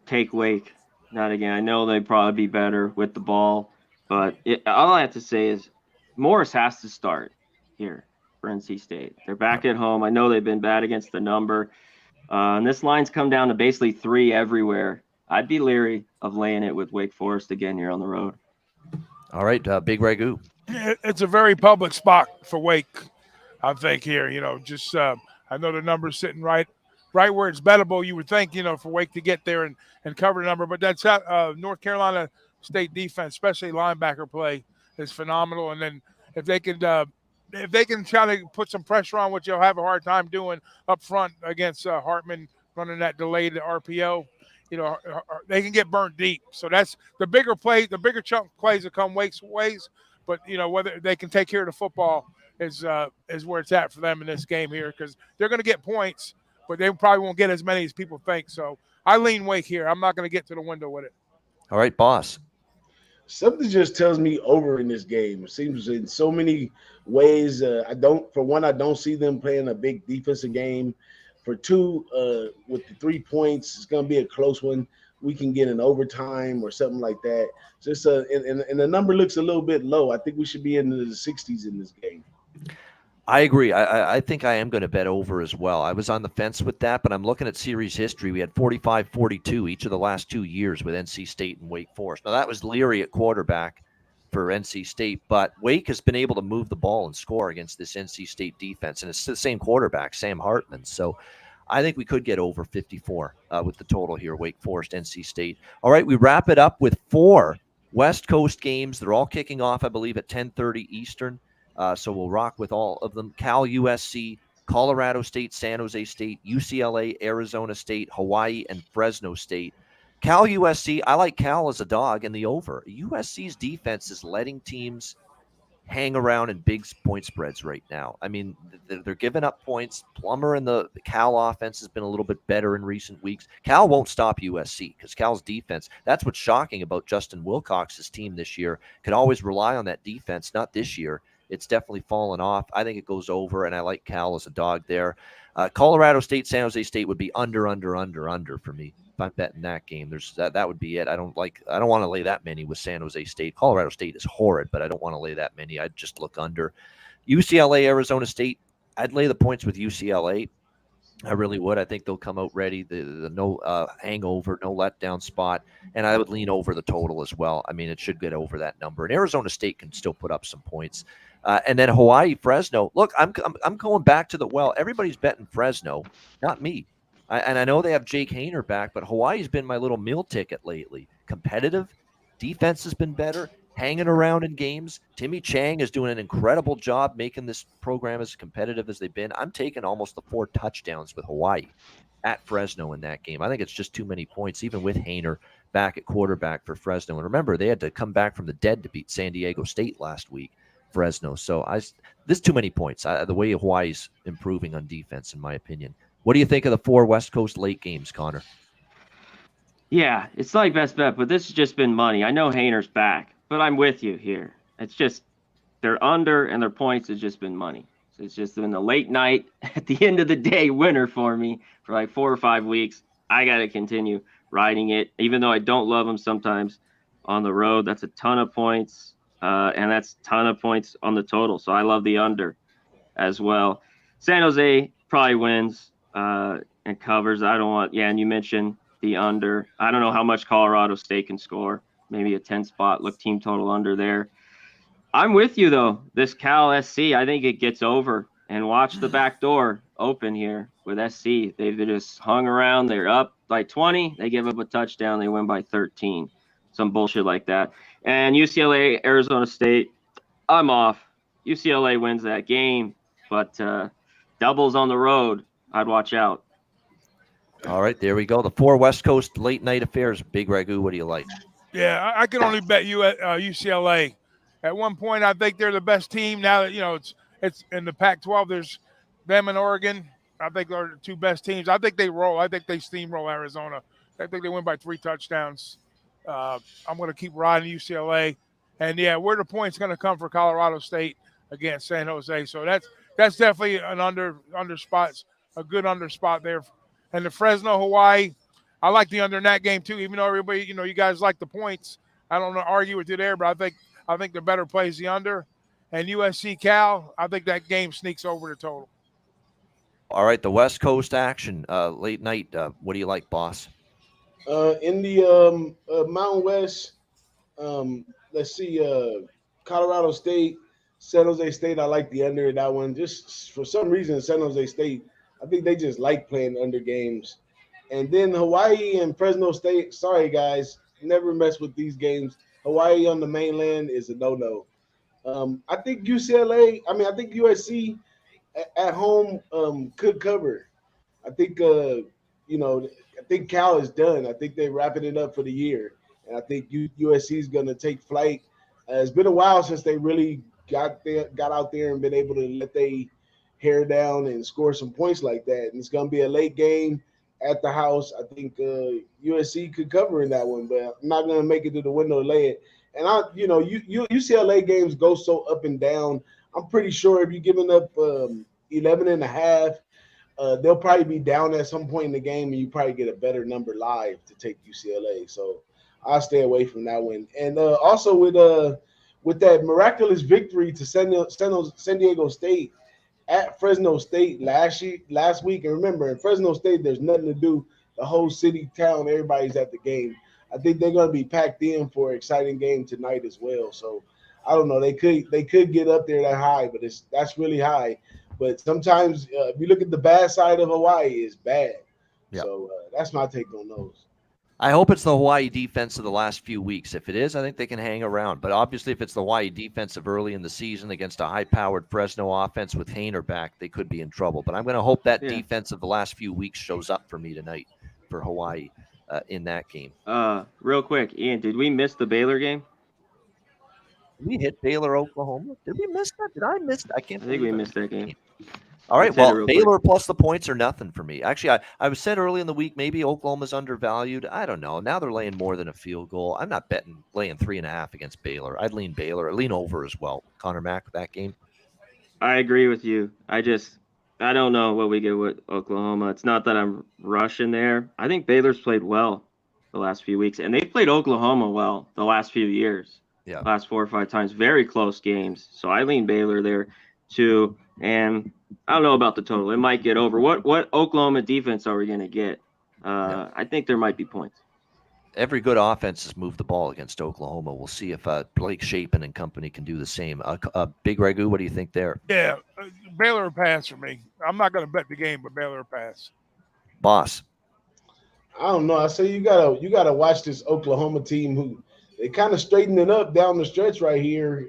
take Wake. Not again. I know they'd probably be better with the ball. But all I have to say is Morris has to start here for NC State. They're back at home. I know they've been bad against the number. And this line's come down to basically 3 everywhere. I'd be leery of laying it with Wake Forest again here on the road. All right, Big Ragoo. It's a very public spot for Wake, I think, here. I know the number's sitting right where it's bettable. You would think, for Wake to get there and cover the number. But that's North Carolina State defense, especially linebacker play, is phenomenal. And then if they can try to put some pressure on, what you'll have a hard time doing up front against Hartman running that delayed RPO, they can get burnt deep. So that's the bigger play, the bigger chunk plays that come Wake's ways. But whether they can take care of the football is where it's at for them in this game here, because they're going to get points, but they probably won't get as many as people think. So I lean Wake here. I'm not going to get to the window with it. All right, boss. Something just tells me over in this game. It seems in so many ways. I don't see them playing a big defensive game. For 2, with the 3 points, it's going to be a close one. We can get an overtime or something like that. Just and the number looks a little bit low. I think we should be in the 60s in this game. I agree. I think I am going to bet over as well. I was on the fence with that, but I'm looking at series history. We had 45-42 each of the last 2 years with NC State and Wake Forest. Now, that was Leary at quarterback for NC State, but Wake has been able to move the ball and score against this NC State defense, and it's the same quarterback, Sam Hartman. So I think we could get over 54 with the total here, Wake Forest, NC State. All right, we wrap it up with 4 West Coast games. They're all kicking off, I believe, at 10:30 Eastern. So we'll rock with all of them. Cal, USC, Colorado State, San Jose State, UCLA, Arizona State, Hawaii, and Fresno State. Cal, USC, I like Cal as a dog in the over. USC's defense is letting teams hang around in big point spreads right now. I mean, they're giving up points. Plummer and the Cal offense has been a little bit better in recent weeks. Cal won't stop USC because Cal's defense, that's what's shocking about Justin Wilcox's team this year. Could always rely on that defense, not this year. It's definitely fallen off. I think it goes over, and I like Cal as a dog there. Colorado State, San Jose State would be under for me. If I'm betting that game, that would be it. I don't want to lay that many with San Jose State. Colorado State is horrid, but I don't want to lay that many. I'd just look under. UCLA, Arizona State, I'd lay the points with UCLA. I really would. I think they'll come out ready. The no hangover, no letdown spot, and I would lean over the total as well. I mean, it should get over that number. And Arizona State can still put up some points. And then Hawaii, Fresno. Look, I'm going back to everybody's betting Fresno, not me. And I know they have Jake Haener back, but Hawaii's been my little meal ticket lately. Competitive, defense has been better, hanging around in games. Timmy Chang is doing an incredible job making this program as competitive as they've been. I'm taking almost the 4 touchdowns with Hawaii at Fresno in that game. I think it's just too many points, even with Haener back at quarterback for Fresno. And remember, they had to come back from the dead to beat San Diego State last week, Fresno. So there's too many points. The way Hawaii's improving on defense, in my opinion. What do you think of the 4 West Coast late games, Connor? Yeah, it's like best bet, but this has just been money. I know Hayner's back, but I'm with you here. It's just they're under, and their points has just been money. So it's just been the late night, at the end of the day, winner for me for like 4 or 5 weeks. I got to continue riding it, even though I don't love them sometimes on the road. That's a ton of points, and that's a ton of points on the total. So I love the under as well. San Jose probably wins and covers. And you mentioned the under. I don't know how much Colorado State can score. Maybe a 10 spot. Look, team total under there. I'm with you, though. This Cal SC, I think it gets over. And watch the back door open here with SC. They've just hung around. They're up by 20. They give up a touchdown. They win by 13. Some bullshit like that. And UCLA, Arizona State, I'm off. UCLA wins that game. But doubles on the road, I'd watch out. All right, there we go. The 4 West Coast late night affairs. Big Ragoo, what do you like? Yeah, I can only bet you at UCLA. At one point, I think they're the best team. Now that it's in the Pac-12. There's them and Oregon. I think they're the 2 best teams. I think they roll. I think they steamroll Arizona. I think they win by 3 touchdowns. I'm going to keep riding UCLA, and yeah, where the points going to come for Colorado State against San Jose. So that's definitely an under spot, a good under spot there. And the Fresno Hawaii, I like the under in that game too. Even though everybody, you guys like the points, I don't argue with you there, but I think the better play is the under. And USC Cal, I think that game sneaks over the total. All right, the West Coast action, late night. What do you like, boss? In the Mountain West, let's see, Colorado State, San Jose State. I like the under in that one. Just for some reason, San Jose State, I think they just like playing under games. And then Hawaii and Fresno State. Sorry, guys, never mess with these games. Hawaii on the mainland is a no-no. I think USC at home could cover. I think I think Cal is done. I think they're wrapping it up for the year, and I think USC is going to take flight. It's been a while since they really got out there and been able to let their hair down and score some points like that. And it's going to be a late game at the house. I think USC could cover in that one, but I'm not going to make it to the window to lay it. And UCLA games go so up and down. I'm pretty sure if you're giving up 11.5, they'll probably be down at some point in the game, and you probably get a better number live to take UCLA. So I'll stay away from that one. And also with that miraculous victory to San Diego State at Fresno State last week, and remember, in Fresno State, there's nothing to do. The whole city, town, everybody's at the game. I think they're going to be packed in for an exciting game tonight as well. So I don't know. They could get up there that high, but that's really high. But sometimes if you look at the bad side of Hawaii, it's bad. Yep. So that's my take on those. I hope it's the Hawaii defense of the last few weeks. If it is, I think they can hang around. But obviously, if it's the Hawaii defense of early in the season against a high-powered Fresno offense with Hayner back, they could be in trouble. But I'm going to hope that defense of the last few weeks shows up for me tonight for Hawaii in that game. Real quick, Ian, did we miss the Baylor game? We hit Baylor, Oklahoma. Did we miss that? Did I miss that? I think we missed that game. All right, well, Baylor plus the points are nothing for me. Actually, I was said early in the week maybe Oklahoma's undervalued. I don't know. Now they're laying more than a field goal. I'm not betting laying 3.5 against Baylor. I'd lean Baylor. I'd lean over as well. Conor Mac with that game. I agree with you. I don't know what we get with Oklahoma. It's not that I'm rushing there. I think Baylor's played well the last few weeks, and they've played Oklahoma well the last few years. Yeah. Last 4 or 5 times. Very close games. So I lean Baylor there too. And I don't know about the total. It might get over. What Oklahoma defense are we going to get? I think there might be points. Every good offense has moved the ball against Oklahoma. We'll see if Blake Shapen and company can do the same. Big Ragoo, what do you think there? Yeah, Baylor pass for me. I'm not going to bet the game, but Baylor pass. Boss. I don't know. I say you gotta watch this Oklahoma team who they kind of straightened it up down the stretch right here.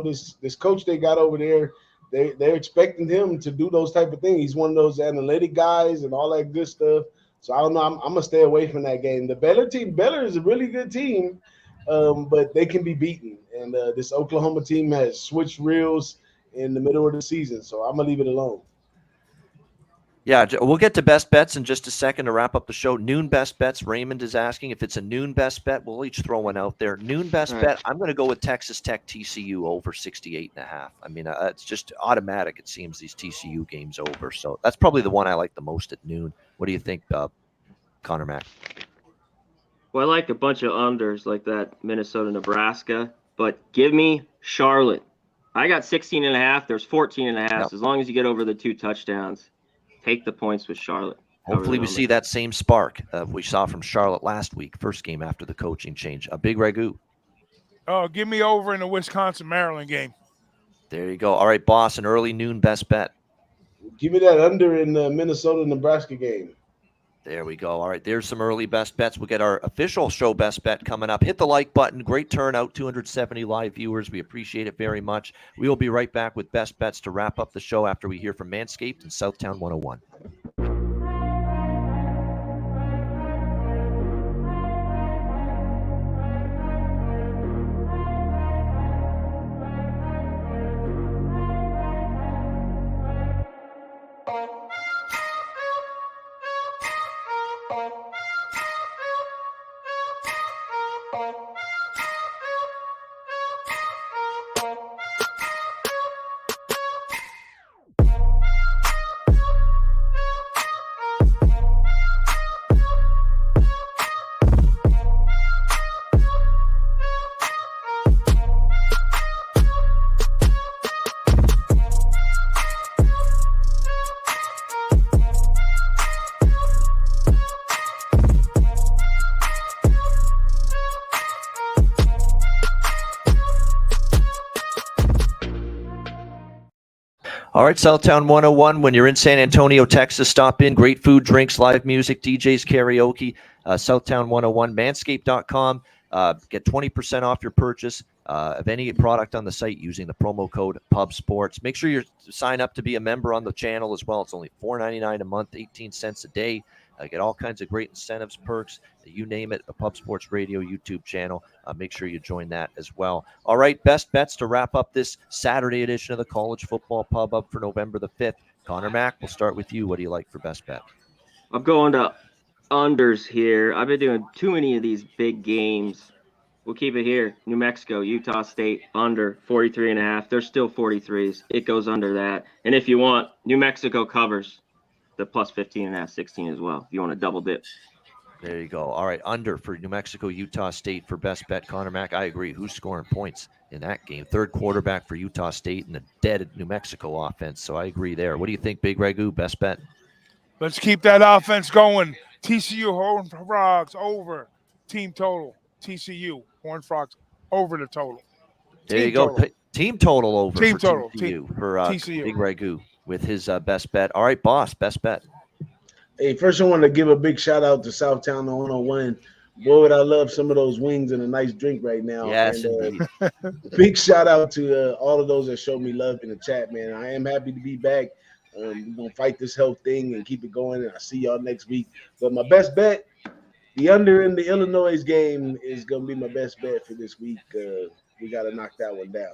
This coach they got over there, they're expecting him to do those type of things. He's one of those analytic guys and all that good stuff. So I don't know. I'm gonna stay away from that game. The Baylor is a really good team, but they can be beaten. And this Oklahoma team has switched reels in the middle of the season, so I'm gonna leave it alone. Yeah, we'll get to best bets in just a second to wrap up the show. Noon best bets. Raymond is asking if it's a noon best bet. We'll each throw one out there. Noon best bet. I'm going to go with Texas Tech TCU over 68.5. I mean, it's just automatic. It seems these TCU games over. So that's probably the one I like the most at noon. What do you think, Conor Mac? Well, I like a bunch of unders like that Minnesota, Nebraska, but give me Charlotte. I got 16.5. There's 14.5. Yep. As long as you get over the 2 touchdowns. Take the points with Charlotte. Hopefully we see that same spark we saw from Charlotte last week, first game after the coaching change. A big Ragoo. Oh, give me over in the Wisconsin-Maryland game. There you go. All right, boss, an early noon best bet. Give me that under in the Minnesota-Nebraska game. There we go. All right, there's some early best bets. We'll get our official show best bet coming up. Hit the like button. Great turnout, 270 live viewers. We appreciate it very much. We will be right back with best bets to wrap up the show after we hear from Manscaped and Southtown 101. All right, Southtown 101. When you're in San Antonio, Texas, stop in. Great food, drinks, live music, DJs, karaoke. Southtown 101, manscaped.com. Get 20% off your purchase of any product on the site using the promo code PUBSPORTS. Make sure you sign up to be a member on the channel as well. It's only $4.99 a month, 18 cents a day. Get all kinds of great incentives, perks, you name it, the Pub Sports Radio YouTube channel. Make sure you join that as well. All right, best bets to wrap up this Saturday edition of the College Football Pub Up for November the 5th. Conor Mac, we'll start with you. What do you like for best bet? I'm going to unders here. I've been doing too many of these big games. We'll keep it here. New Mexico, Utah State, under 43.5. There's still 43s. It goes under that. And if you want, New Mexico covers the plus 15.5, 16 as well, if you want to double dip. There you go. All right, under for New Mexico, Utah State for best bet. Conor Mac, I agree. Who's scoring points in that game? Third quarterback for Utah State and a dead New Mexico offense, so I agree there. What do you think, Big Ragoo? Best bet? Let's keep that offense going. TCU Horned Frogs over team total. TCU Horned Frogs over the total. There you go. Team total over team for total. TCU for TCU. Big Ragoo with his best bet. All right, boss, best bet. Hey, first I want to give a big shout out to Southtown 101. Boy, would I love some of those wings and a nice drink right now. Yes, and, indeed. Big shout out to all of those that showed me love in the chat, man. I am happy to be back. We're going to fight this health thing and keep it going, and I'll see y'all next week. But my best bet, the under in the Illinois game is going to be my best bet for this week. We got to knock that one down.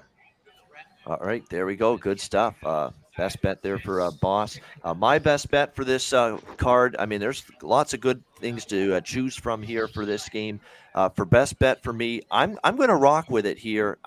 All right, there we go. Good stuff. Best bet there for boss. My best bet for this card, I mean, there's lots of good things to choose from here for this game. For best bet for me, I'm going to rock with it here.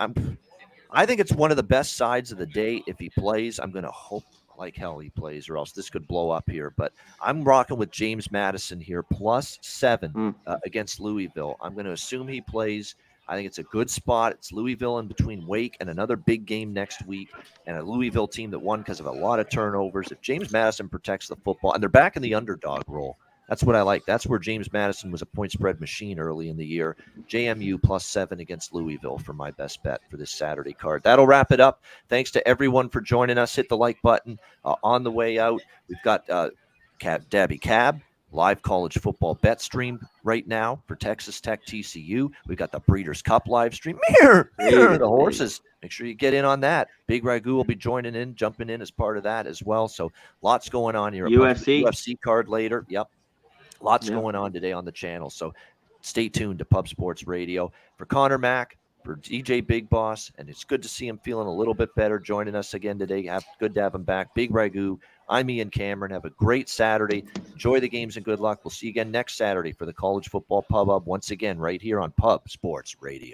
I think it's one of the best sides of the day. If he plays, I'm going to hope like hell he plays, or else this could blow up here. But I'm rocking with James Madison here, +7 against Louisville. I'm going to assume he plays. I think it's a good spot. It's Louisville in between Wake and another big game next week, and a Louisville team that won because of a lot of turnovers. If James Madison protects the football, and they're back in the underdog role, that's what I like. That's where James Madison was a point spread machine early in the year. JMU +7 against Louisville for my best bet for this Saturday card. That'll wrap it up. Thanks to everyone for joining us. Hit the like button. On the way out, we've got Dabby Cab. Live college football bet stream right now for Texas Tech TCU. We've got the Breeders' Cup live stream. Here, the horses. Make sure you get in on that. Big Ragoo will be jumping in as part of that as well. So lots going on here. UFC card later. Yep. Lots going on today on the channel, so stay tuned to Pub Sports Radio. For Conor Mac, for DJ Big Boss, and it's good to see him feeling a little bit better joining us again today. Good to have him back. Big Ragoo, I'm Ian Cameron. Have a great Saturday. Enjoy the games and good luck. We'll see you again next Saturday for the College Football Pub Up once again right here on Pub Sports Radio.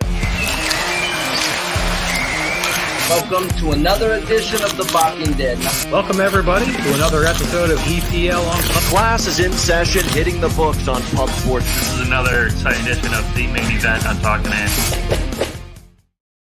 Welcome to another edition of the Barking Dead. Welcome, everybody, to another episode of EPL on Class is in session, hitting the books on Pub Sports. This is another exciting edition of the main event on Talking Ant.